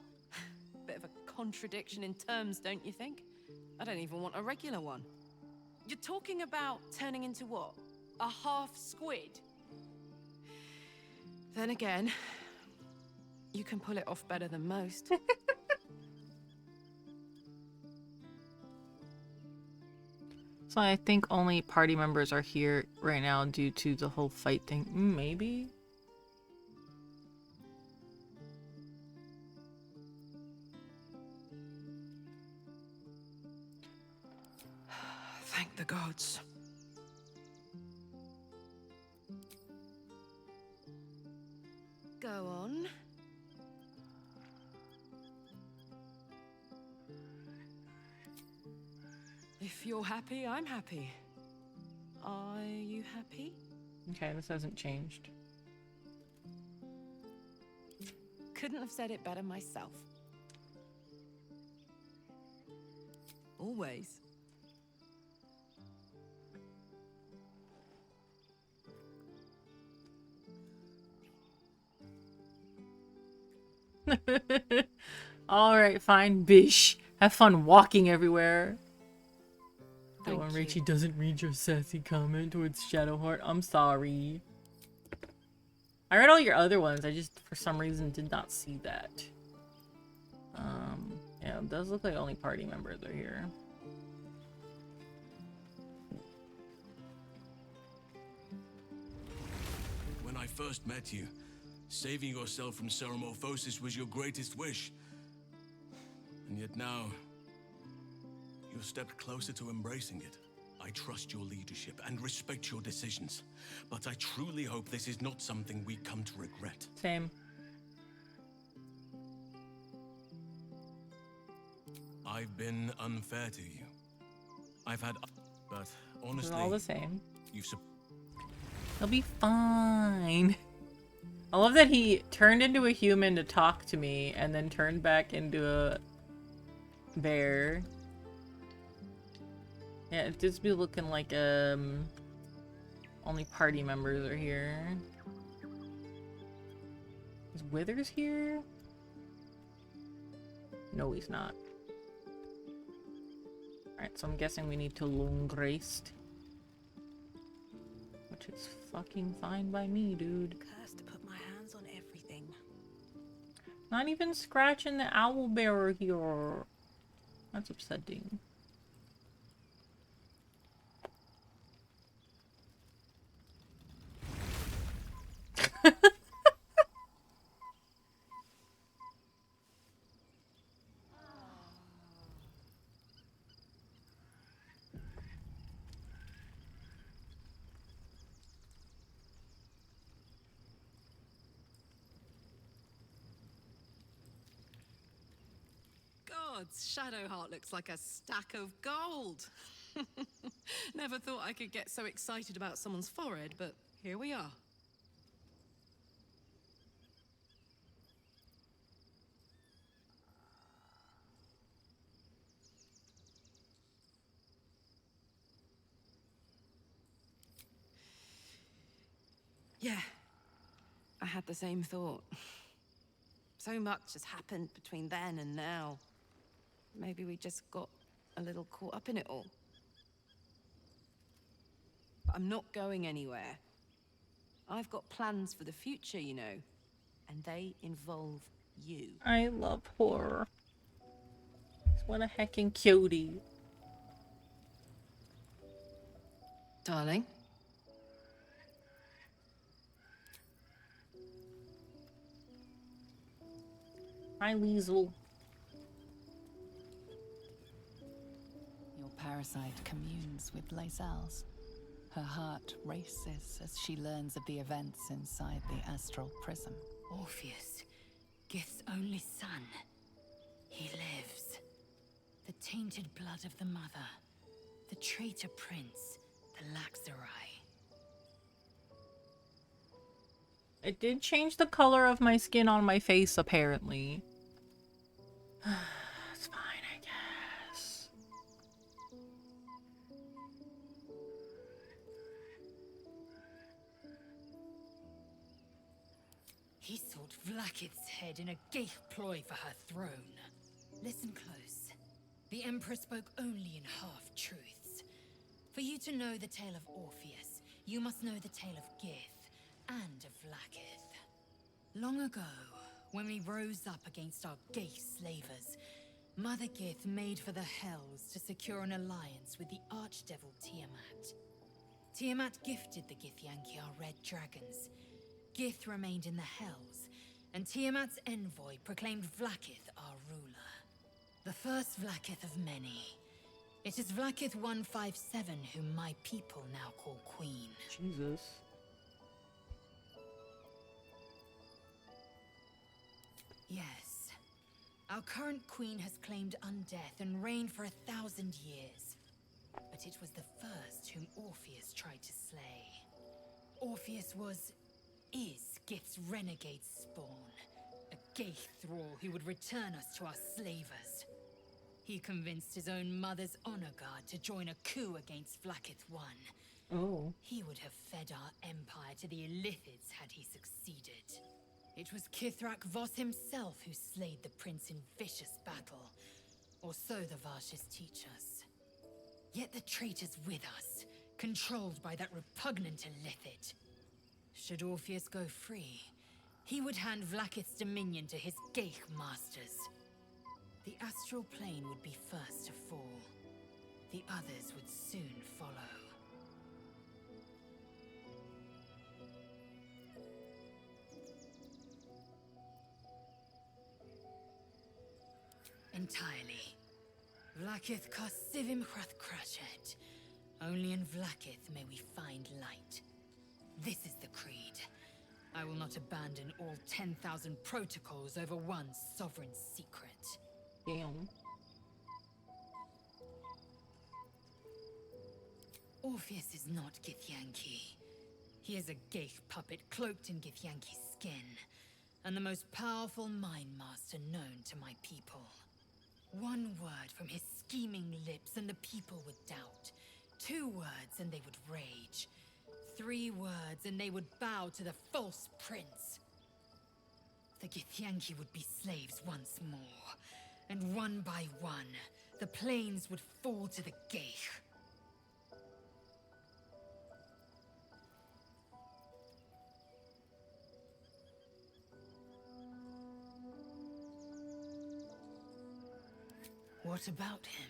Bit of a contradiction in terms, don't you think? I don't even want a regular one. You're talking about turning into what? A half squid? Then again, you can pull it off better than most. So I think only party members are here right now due to the whole fight thing. Maybe? Thank the gods. Go on. If you're happy, I'm happy. Are you happy? Okay, this hasn't changed. Couldn't have said it better myself. Always. Alright, fine, bish. Have fun walking everywhere. The Thank one you. Rachie doesn't read your sassy comment towards Shadowheart. I'm sorry. I read all your other ones, I just, for some reason, did not see that. Yeah, it does look like only party members are here. When I first met you, saving yourself from Ceramorphosis was your greatest wish. And yet now, you've stepped closer to embracing it. I trust your leadership and respect your decisions, but I truly hope this is not something we come to regret. Same. I've been unfair to you. I've had, but honestly, It's all the same. You've. He'll be fine. I love that he turned into a human to talk to me and then turned back into a bear. Yeah, it does be looking like only party members are here. Is Withers here? No, he's not. Alright, so I'm guessing we need to long rest. Which is fucking fine by me, dude. Cursed to put my hands on everything. Not even scratching the owl bearer here. That's upsetting. Gods, Shadowheart looks like a stack of gold. Never thought I could get so excited about someone's forehead, but here we are. Yeah, I had the same thought. So much has happened between then and now. Maybe we just got a little caught up in it all. But I'm not going anywhere. I've got plans for the future, you know, and they involve you. I love horror. What a heckin' cutie. Darling? Hi, Liesel. Your parasite communes with Lae'zel's. Her heart races as she learns of the events inside the astral prism. Orpheus, Gith's only son. He lives. The tainted blood of the mother. The traitor prince. The Laxarai. It did change the color of my skin on my face, apparently. It's fine, I guess. He sought Vlakith's head in a Geich ploy for her throne. Listen close. The Emperor spoke only in half-truths. For you to know the tale of Orpheus, you must know the tale of Gith and of Vlakith. Long ago, when we rose up against our Geich slavers, Mother Gith made for the Hells to secure an alliance with the archdevil Tiamat. Tiamat gifted the Githyanki our red dragons. Gith remained in the Hells, and Tiamat's envoy proclaimed Vlakith our ruler. The first Vlakith of many. It is Vlakith 157 whom my people now call Queen. Jesus. Yes. Our current queen has claimed undeath and reigned for 1,000 years. But it was the first whom Orpheus tried to slay. Orpheus is Gith's renegade spawn. A Geich thrall who would return us to our slavers. He convinced his own mother's honor guard to join a coup against Vlakith I. Oh. He would have fed our empire to the Illithids had he succeeded. It was Kithrak Voss himself who slayed the prince in vicious battle, or so the Varshes teach us. Yet the traitor's with us, controlled by that repugnant Illithid. Should Orpheus go free, he would hand Vlaakith's dominion to his Geich masters. The astral plane would be first to fall. The others would soon follow. Entirely. Vlaakith Karsivim Hrathkrashet. Only in Vlaakith may we find light. This is the creed. I will not abandon all 10,000 protocols over one sovereign secret. Damn. Orpheus is not Githyanki. He is a Geich puppet cloaked in Githyanki's skin, and the most powerful mind master known to my people. One word from his scheming lips and the people would doubt. 2 words and they would rage. 3 words and they would bow to the false prince. The Githyanki would be slaves once more, and one by one, the plains would fall to the Geich. What about him?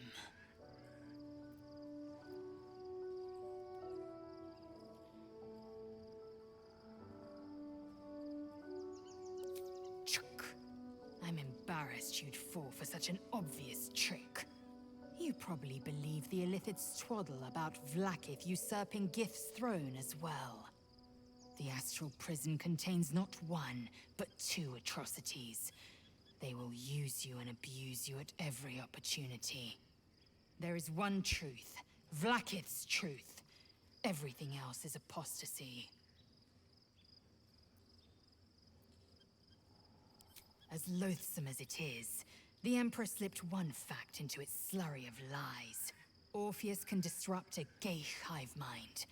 I'm embarrassed you'd fall for such an obvious trick. You probably believe the Illithid's twaddle about Vlaakith usurping Gith's throne as well. The astral prison contains not 1, but 2 atrocities. They will use you and abuse you at every opportunity. There is one truth, Vlaakith's truth. Everything else is apostasy. As loathsome as it is, the Emperor slipped one fact into its slurry of lies. Orpheus can disrupt a Geich hive mind.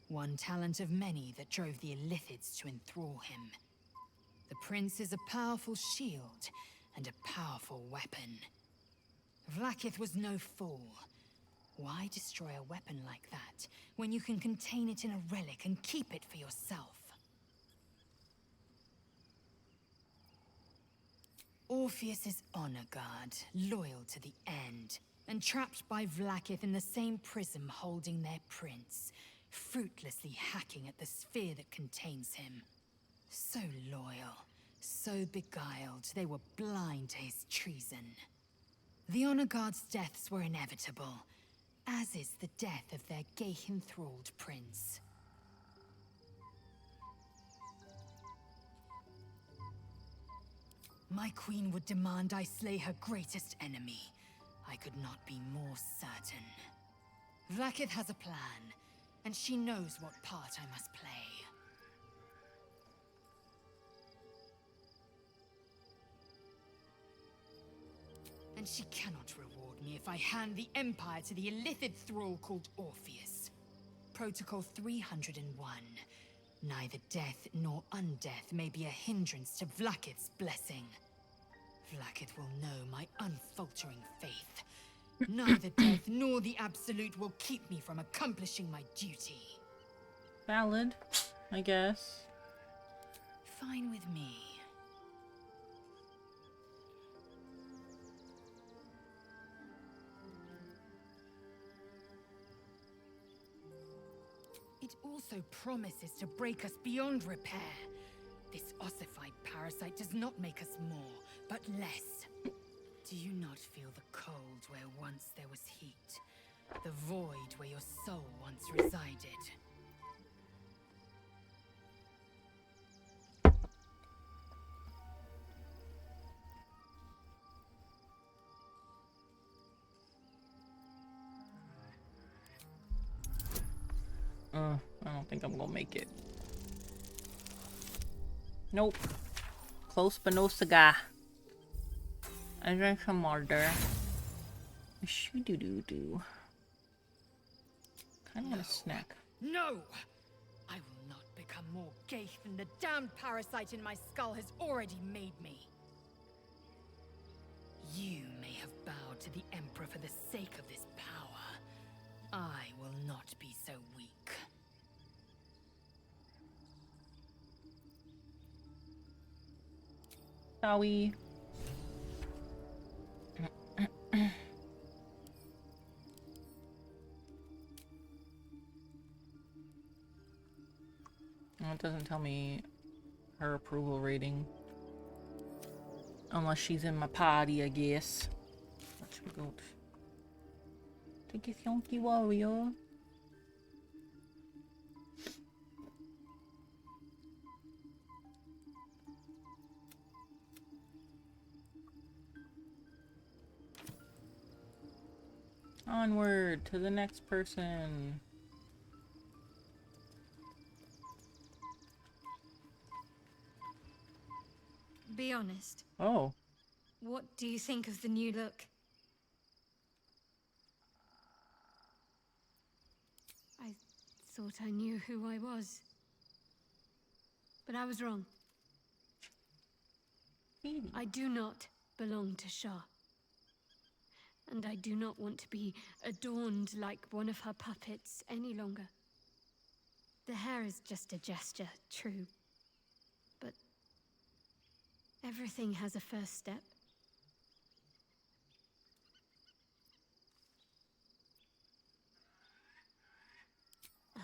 One talent of many that drove the Illithids to enthrall him. The prince is a powerful shield and a powerful weapon. Vlaakith was no fool. Why destroy a weapon like that when you can contain it in a relic and keep it for yourself? Orpheus is honor guard, loyal to the end, and trapped by Vlaakith in the same prism holding their prince, fruitlessly hacking at the sphere that contains him. So loyal, so beguiled, they were blind to his treason. The honor guard's deaths were inevitable, as is the death of their Geich-enthralled prince. My queen would demand I slay her greatest enemy. I could not be more certain. Vlaakith has a plan, and she knows what part I must play. And she cannot reward me if I hand the Empire to the Illithid thrall called Orpheus. Protocol 301. Neither death nor undeath may be a hindrance to Vlaakith's blessing. Vlaakith will know my unfaltering faith. Neither death nor the Absolute will keep me from accomplishing my duty. Valid, I guess. Fine with me. It also promises to break us beyond repair. This ossified parasite does not make us more, but less. Do you not feel the cold where once there was heat? The void where your soul once resided? I don't think I'm gonna make it. Nope. Close but no cigar. I drank some water. Shoo-doo-doo-doo. Kind of want a snack. No! I will not become become more gaith than the damned parasite in my skull has already made me. You may have bowed to the Emperor for the sake of this power. I will not be so weak. Sorry. Well, it doesn't tell me her approval rating. Unless she's in my party, I guess. What should we go to? Take a Yonky Warrior. Onward to the next person. Be honest. Oh. What do you think of the new look? I thought I knew who I was. But I was wrong. I do not belong to Shah. And I do not want to be adorned like one of her puppets any longer. The hair is just a gesture, true. But everything has a first step.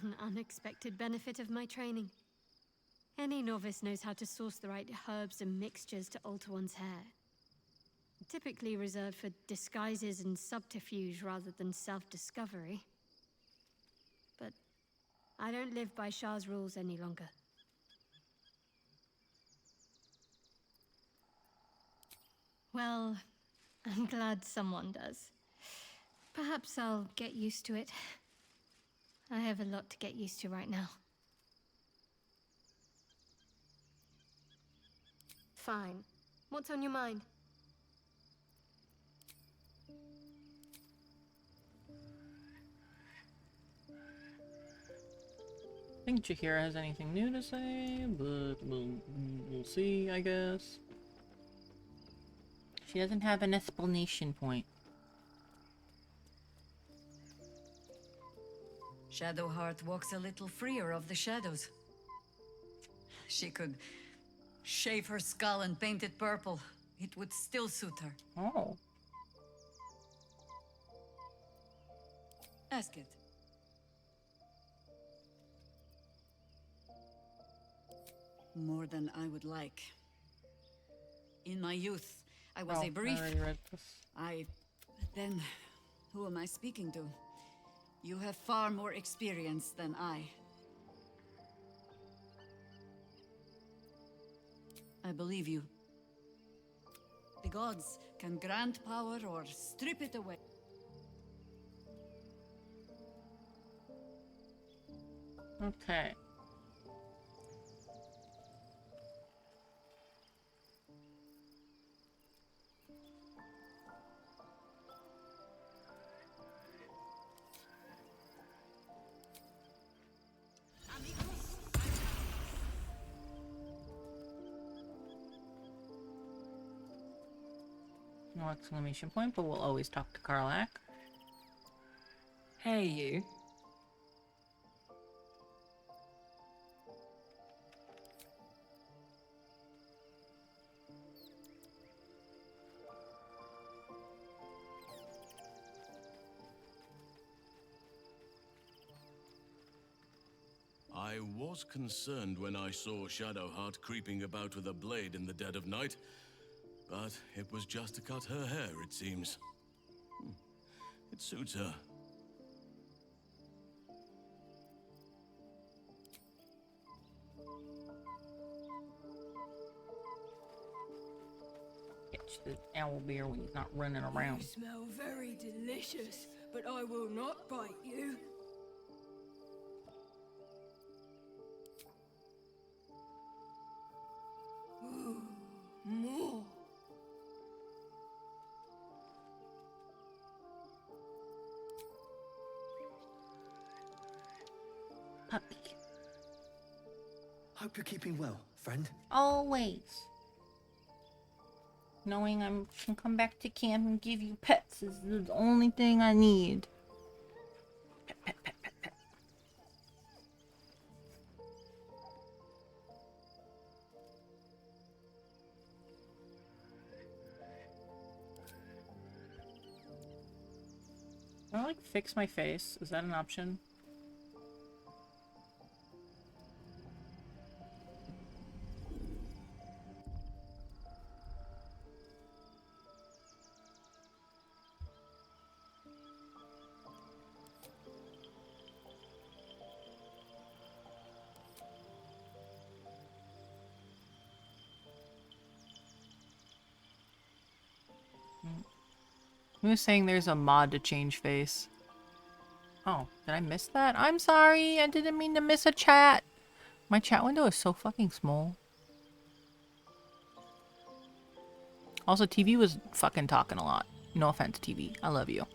An unexpected benefit of my training. Any novice knows how to source the right herbs and mixtures to alter one's hair. Typically reserved for disguises and subterfuge rather than self-discovery. But I don't live by Shah's rules any longer. Well, I'm glad someone does. Perhaps I'll get used to it. I have a lot to get used to right now. Fine. What's on your mind? I think Jaheira has anything new to say, but we'll see, I guess. She doesn't have an explanation point. Shadowheart walks a little freer of the shadows. She could shave her skull and paint it purple. It would still suit her. Oh. Ask it. More than I would like. In my youth, I was a brief. I already read this. Then, who am I speaking to? You have far more experience than I. I believe you. The gods can grant power or strip it away. Okay. No exclamation point, but we'll always talk to Karlach. Hey, you. I was concerned when I saw Shadowheart creeping about with a blade in the dead of night, but it was just to cut her hair, it seems. It suits her. Catch the owlbear when he's not running around. You smell very delicious, but I will not bite you. Ooh, more. Puppy. Hope you're keeping well, friend. Always. Knowing I can come back to camp and give you pets is the only thing I need. Pet, pet, pet, pet, pet. Can I like fix my face? Is that an option? Who was saying there's a mod to change face? Oh, did I miss that? I'm sorry, I didn't mean to miss a chat. My chat window is so fucking small. Also, TV was fucking talking a lot. No offense, TV. I love you.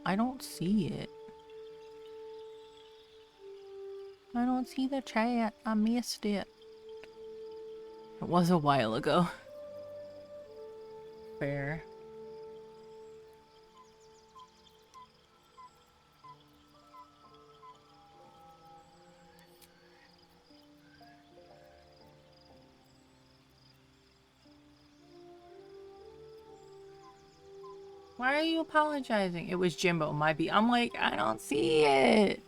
I don't see it. I don't see the chat. I missed it. It was a while ago. Fair. Why are you apologizing? It was Jimbo, my B. I'm like, I don't see it.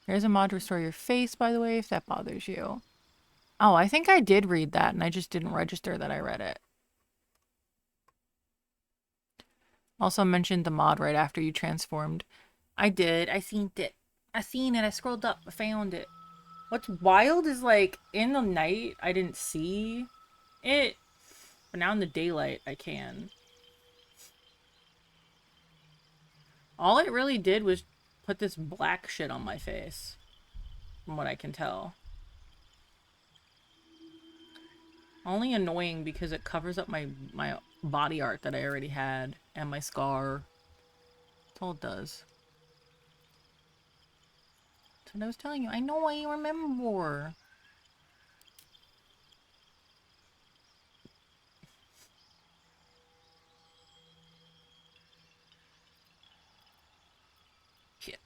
There's a mod to restore your face, by the way, if that bothers you. Oh, I think I did read that, and I just didn't register that I read it. Also mentioned the mod right after you transformed. I did. I seen it. I seen it. I scrolled up. I found it. What's wild is, like, in the night, I didn't see it. But now in the daylight, I can. All it really did was put this black shit on my face. From what I can tell. Only annoying because it covers up my body art that I already had. And my scar. That's all it does. That's what I was telling you. I know I remember. Shit.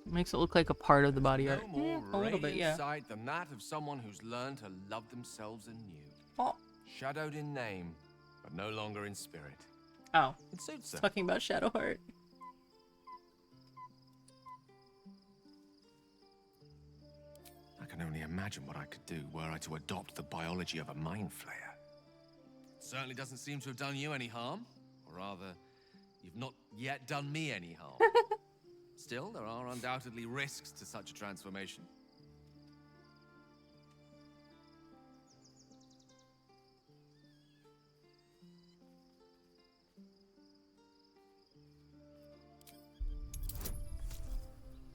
Makes it look like a part of the body art. No more a little bit, yeah. sight than that of someone who's learned to love themselves anew. Oh. Shadowed in name, but no longer in spirit. Oh. It suits her. Talking about Shadowheart. I can only imagine what I could do were I to adopt the biology of a mind flayer. It certainly doesn't seem to have done you any harm. Or rather, you've not yet done me any harm. Still, there are undoubtedly risks to such a transformation.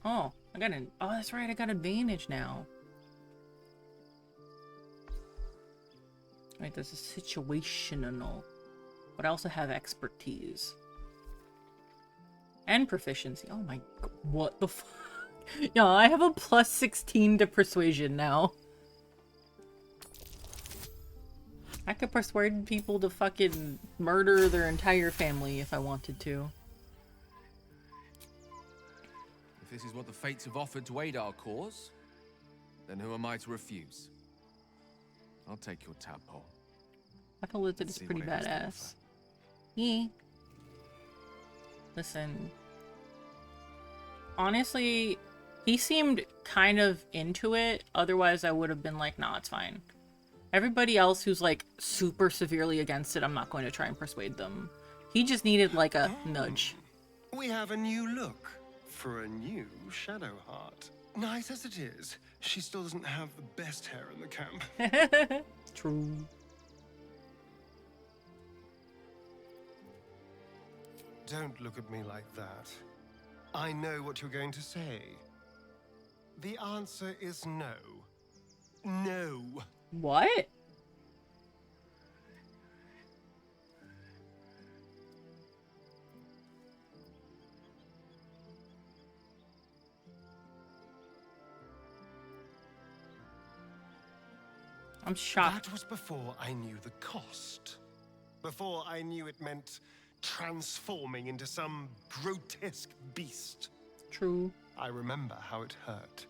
Oh, I got an. Oh, that's right. I got advantage now. Right, there's a situational, but I also have expertise and proficiency. Oh my, what the fuck? Yeah, I have a plus 16 to persuasion now. I could persuade people to fucking murder their entire family if I wanted to. If this is what the fates have offered to aid our cause, then who am I to refuse? I'll take your tadpole. Like a lizard is pretty badass. Yeah. Listen. Honestly, he seemed kind of into it. Otherwise, I would have been like, nah, it's fine. Everybody else who's like super severely against it, I'm not going to try and persuade them. He just needed like a nudge. We have a new look for a new Shadowheart. Nice as it is, she still doesn't have the best hair in the camp. True. Don't look at me like that. I know what you're going to say. The answer is no. No. What? I'm shocked. That was before I knew the cost. Before I knew it meant transforming into some grotesque beast. True. I remember how it hurt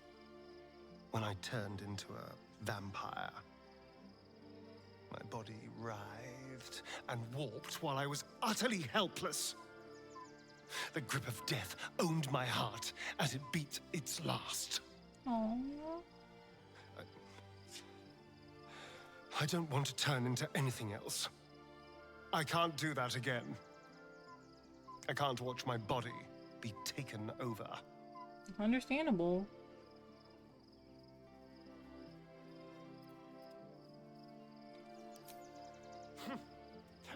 when I turned into a vampire. My body writhed and warped while I was utterly helpless. The grip of death owned my heart as it beat its last. Aww. I don't want to turn into anything else. I can't do that again. I can't watch my body be taken over. Understandable.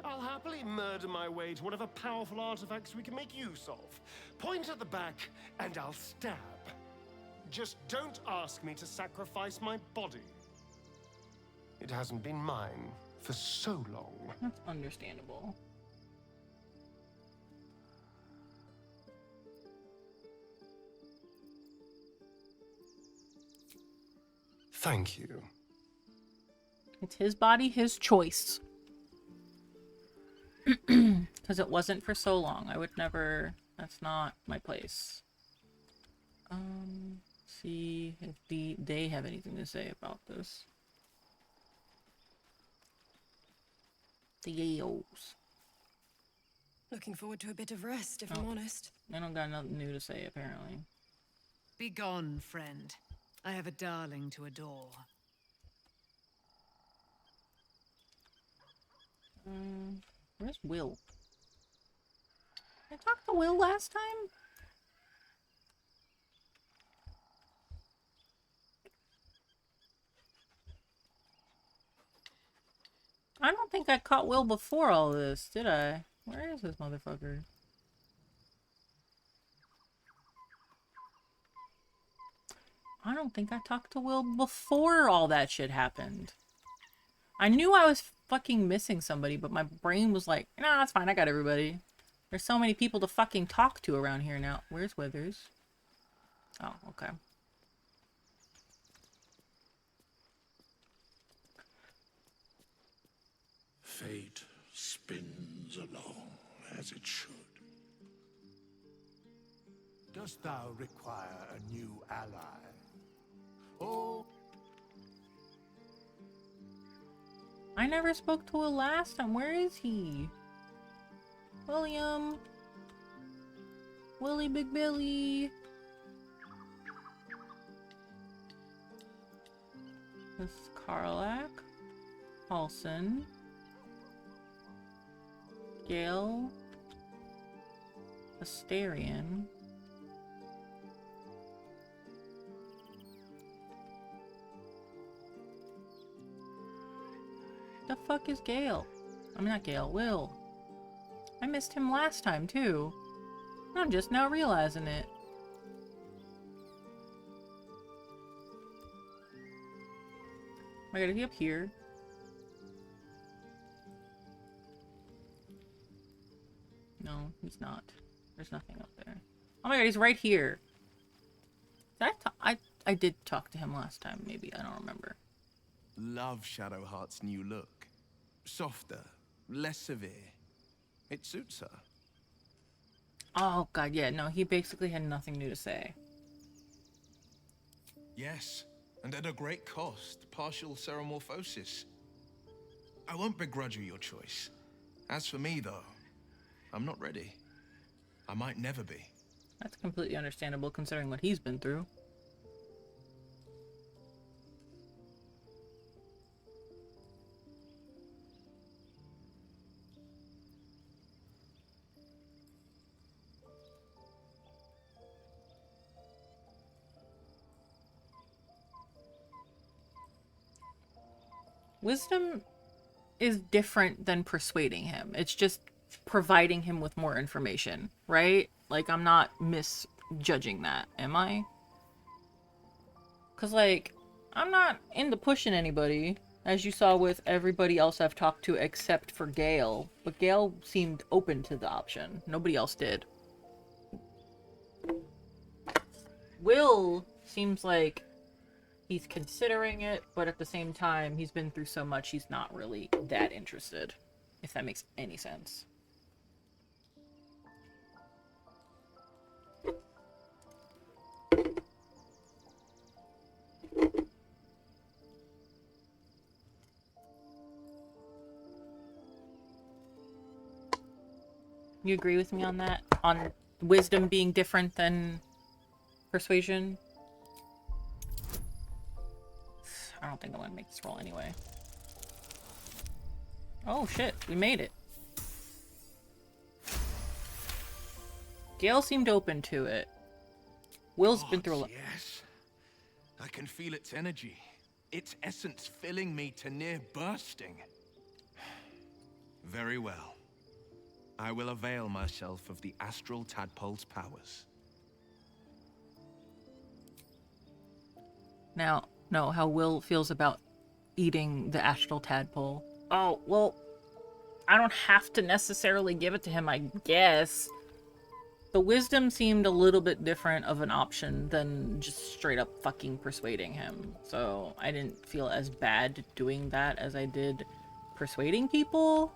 I'll happily murder my way to whatever powerful artifacts we can make use of. Point at the back, and I'll stab. Just don't ask me to sacrifice my body. It hasn't been mine for so long. That's understandable. Thank you. It's his body, his choice. Because it wasn't for so long. I would never... That's not my place. See if they have anything to say about this. The Yales. Looking forward to a bit of rest, if I'm honest. They don't got nothing new to say, apparently. Be gone, friend. I have a darling to adore. Where's Will? Did I talk to Will last time? I don't think I caught Will before all this, did I? Where is this motherfucker? I don't think I talked to Will before all that shit happened. I knew I was fucking missing somebody, but my brain was like, nah, that's fine, I got everybody. There's so many people to fucking talk to around here now. Where's Withers? Oh, okay. Fate spins along as it should. Dost thou require a new ally? Oh. I never spoke to Will last time. Where is he? William. Willie Big Billy. This is Karlak. Paulson. Gale. Astarion. The fuck is Gale? I mean, not Gale, Will. I missed him last time, too. I'm just now realizing it. Oh my god, is he up here? No, he's not. There's nothing up there. Oh my god, he's right here. I did talk to him last time, maybe. I don't remember. Love Shadowheart's new look. Softer, less severe. It suits her. Oh god, yeah, no, he basically had nothing new to say. Yes, and at a great cost. Partial ceremorphosis. I won't begrudge you your choice. As for me, though, I'm not ready. I might never be. That's completely understandable considering what he's been through. Wisdom is different than persuading him. It's just providing him with more information, right? Like, I'm not misjudging that, am I? Because, like, I'm not into pushing anybody, as you saw with everybody else I've talked to except for Gale. But Gale seemed open to the option. Nobody else did. Will seems like he's considering it, but at the same time, he's been through so much, he's not really that interested. If that makes any sense. You agree with me on that? On wisdom being different than persuasion? I don't think I'm gonna make this roll anyway. Oh shit, we made it. Gale seemed open to it. Will's been through a lot. Yes. I can feel its energy. Its essence filling me to near bursting. Very well. I will avail myself of the astral tadpole's powers. Now, know how Will feels about eating the astral tadpole. Oh, well, I don't have to necessarily give it to him, I guess. The wisdom seemed a little bit different of an option than just straight up fucking persuading him. So I didn't feel as bad doing that as I did persuading people.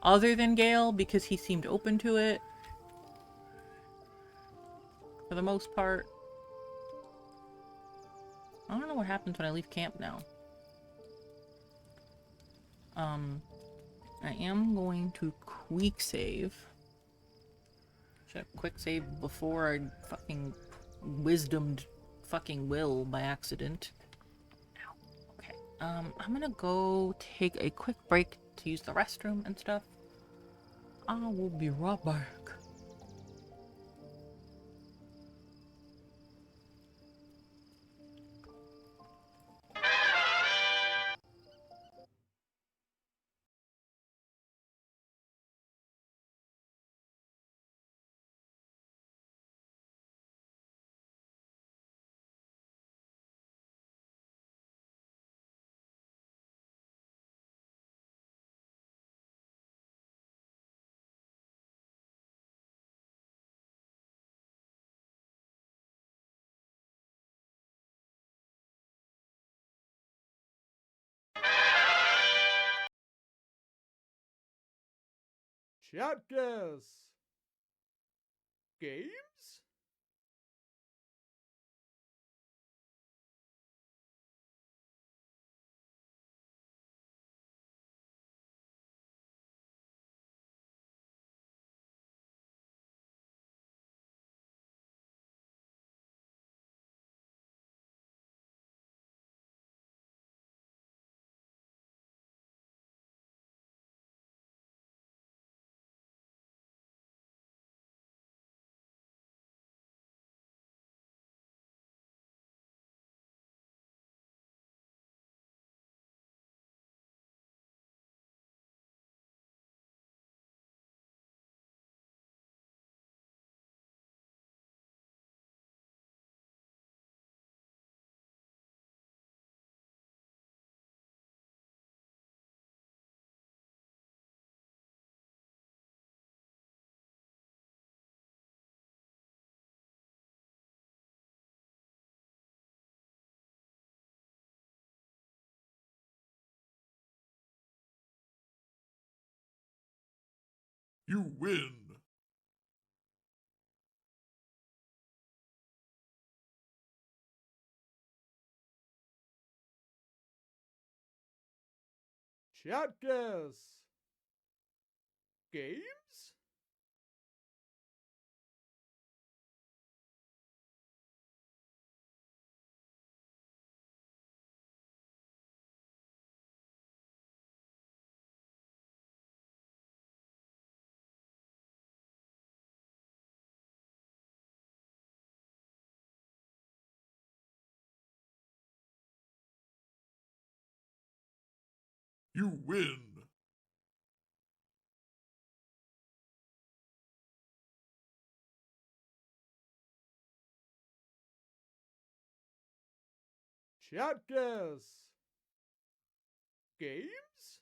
Other than Gale, because he seemed open to it. For the most part. I don't know what happens when I leave camp now. I am going to quick save. Should have quick save before I fucking wisdomed fucking Will by accident. Ow. Okay. I'm gonna go take a quick break to use the restroom and stuff. I will be right back. Chapters. Games? You win. Chapters. Games? You win. Chat guess. Games?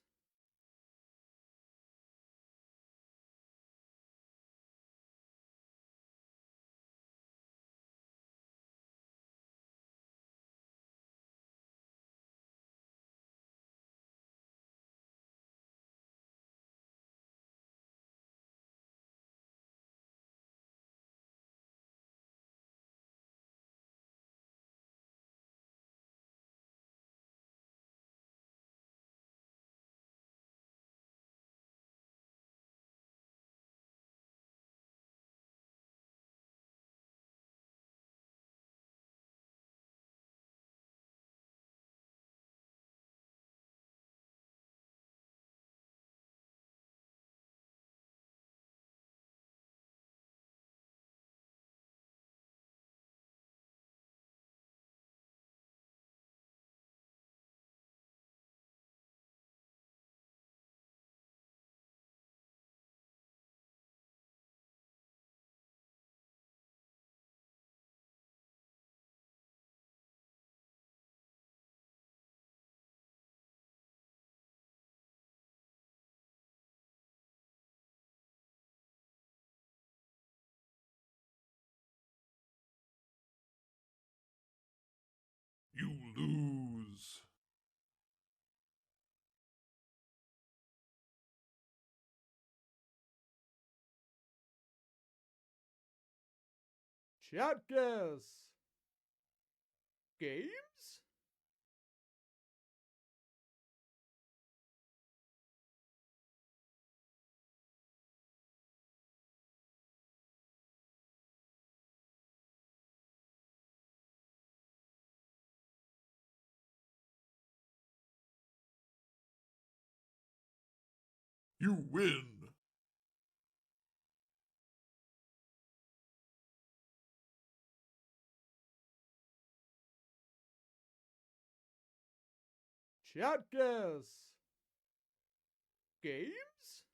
You lose. Chat guess. Games? You win. Chat guess. Games?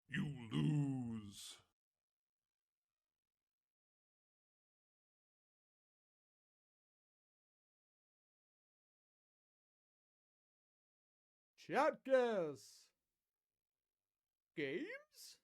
You lose. Chat guess. Games?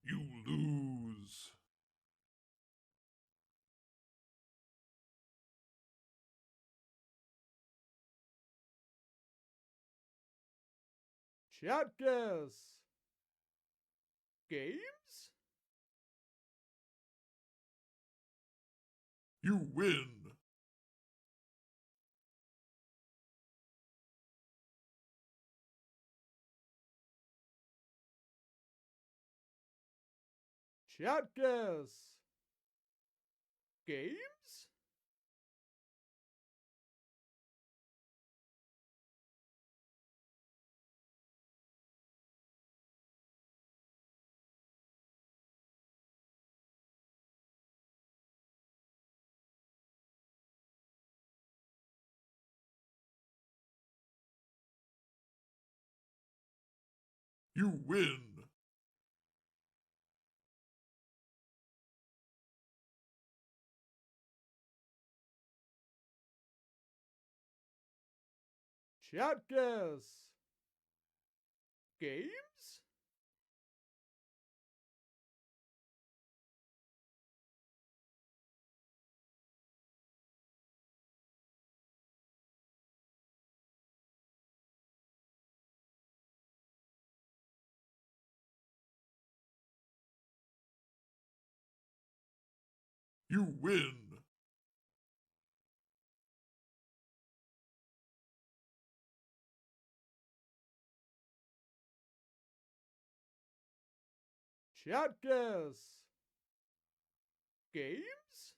You lose. Chat guess. Games? You win. Chat guess. Games? You win. Chat guess. Games? You win. Chat guess. Games?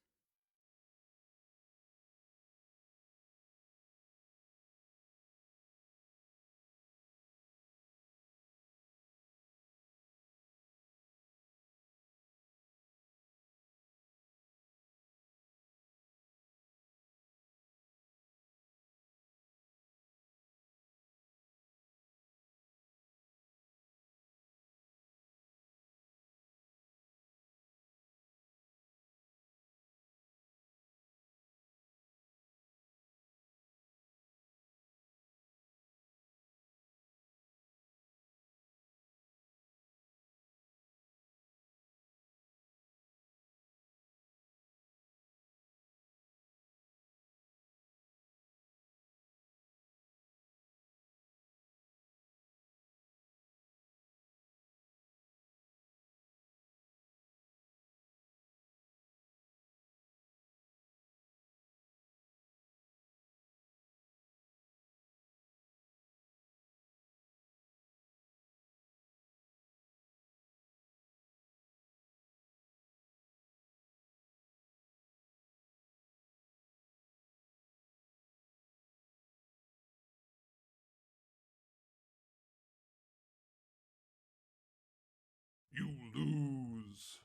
You lose.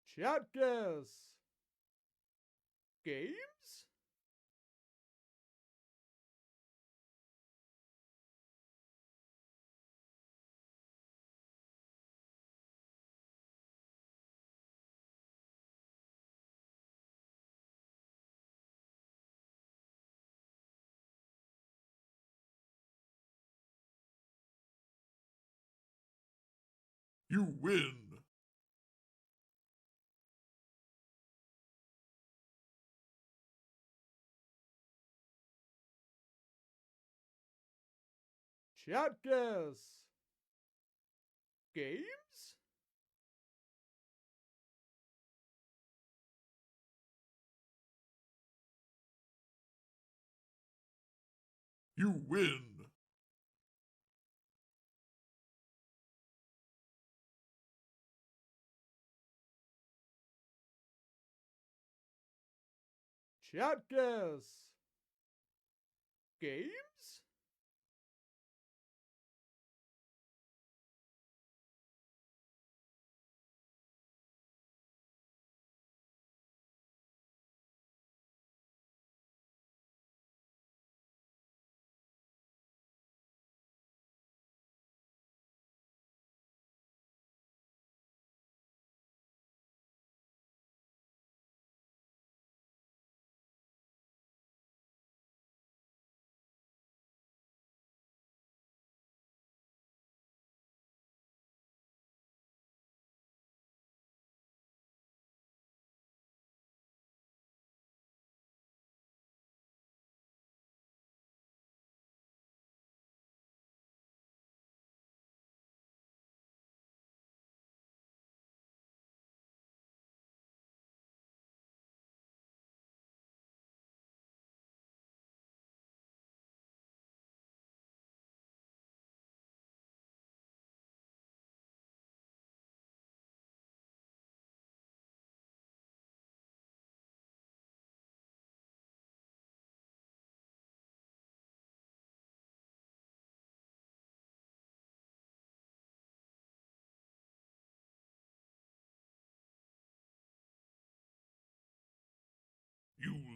Chat guess. Games? You win. Chat guess. Games? You win. Chat guess. Games?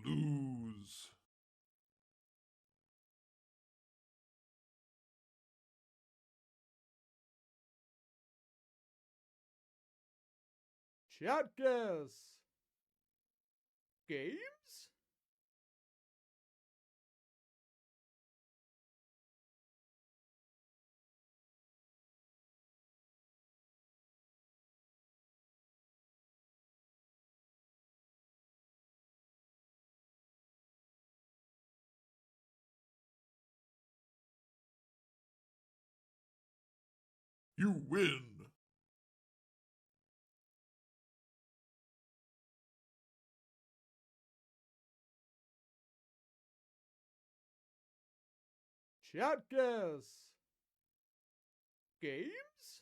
lose. Chat guess. Games? You win. Chat guess. Games?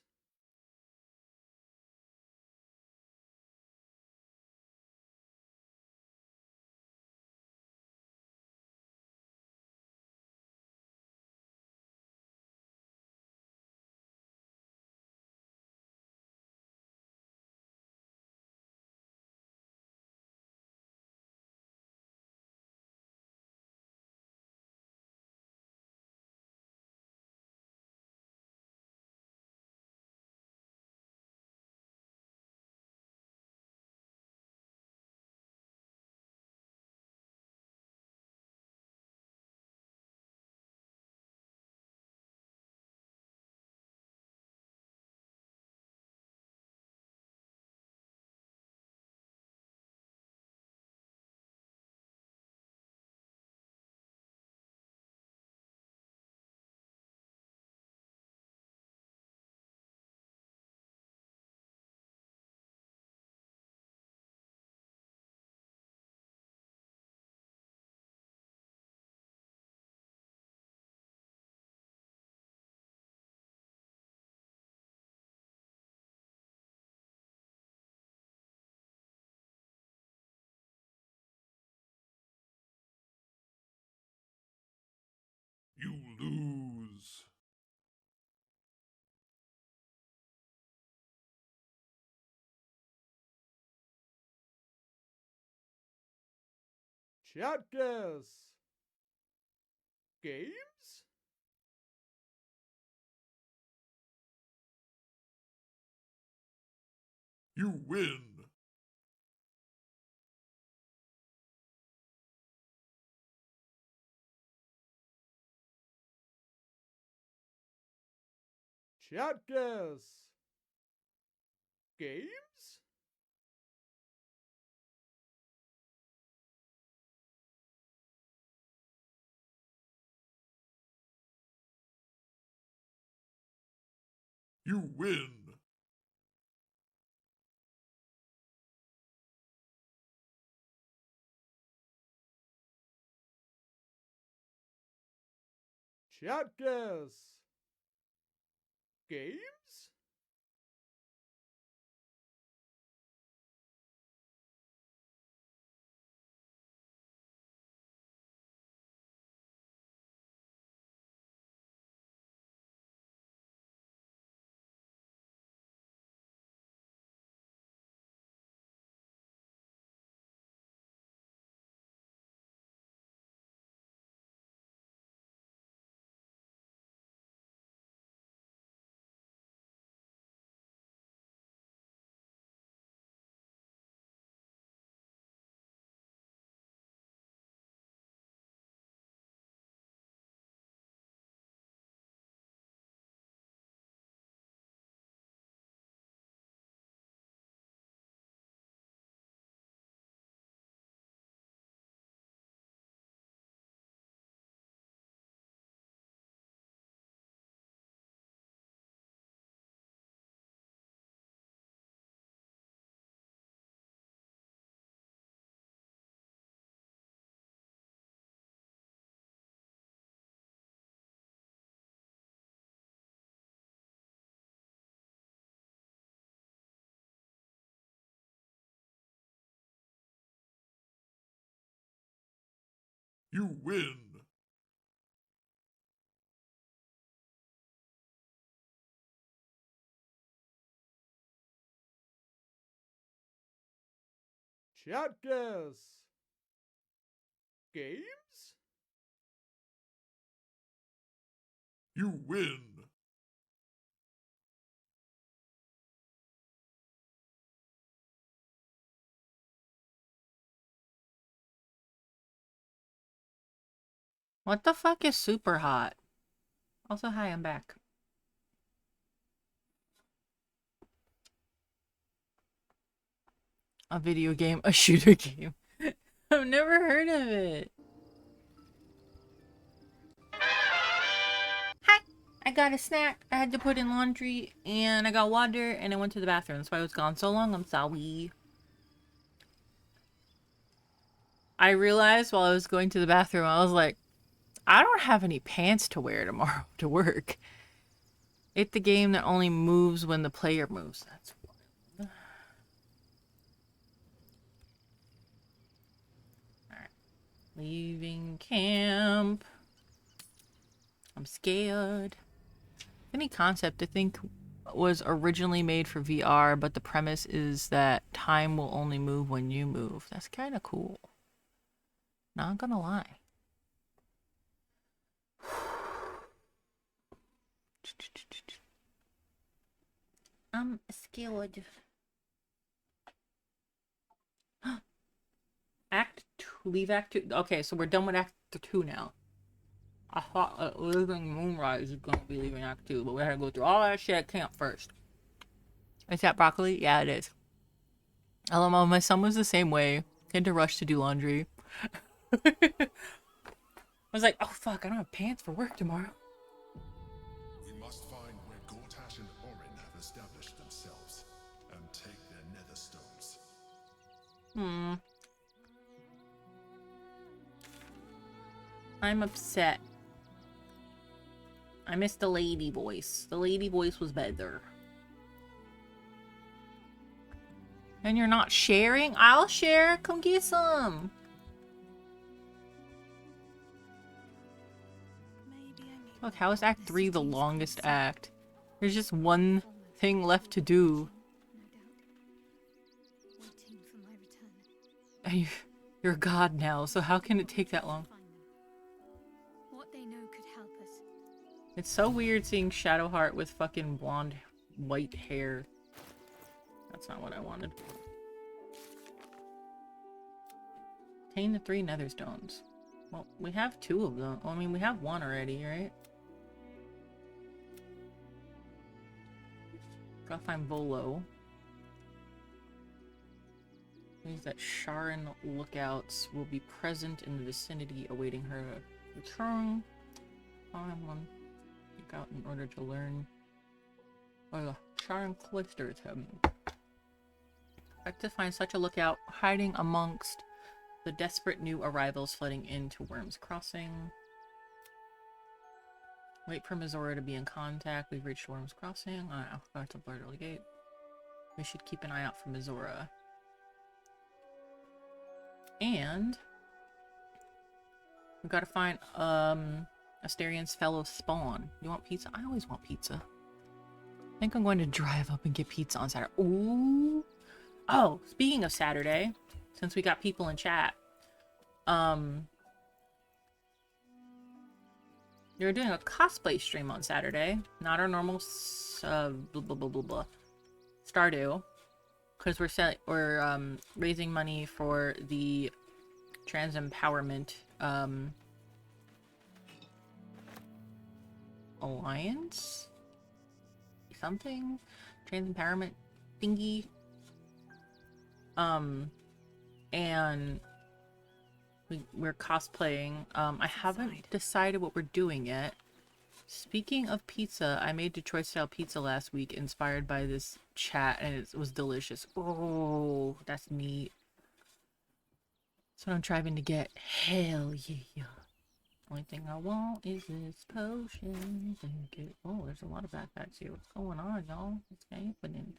You lose. Chat guess. Games? You win. Chat guess. Games? You win. Chat guess. Games? You win. Chat guess. Games? You win. What the fuck is super hot? Also, hi, I'm back. A video game, a shooter game. I've never heard of it. Hi! I got a snack, I had to put in laundry, and I got water, and I went to the bathroom. That's why I was gone so long. I'm sorry. I realized while I was going to the bathroom, I was like, I don't have any pants to wear tomorrow to work. It's the game that only moves when the player moves. That's wild. Alright. Leaving camp. I'm scared. Any concept I think was originally made for VR, but the premise is that time will only move when you move. That's kind of cool. Not gonna lie. I'm scared. Act 2. Leave Act 2. Okay, so we're done with Act 2 now. I thought Living Moonrise is gonna be leaving Act 2, but we had to go through all that shit at camp first. Is that broccoli? Yeah, it is. LMO, my son was the same way. He had to rush to do laundry. I was like, oh fuck, I don't have pants for work tomorrow. We must find where Gortash and Orin have established themselves and take their nether stones. I'm upset. I missed the lady voice. The lady voice was better. And you're not sharing? I'll share. Come get some. Look, how is Act 3 the longest act? There's just one thing left to do. And you're God now, so how can it take that long? What they know could help us. It's so weird seeing Shadowheart with fucking blonde, white hair. That's not what I wanted. Obtain the 3 nether stones. Well, we have 2 of them. Well, I mean, we have 1 already, right? Gotta find Volo. Means that Sharon lookouts will be present in the vicinity awaiting her return. Find one. Look out in order to learn where the Sharon Cloister is heading. Expect to find such a lookout hiding amongst the desperate new arrivals flooding into Worm's Crossing. Wait for Mizora to be in contact. We've reached Worm's Crossing. I forgot to blur the gate. We should keep an eye out for Mizora. And we gotta find Asterian's fellow spawn. You want pizza? I always want pizza. I think I'm going to drive up and get pizza on Saturday. Ooh. Oh, speaking of Saturday, since we got people in chat, you're doing a cosplay stream on Saturday. Not our normal blah, blah, blah, blah, blah, Stardew. Because we're raising money for the trans empowerment alliance, something, trans empowerment thingy. And we're cosplaying. I haven't decided what we're doing yet. Speaking of pizza, I made Detroit style pizza last week inspired by this chat, and it was delicious. Oh, that's neat. That's what I'm trying to get. Hell yeah. Only thing I want is this potion. Oh, there's a lot of backpacks here. What's going on, y'all? What's happening?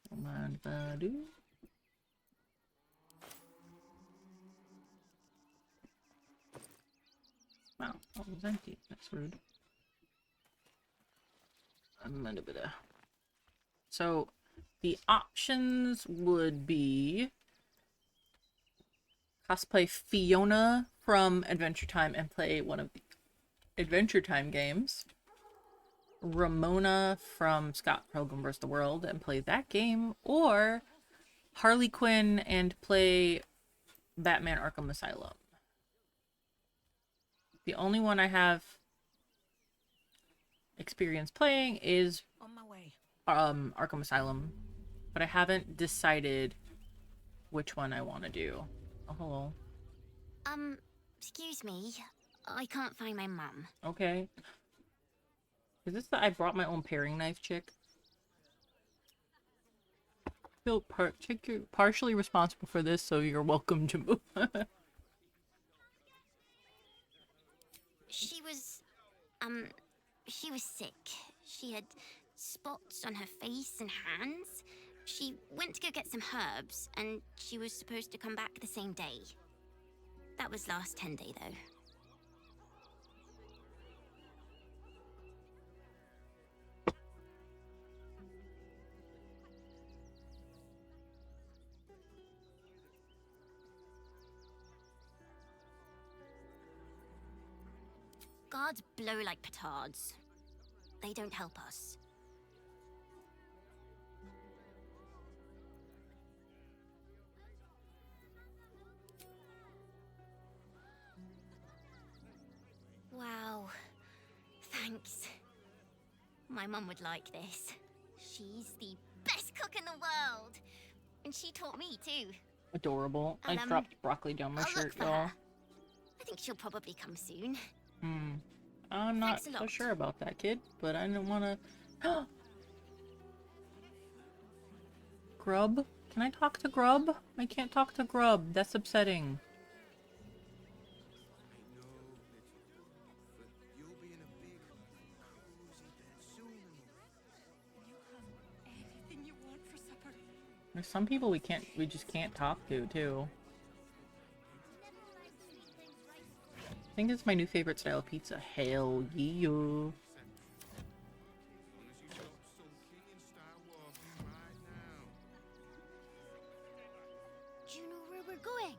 Don't mind if I do. Wow, that was empty. That's rude. I'm gonna bit of So the options would be cosplay Fiona from Adventure Time and play one of the Adventure Time games. Ramona from Scott Pilgrim vs. the World and play that game. Or Harley Quinn and play Batman Arkham Asylum. The only one I have experience playing is On my way. Arkham Asylum, but I haven't decided which one I want to do. Oh, hello. Excuse me. I can't find my mum. Okay. Is this the I brought my own paring knife chick? I feel partially responsible for this, so you're welcome to move. She was sick. She had spots on her face and hands. She went to go get some herbs, and she was supposed to come back the same day. That was last 10 day, though. Guards blow like petards. They don't help us. Wow. Thanks. My mum would like this. She's the best cook in the world. And she taught me too. Adorable. I dropped broccoli down my shirt, y'all. I think she'll probably come soon. I'm not so sure about that, kid, but I don't want to... Grub? Can I talk to Grub? I can't talk to Grub. That's upsetting. There's some people we just can't talk to, too. I think it's my new favorite style of pizza. Hell yeah. Do you know where we're going?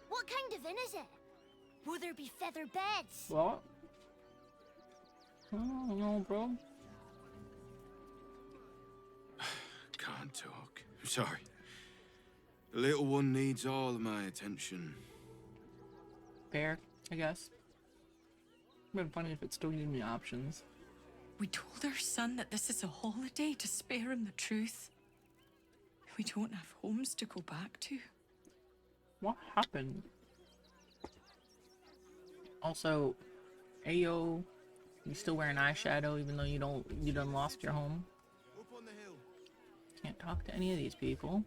What kind of inn is it? Will there be feather beds? What? I don't know, bro. Can't talk. I'm sorry. The little one needs all of my attention. Fair, I guess. It'd been funny if it still gave me options. We told our son that this is a holiday to spare him the truth. We don't have homes to go back to. What happened? Also, Ayo, you still wearing eyeshadow even though you done lost your home? Can't talk to any of these people.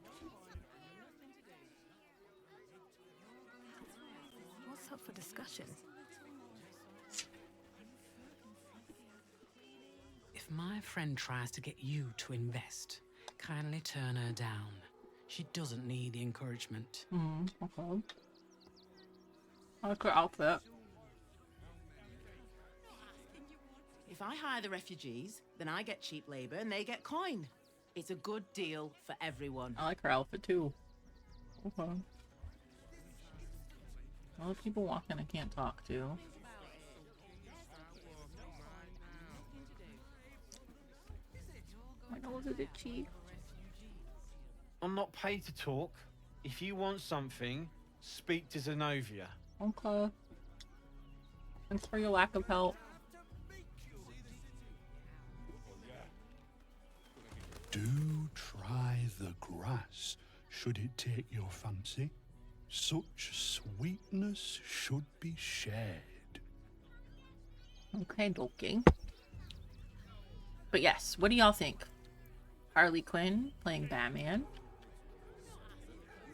What's up for discussion? If my friend tries to get you to invest, kindly turn her down. She doesn't need the encouragement. Okay. I like her outfit. If I hire the refugees, then I get cheap labor and they get coin. It's a good deal for everyone. I like her outfit too. Okay. All the people walking I can't talk to. My nose is itchy. I'm not paid to talk. If you want something, speak to Zenobia. Okay. Thanks for your lack of help. Do try the grass, should it take your fancy. Such sweetness should be shared. Okay, dokie. But yes, what do y'all think? Harley Quinn playing Batman.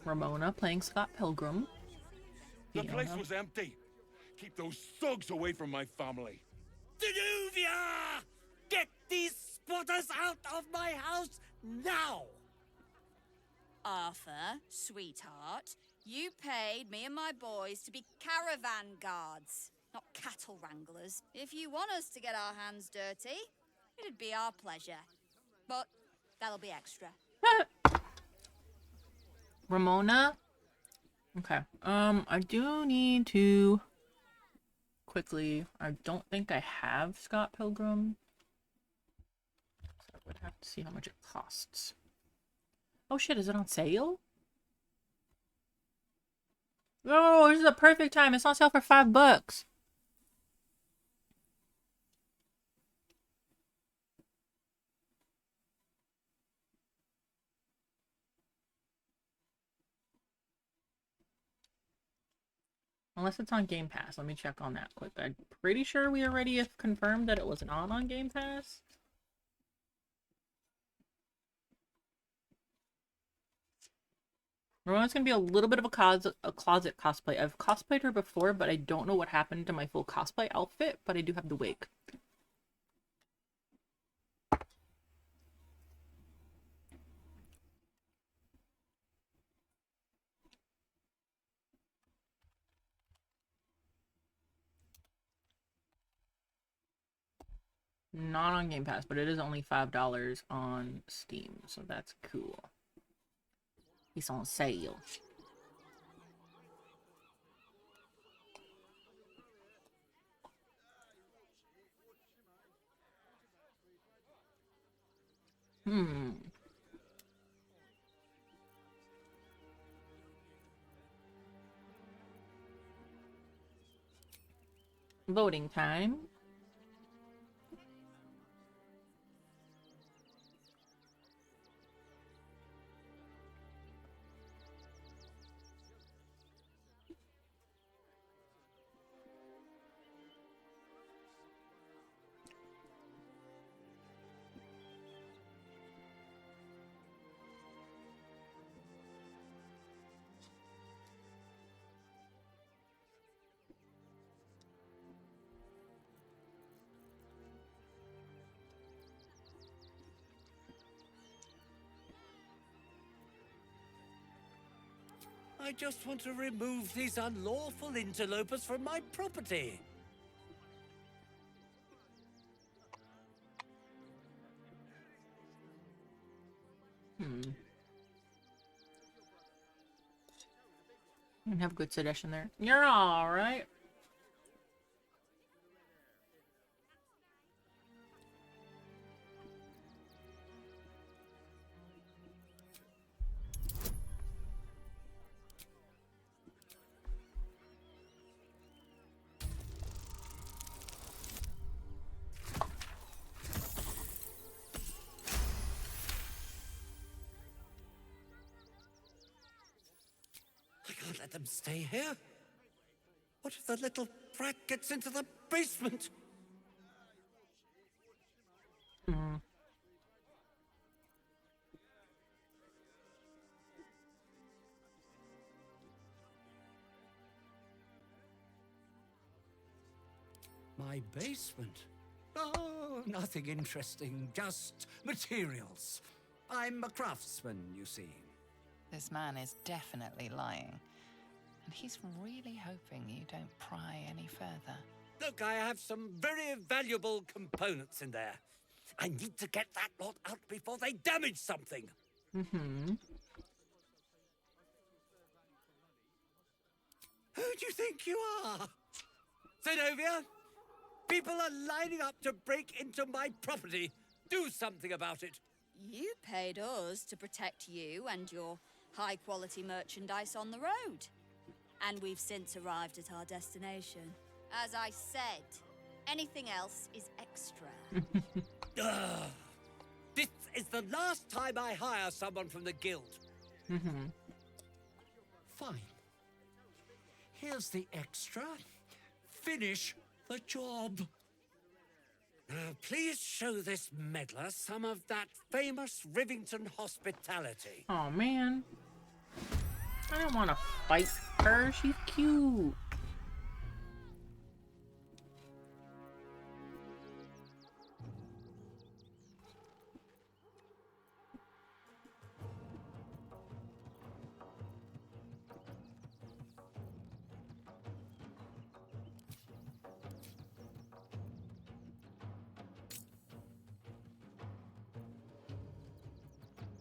Ramona playing Scott Pilgrim. The place was empty. Keep those thugs away from my family. Zenobia! Get these squatters out of my house now! Arthur, sweetheart, you paid me and my boys to be caravan guards, not cattle wranglers. If you want us to get our hands dirty, it'd be our pleasure. But That'll be extra. Ramona? Okay. I do need to quickly. I don't think I have Scott Pilgrim. So I would have to see how much it costs. Oh shit, is it on sale? Oh, this is a perfect time. It's on sale for $5. Unless it's on Game Pass. Let me check on that quick. I'm pretty sure we already have confirmed that it was not on Game Pass. Ramona's gonna be a little bit of a closet cosplay. I've cosplayed her before, but I don't know what happened to my full cosplay outfit, but I do have the wig. Not on Game Pass, but it is only $5 on Steam, so that's cool. It's on sale. Voting time. I just want to remove these unlawful interlopers from my property. You have good suggestion there. You're all right. I can't let them stay here. What if the little brat gets into the basement? My basement? Oh, nothing interesting, just materials. I'm a craftsman, you see. This man is definitely lying. And he's really hoping you don't pry any further. Look, I have some very valuable components in there. I need to get that lot out before they damage something. Who do you think you are? Zenobia? People are lining up to break into my property. Do something about it. You paid us to protect you and your high-quality merchandise on the road. And we've since arrived at our destination. As I said, anything else is extra. Ugh. This is the last time I hire someone from the guild. Fine. Here's the extra. Finish the job. Now, please show this meddler some of that famous Rivington hospitality. Oh man. I don't want to fight her. She's cute.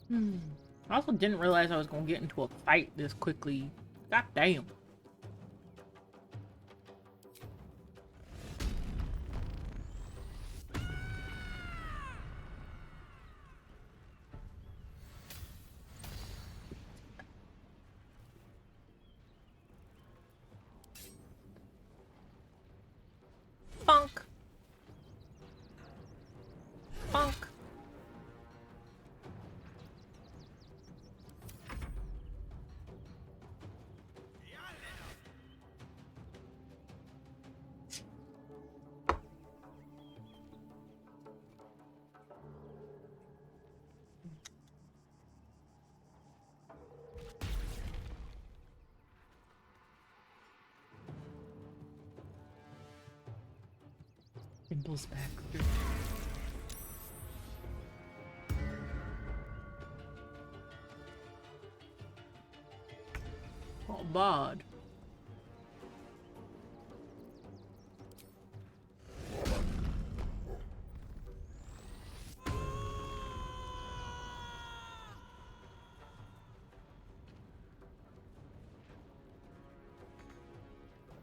I also didn't realize I was gonna get into a fight this quickly. God damn. Funk. Funk. Pimples back. Oh, bad.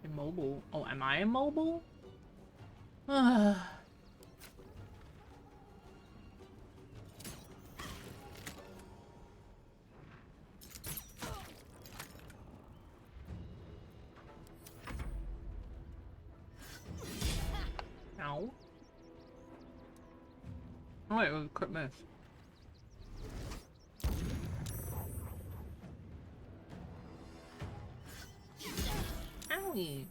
Immobile. Oh, am I immobile? Ow. Oh wait, it was a crit miss. Owie.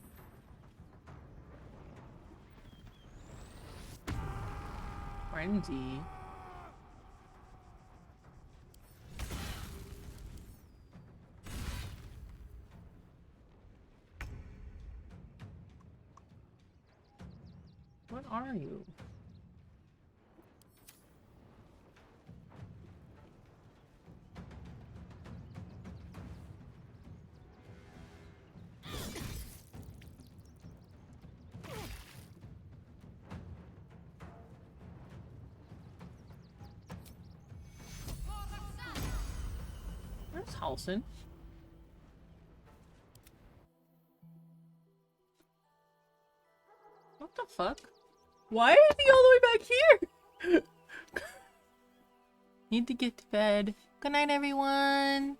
Frenzy. What are you? Where's Halson? What the fuck? Why is he all the way back here? Need to get to bed. Good night, everyone.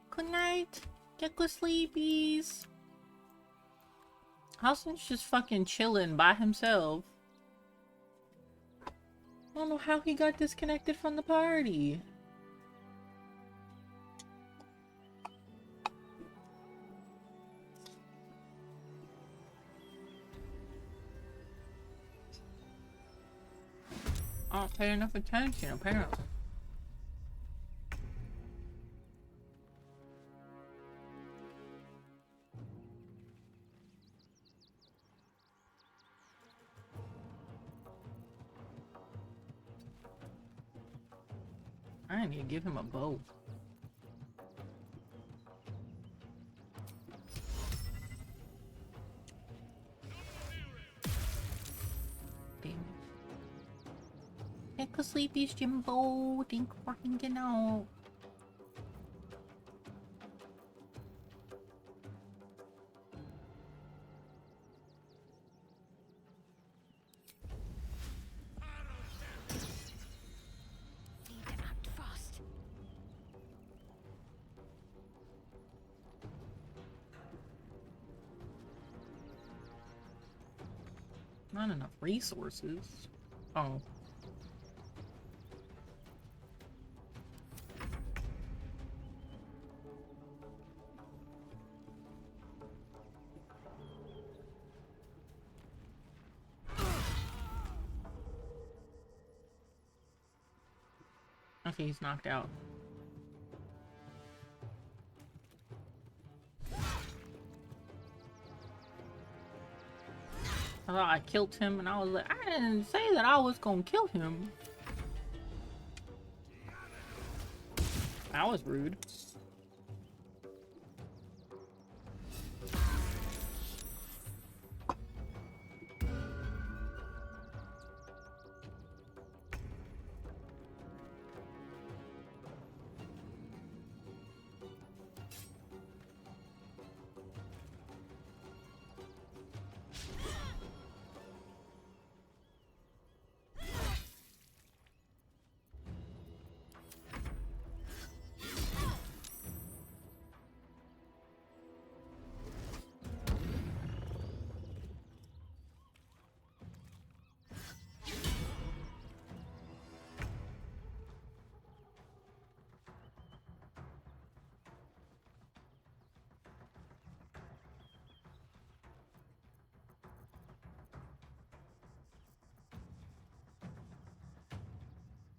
Good night. Get good sleepies. Halson's just fucking chilling by himself. I don't know how he got disconnected from the party. I don't pay enough attention, apparently. I need to give him a bow. Damn it. Take a sleepies, Jimbo. Think we're hanging out. Not enough resources. Oh. Okay, he's knocked out. I thought I killed him, and I was like, I didn't say that I was gonna kill him. That was rude.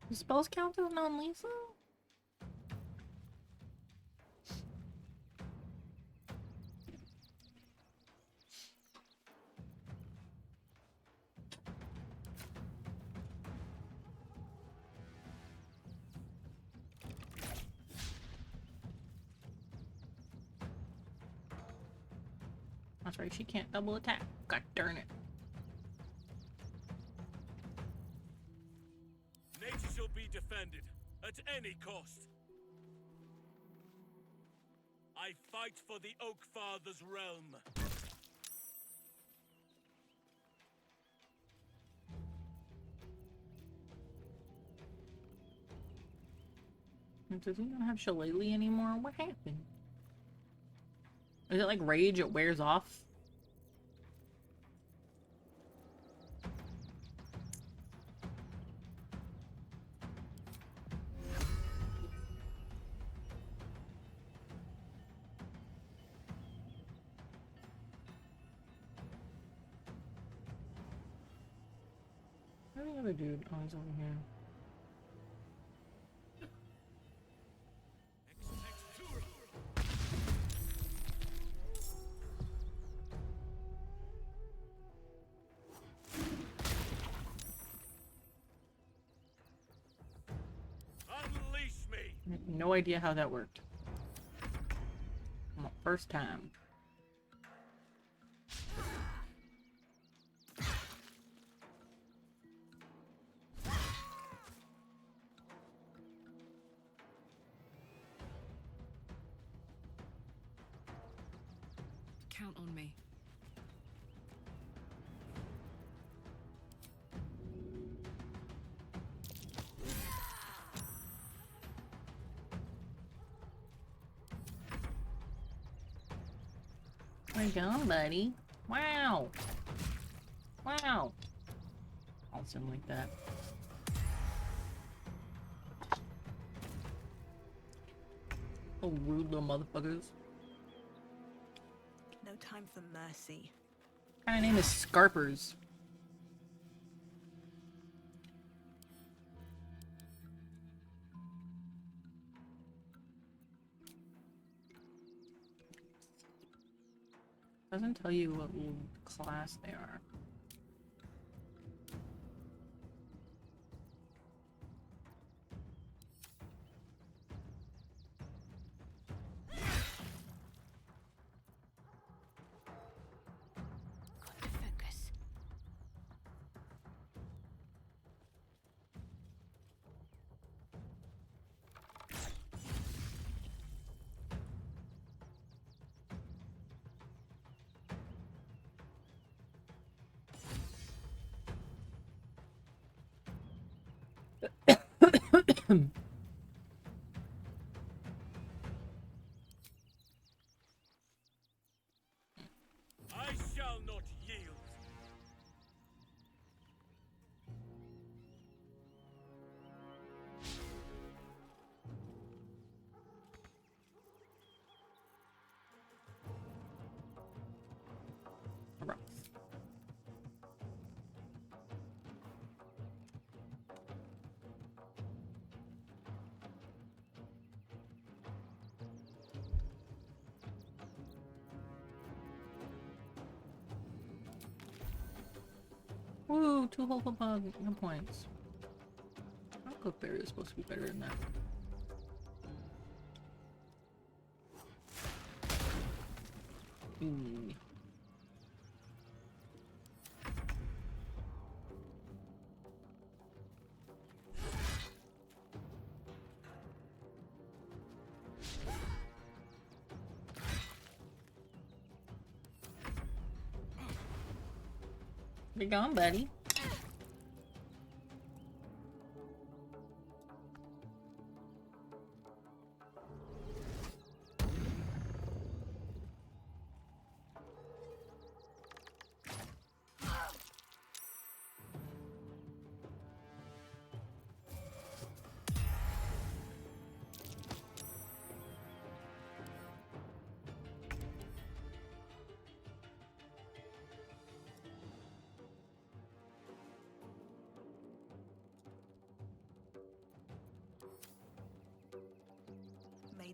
Do spells count as non-lethal? That's right, she can't double attack. God darn it. Nature shall be defended at any cost. I fight for the Oak Father's realm. Does he not have Shillelagh anymore? What happened? Is it like rage? It wears off? Where's the other dude? Oh, he's over here. Unleash me! I have no idea how that worked. My first time. Count on me. Where you going, buddy? Wow! Wow! Awesome like that. Oh, rude little motherfuckers. No time for mercy. What kind of name is Scarpers? Doesn't tell you what class they are. Got to focus. I shall not yield. Woo! 2 whole points. Our cookberry is supposed to be better than that. Ooh. Be gone, buddy.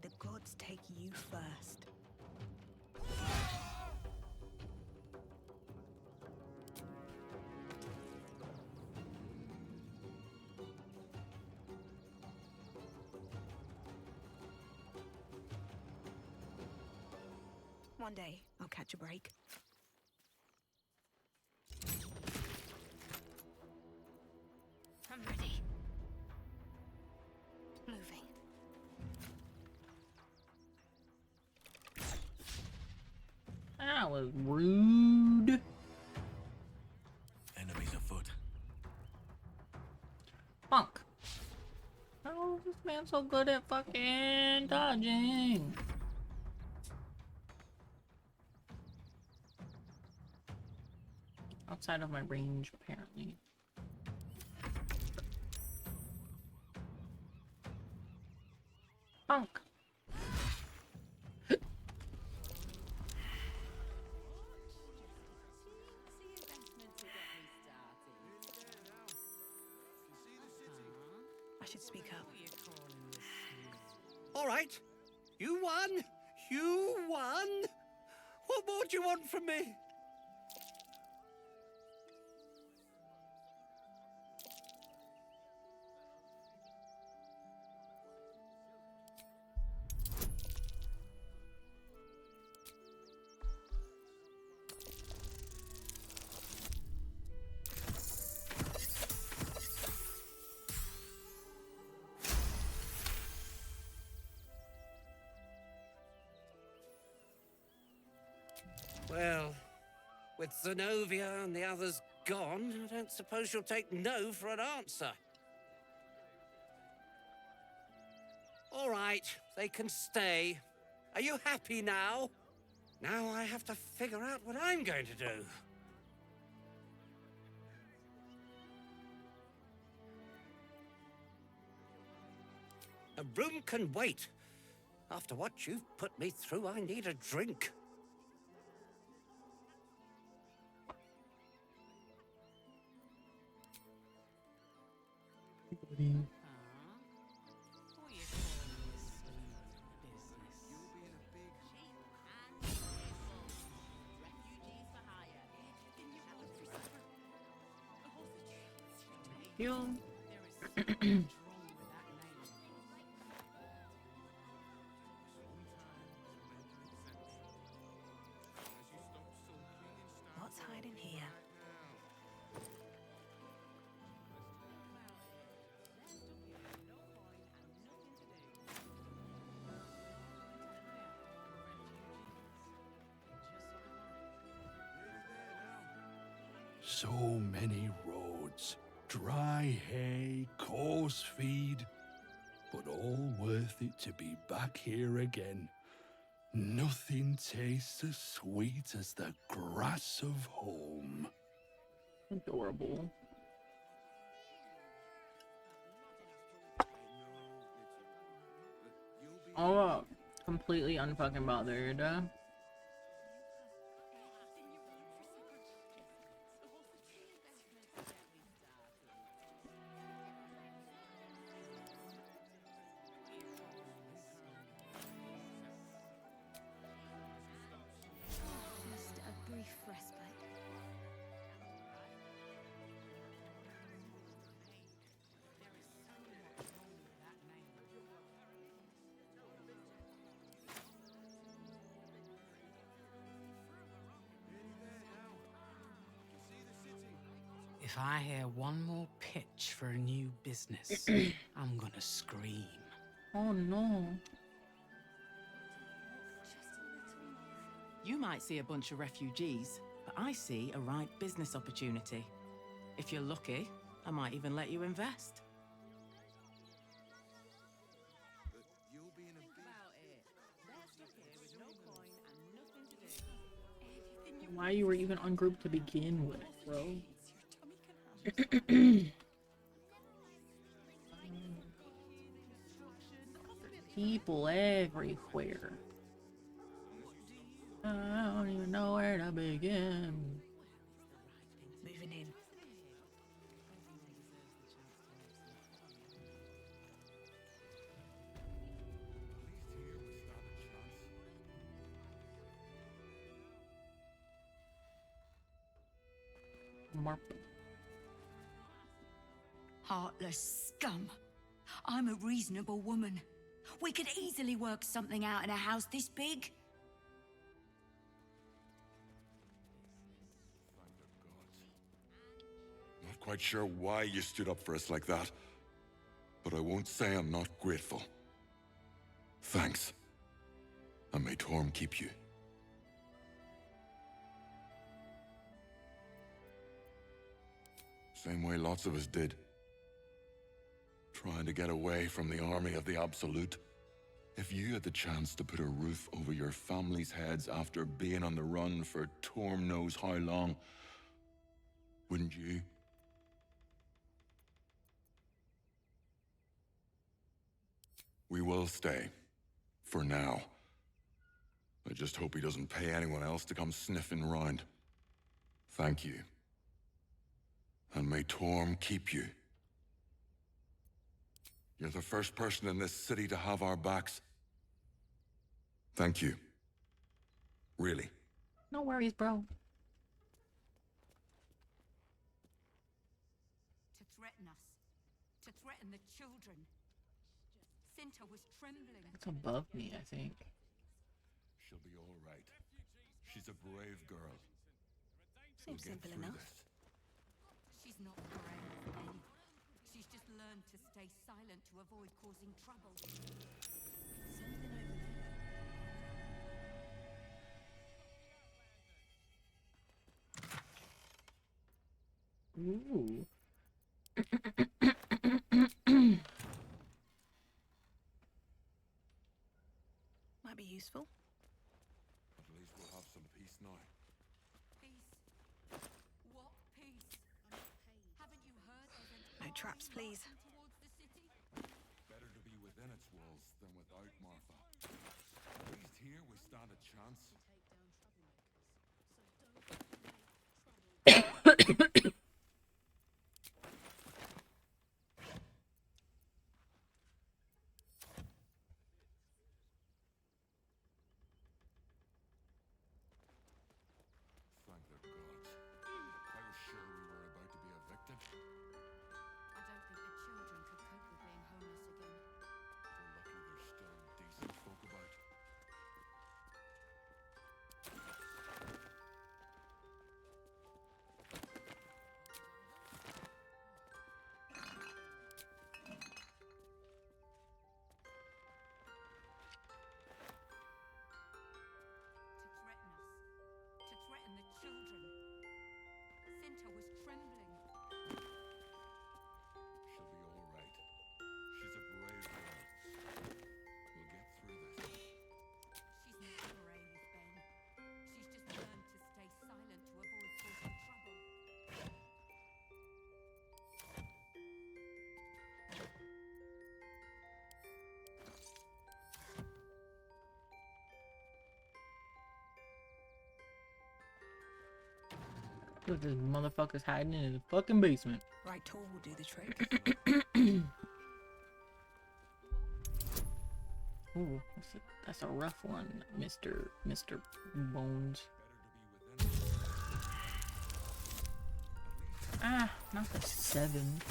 the gods take you first. One day, I'll catch a break. I'm ready. Moving. That was rude. Enemies afoot. Funk. How is this man so good at fucking dodging? Outside of my range, apparently. Funk. I should speak up. All right. You won. You won. What more do you want from me? Well, with Zenobia and the others gone, I don't suppose you'll take no for an answer. All right, they can stay. Are you happy now? Now I have to figure out what I'm going to do. A room can wait. After what you've put me through, I need a drink. You. What's hiding here? So many roads, dry hay, coarse feed, but all worth it to be back here again. Nothing tastes as sweet as the grass of home. Adorable. Oh, completely unfucking bothered. Just a brief respite. If I hear one more pitch for a new business, I'm gonna scream. Oh no. You might see a bunch of refugees, but I see a right business opportunity. If you're lucky, I might even let you invest. Why you were even ungrouped to begin with, bro? People everywhere. I don't even know where to begin. Moving in. marp. Heartless scum. I'm a reasonable woman. We could easily work something out in a house this big. Not quite sure why you stood up for us like that, but I won't say I'm not grateful. Thanks. And may Torm keep you. Same way lots of us did. Trying to get away from the army of the Absolute. If you had the chance to put a roof over your family's heads after being on the run for Torm knows how long, wouldn't you? We will stay. For now. I just hope he doesn't pay anyone else to come sniffing round. Thank you. And may Torm keep you. You're the first person in this city to have our backs. Thank you. Really. No worries, bro. To threaten us. To threaten the children. Cinta was trembling. It's above me, I think. She'll be all right. She's a brave girl. Seems simple enough. She's not brave, Ben. She's just learned to stay silent to avoid causing trouble. Ooh. Might be useful. At least we'll have some peace now. Peace? What peace? Haven't you heard there's an No traps, please. towards the city? Better to be within its walls than without, Martha. At least here we stand a chance. Thank the gods. I was sure we were about to be evicted. I don't think the children could cope with being homeless again. We're lucky there's still decent folk about. To threaten us. To threaten the children. Cinta was trembling. She'll be all right. She's a brave girl. We'll get through this. She's not brave, Ben. She's just learned to stay silent to avoid causing trouble. Look, this motherfucker's hiding in the fucking basement. Right tool will do the trick. Ooh, that's a rough one, Mr. Bones. Ah, not the 7.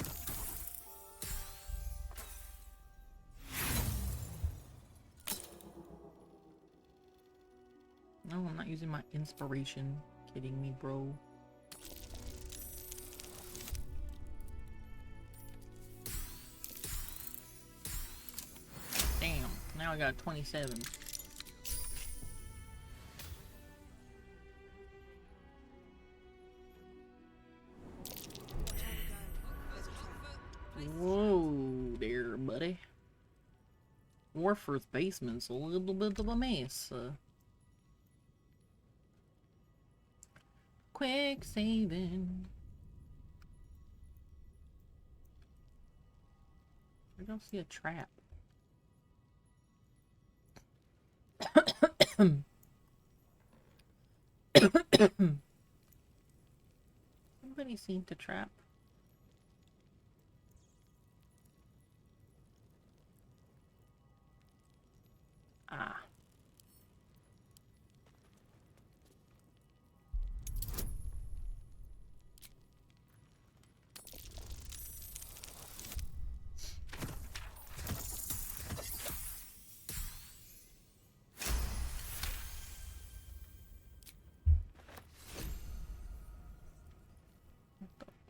No, I'm not using my inspiration. Kidding me, bro? Damn, now I got 27. Whoa there, buddy. Warford's basement's a little bit of a mess. Quick saving. I don't see a trap. Nobody seen to trap. Ah.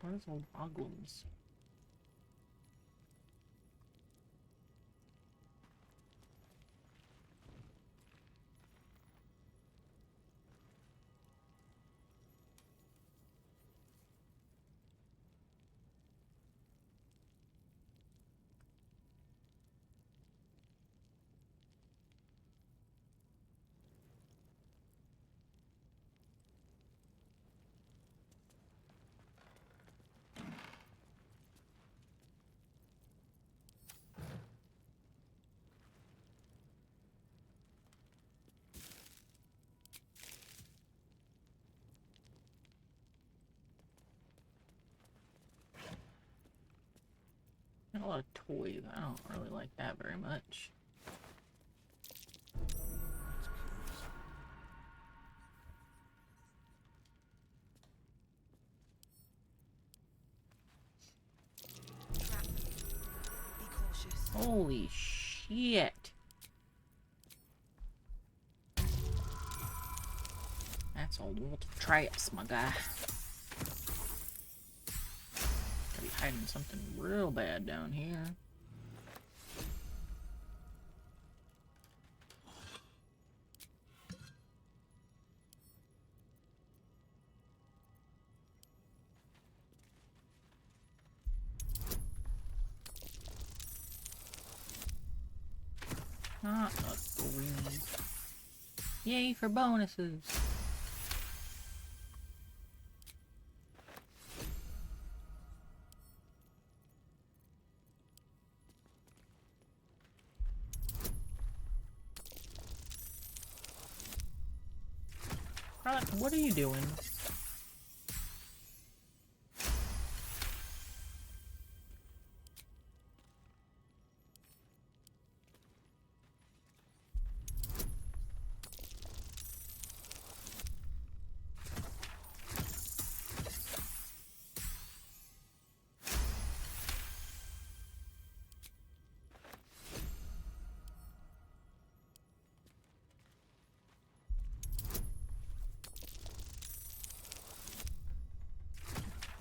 Where's old Boggles? A lot of toys. I don't really like that very much. Holy shit. That's a lot of traps, my guy. Gotta be hiding something real bad down here. Not a green. Yay for bonuses. What are you doing?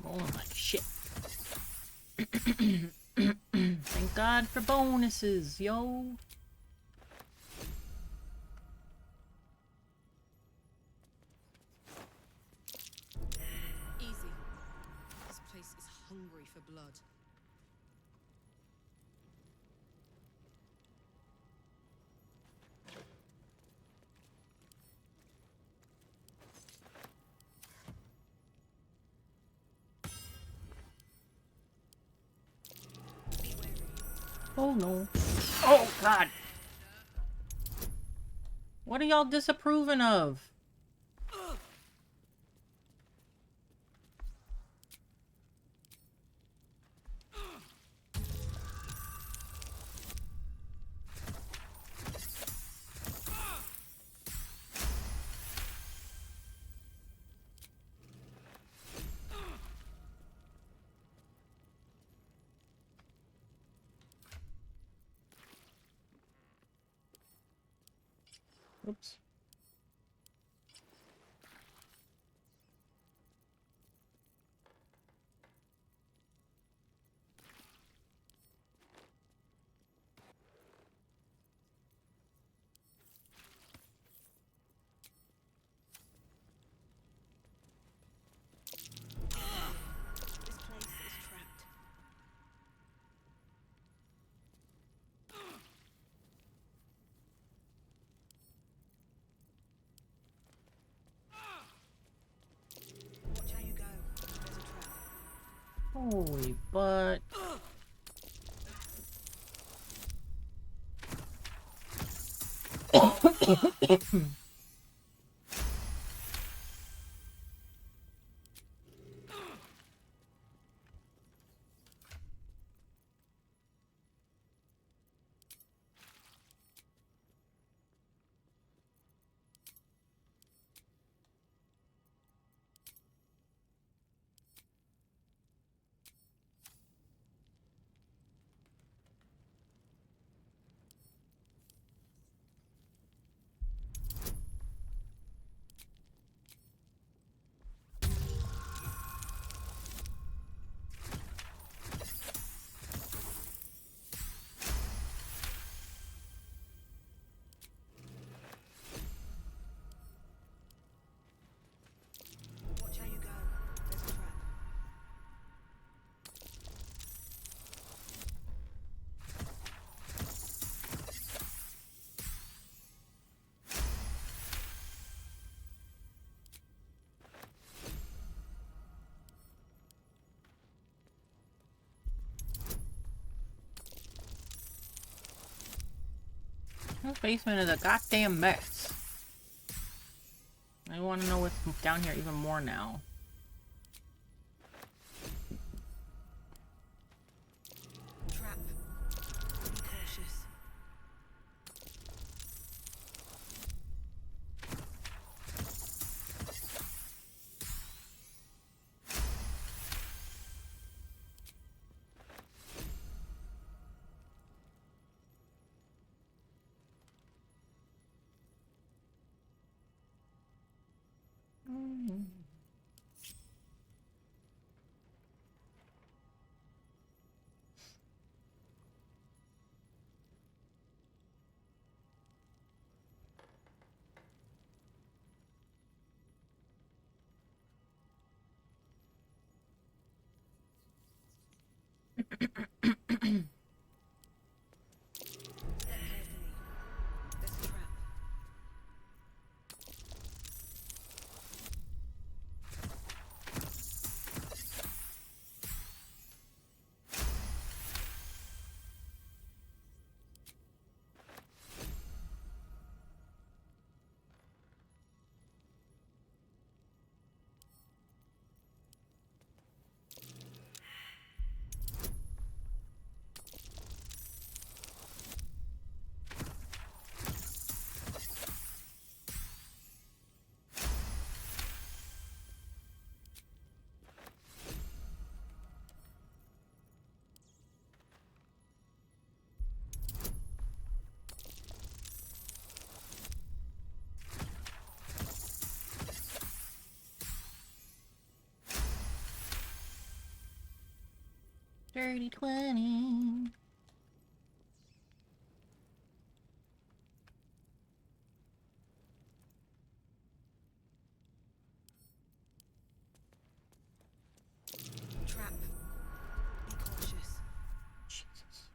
Rolling like shit. Thank God for bonuses, yo. Easy. This place is hungry for blood. Oh no. Oh God. What are y'all disapproving of? Oops. This place is trapped. Watch how you go. There's a trap. Holy butt. This basement is a goddamn mess. I want to know what's down here even more now. Trap. Be cautious. Dirty 20. Trap. Be cautious. Jesus.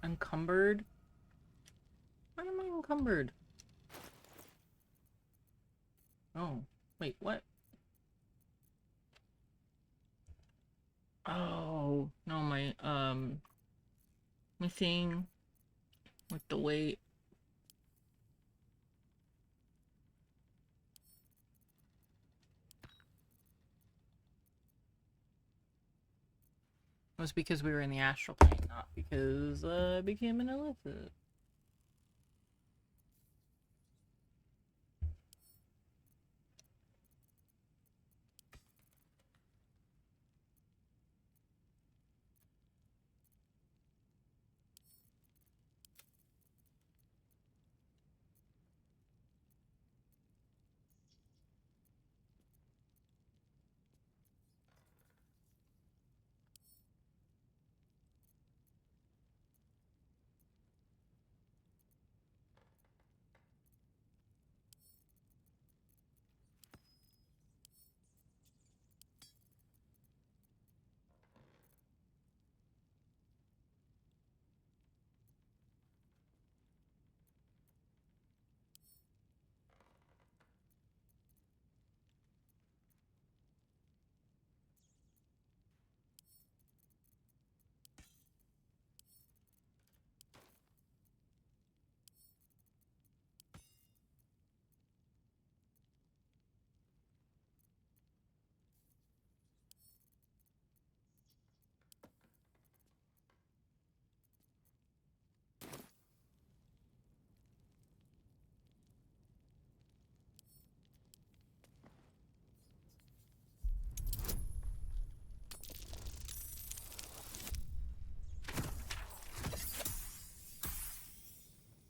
Encumbered? Why am I encumbered? Oh, wait, what? Oh, no, my thing with the weight. It was because we were in the astral plane, not because I became an illicit.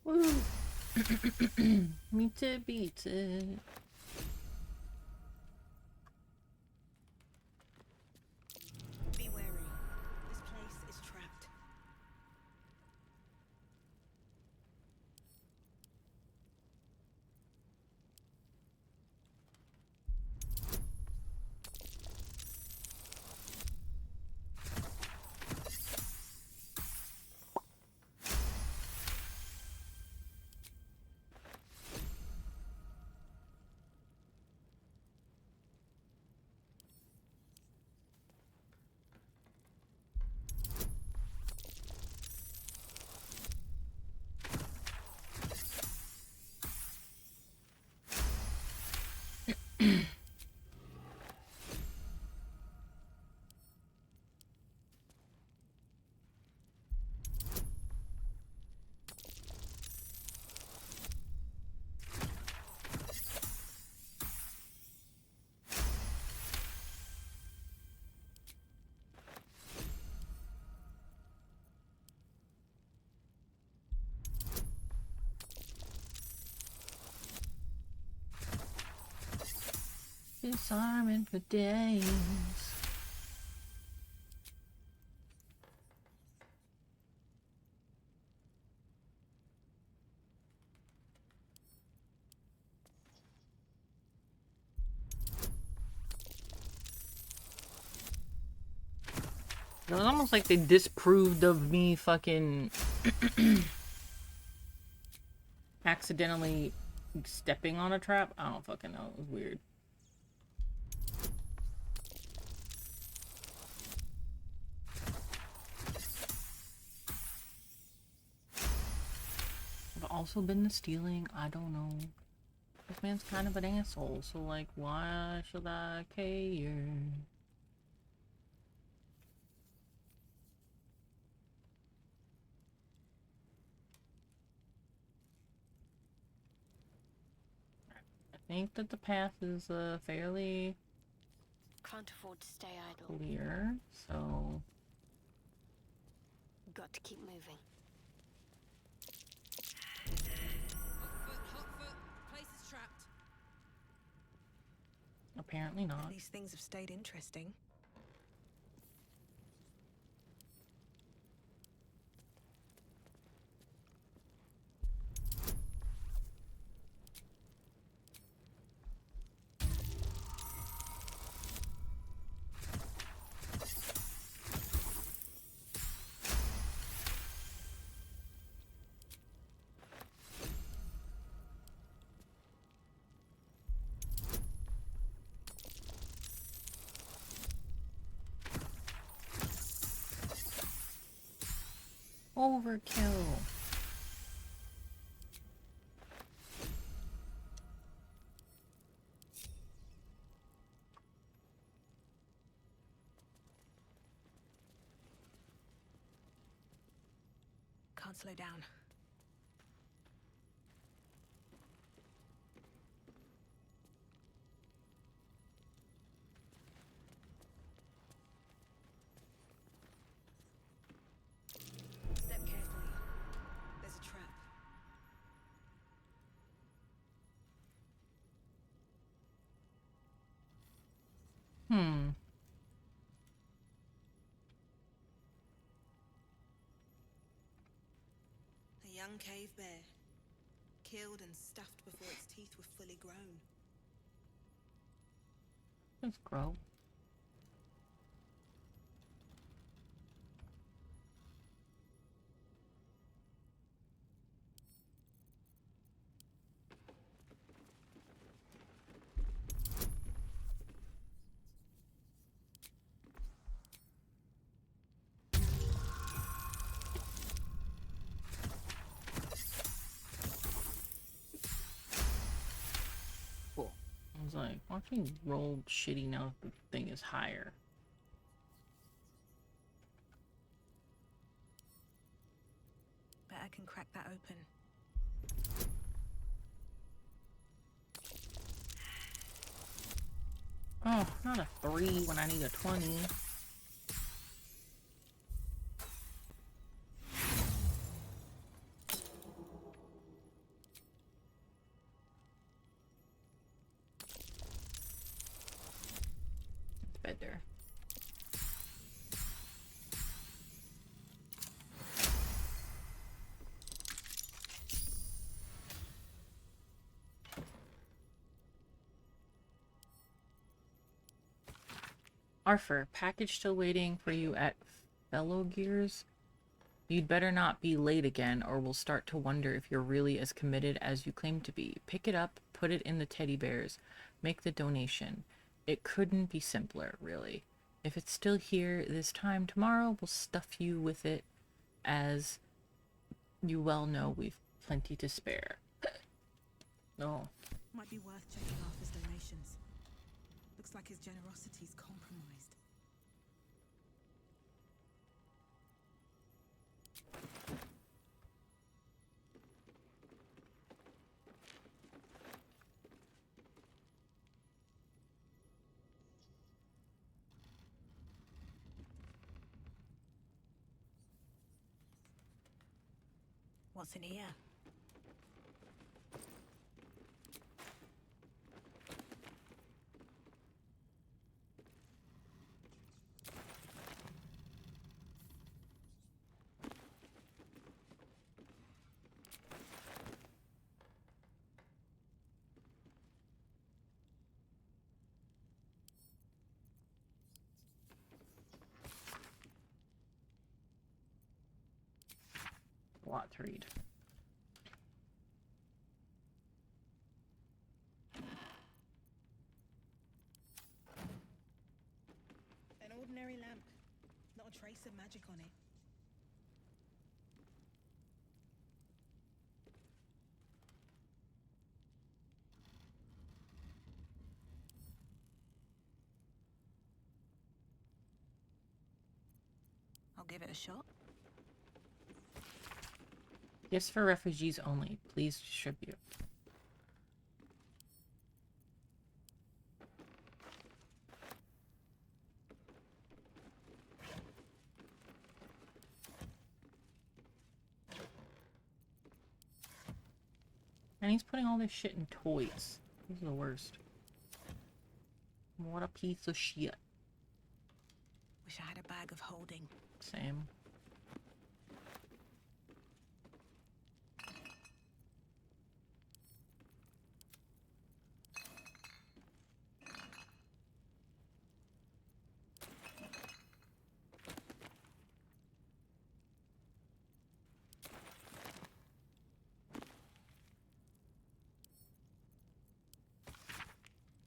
Woo! Meet it, beat it. Be wary. This place is trapped. Disarming for days. It was almost like they disproved of me fucking accidentally stepping on a trap. I don't fucking know. It was weird. I've also been the stealing. I don't know. This man's kind of an asshole, so like, why should I care? I think that the path is fairly Can't afford to stay idle. clear, so Got to keep moving. Hot foot. Place is trapped. apparently not. These things have stayed interesting. Overkill. Can't slow down. Step carefully. There's a trap. A young cave bear. Killed and stuffed before its teeth were fully grown. Let's grow. Cool. I was like, why don't you roll shitty now that the thing is higher? Bet I can crack that open. Oh, not a 3 when I need a 20. It's better. Arthur, package still waiting for you at Fellow Gears. You'd better not be late again, or we'll start to wonder if you're really as committed as you claim to be. Pick it up, put it in the teddy bears, make the donation. It couldn't be simpler, really. If it's still here this time tomorrow, we'll stuff you with it. As you well know, we've plenty to spare. Oh. Might be worth checking Arthur's donations. Looks like his generosity's compromised. What's in here? A lot to read. An ordinary lamp. Not a trace of magic on it. I'll give it a shot. Gifts for refugees only. Please distribute. And he's putting all this shit in toys. These are the worst. What a piece of shit. Wish I had a bag of holding. Same.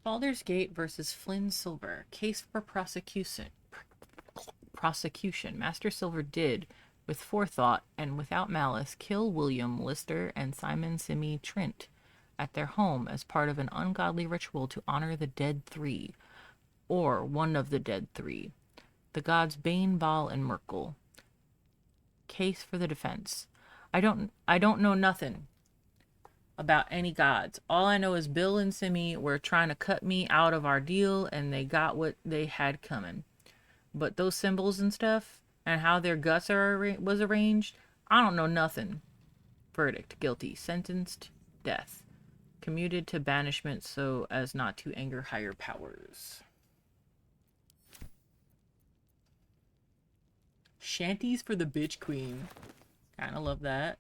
Baldur's Gate versus Flynn Silver. Case for prosecution. Master Silver did, with forethought and without malice, kill William Lister and Simon Simi Trent at their home as part of an ungodly ritual to honor the dead three, or one of the dead three, the gods Bane, Baal, and Merkel. Case for the defense. I don't know nothing about any gods. All I know is Bill and Simi were trying to cut me out of our deal, and they got what they had coming. But those symbols and stuff, and how their guts was arranged, I don't know nothing. Verdict: guilty. Sentenced: death. Commuted to banishment so as not to anger higher powers. Shanties for the bitch queen. Kinda love that.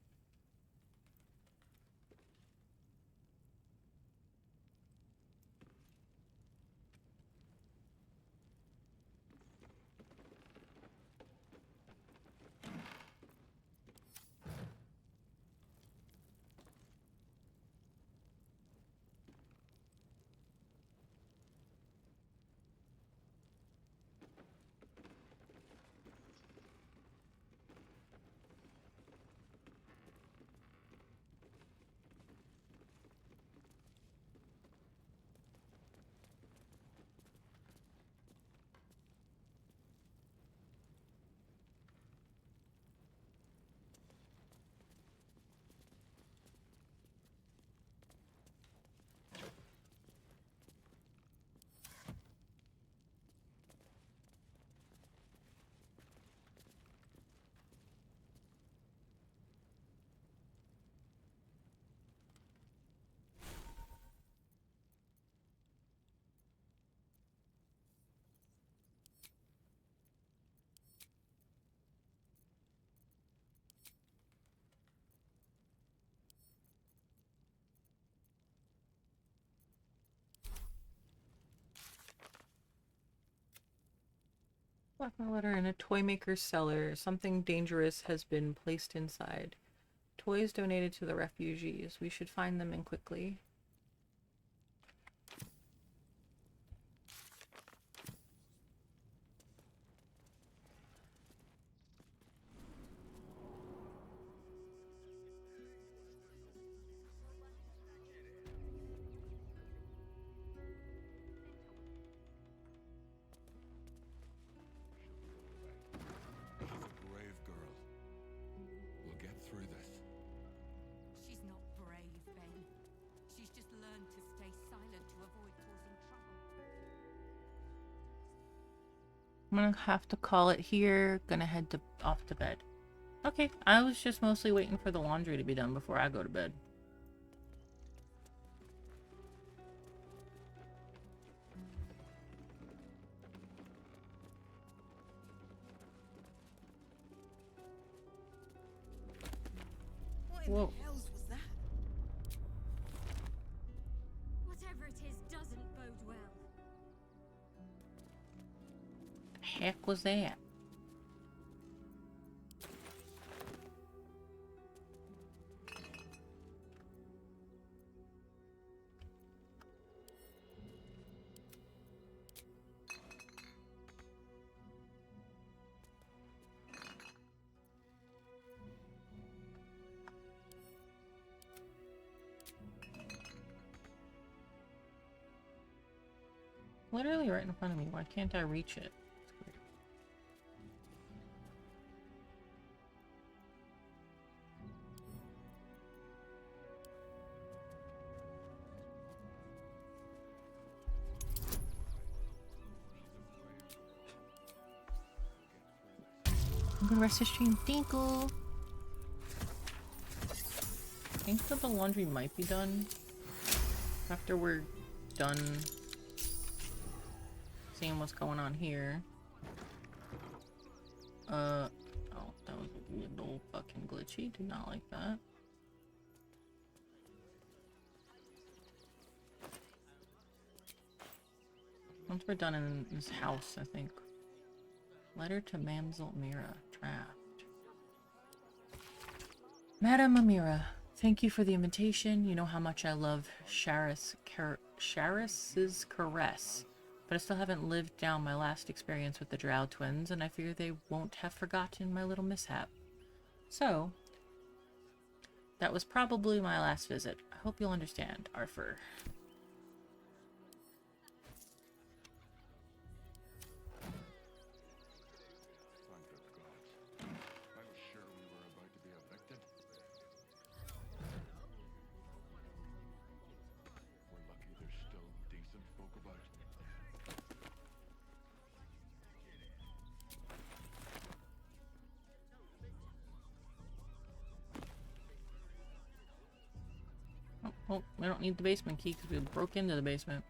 Black letter in a toy maker's cellar. Something dangerous has been placed inside. Toys donated to the refugees. We should find them and quickly. I'm gonna have to call it here. Gonna head off to bed. Okay, I was just mostly waiting for the laundry to be done before I go to bed. Whoa. Whatever it is doesn't bode well. The heck was that? Literally right in front of me. Why can't I reach it? I'm gonna rest the stream. Tinkle. I think that the laundry might be done after we're done seeing what's going on here. Oh, that was a little fucking glitchy. Did not like that. Once we're done in this house, I think. Letter to Mamsel Mira. Draft. Madam Amira, thank you for the invitation. You know how much I love Sharis's caress. But I still haven't lived down my last experience with the Drow twins, and I fear they won't have forgotten my little mishap. So, that was probably my last visit. I hope you'll understand, Arthur. Oh, we don't need the basement key because we broke into the basement.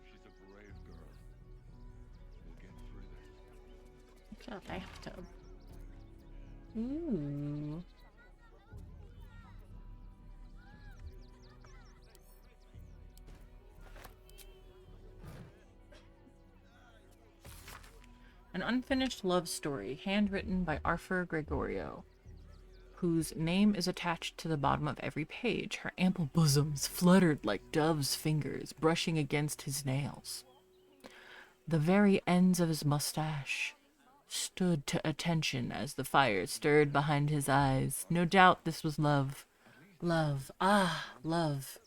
She's a brave girl. We'll get through this. Look at that bathtub. Ooh. An unfinished love story, handwritten by Arthur Gregorio, whose name is attached to the bottom of every page. Her ample bosoms fluttered like dove's fingers, brushing against his nails. The very ends of his mustache stood to attention as the fire stirred behind his eyes. No doubt this was love. Love. Ah, love.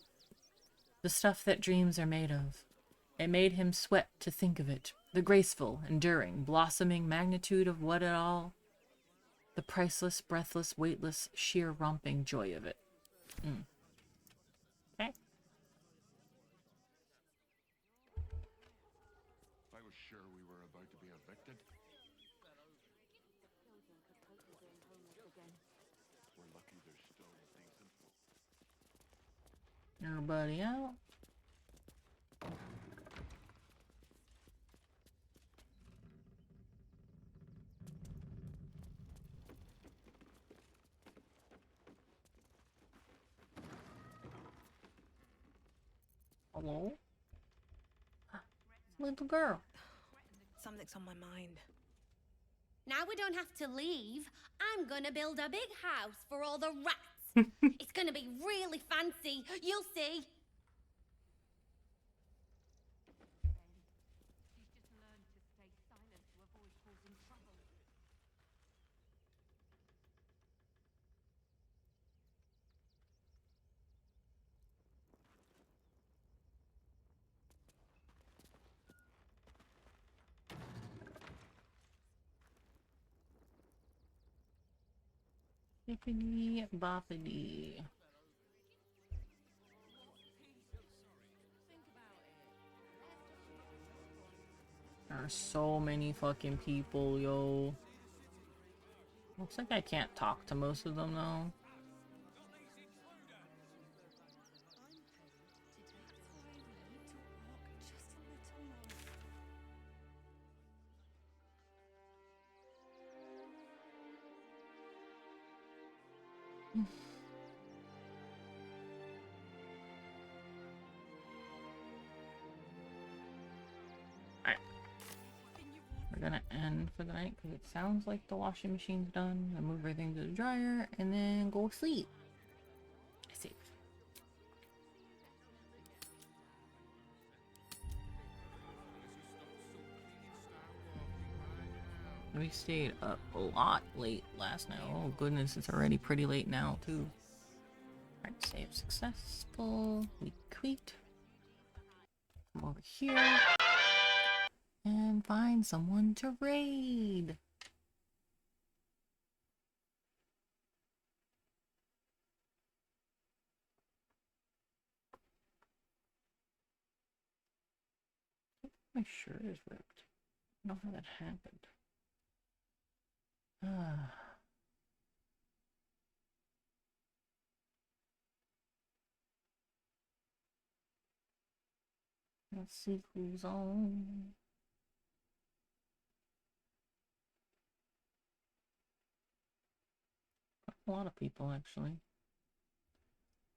The stuff that dreams are made of. It made him sweat to think of it. The graceful, enduring, blossoming magnitude of what it all. The priceless, breathless, weightless, sheer romping joy of it. Okay. I was sure we were about to be evicted. We're lucky there's still decent folk. Everybody out. Hello? Little girl. Something's on my mind. Now we don't have to leave. I'm gonna build a big house for all the rats. It's gonna be really fancy. You'll see. Bippity boppity. There are so many fucking people, yo. Looks like I can't talk to most of them, though. Alright. We're gonna end for the night because it sounds like the washing machine's done. I move everything to the dryer and then go sleep. Safe. We stayed up a lot late last night. Oh goodness, it's already pretty late now too. Alright, save successful. We quit. Come over here. And find someone to raid. My shirt is ripped. I don't know how that happened. Let's see who's on. A lot of people, actually.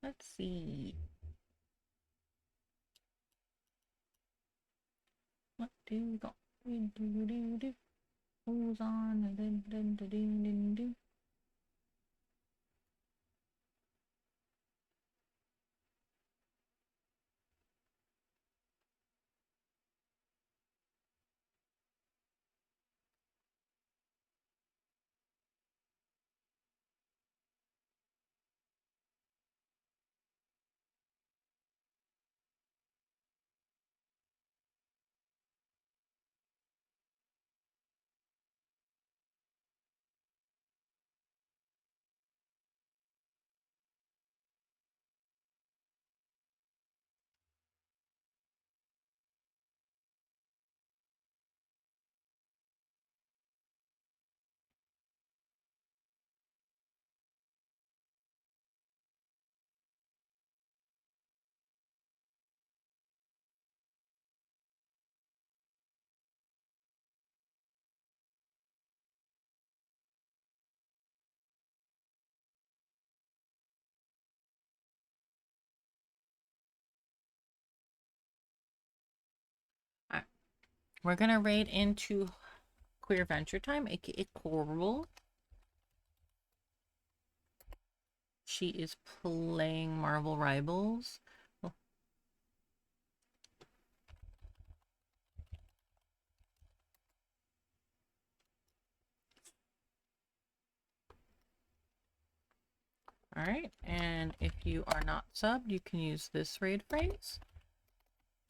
Let's see. What do do? Who's on? Do. Alright. We're gonna raid into Queer Adventure Time, aka Coral. She is playing Marvel Rivals. Oh. Alright, and if you are not subbed, you can use this raid phrase.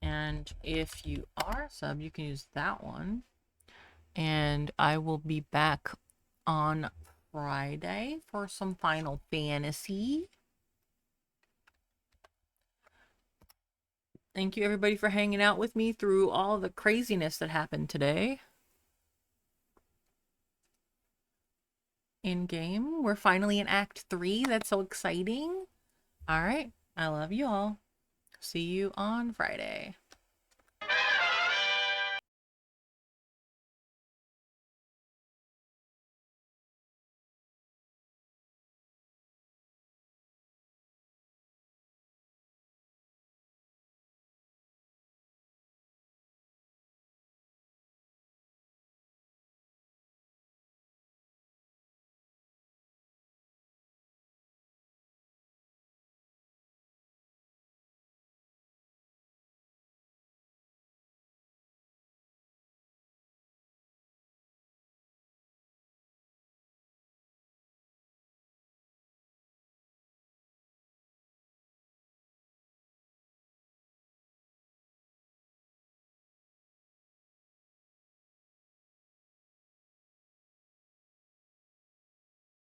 And if you are subbed, you can use that one. And I will be back on Friday for some Final Fantasy. Thank you everybody for hanging out with me through all the craziness that happened today. In game, we're finally in Act 3. That's so exciting. All right, I love you all. See you on Friday.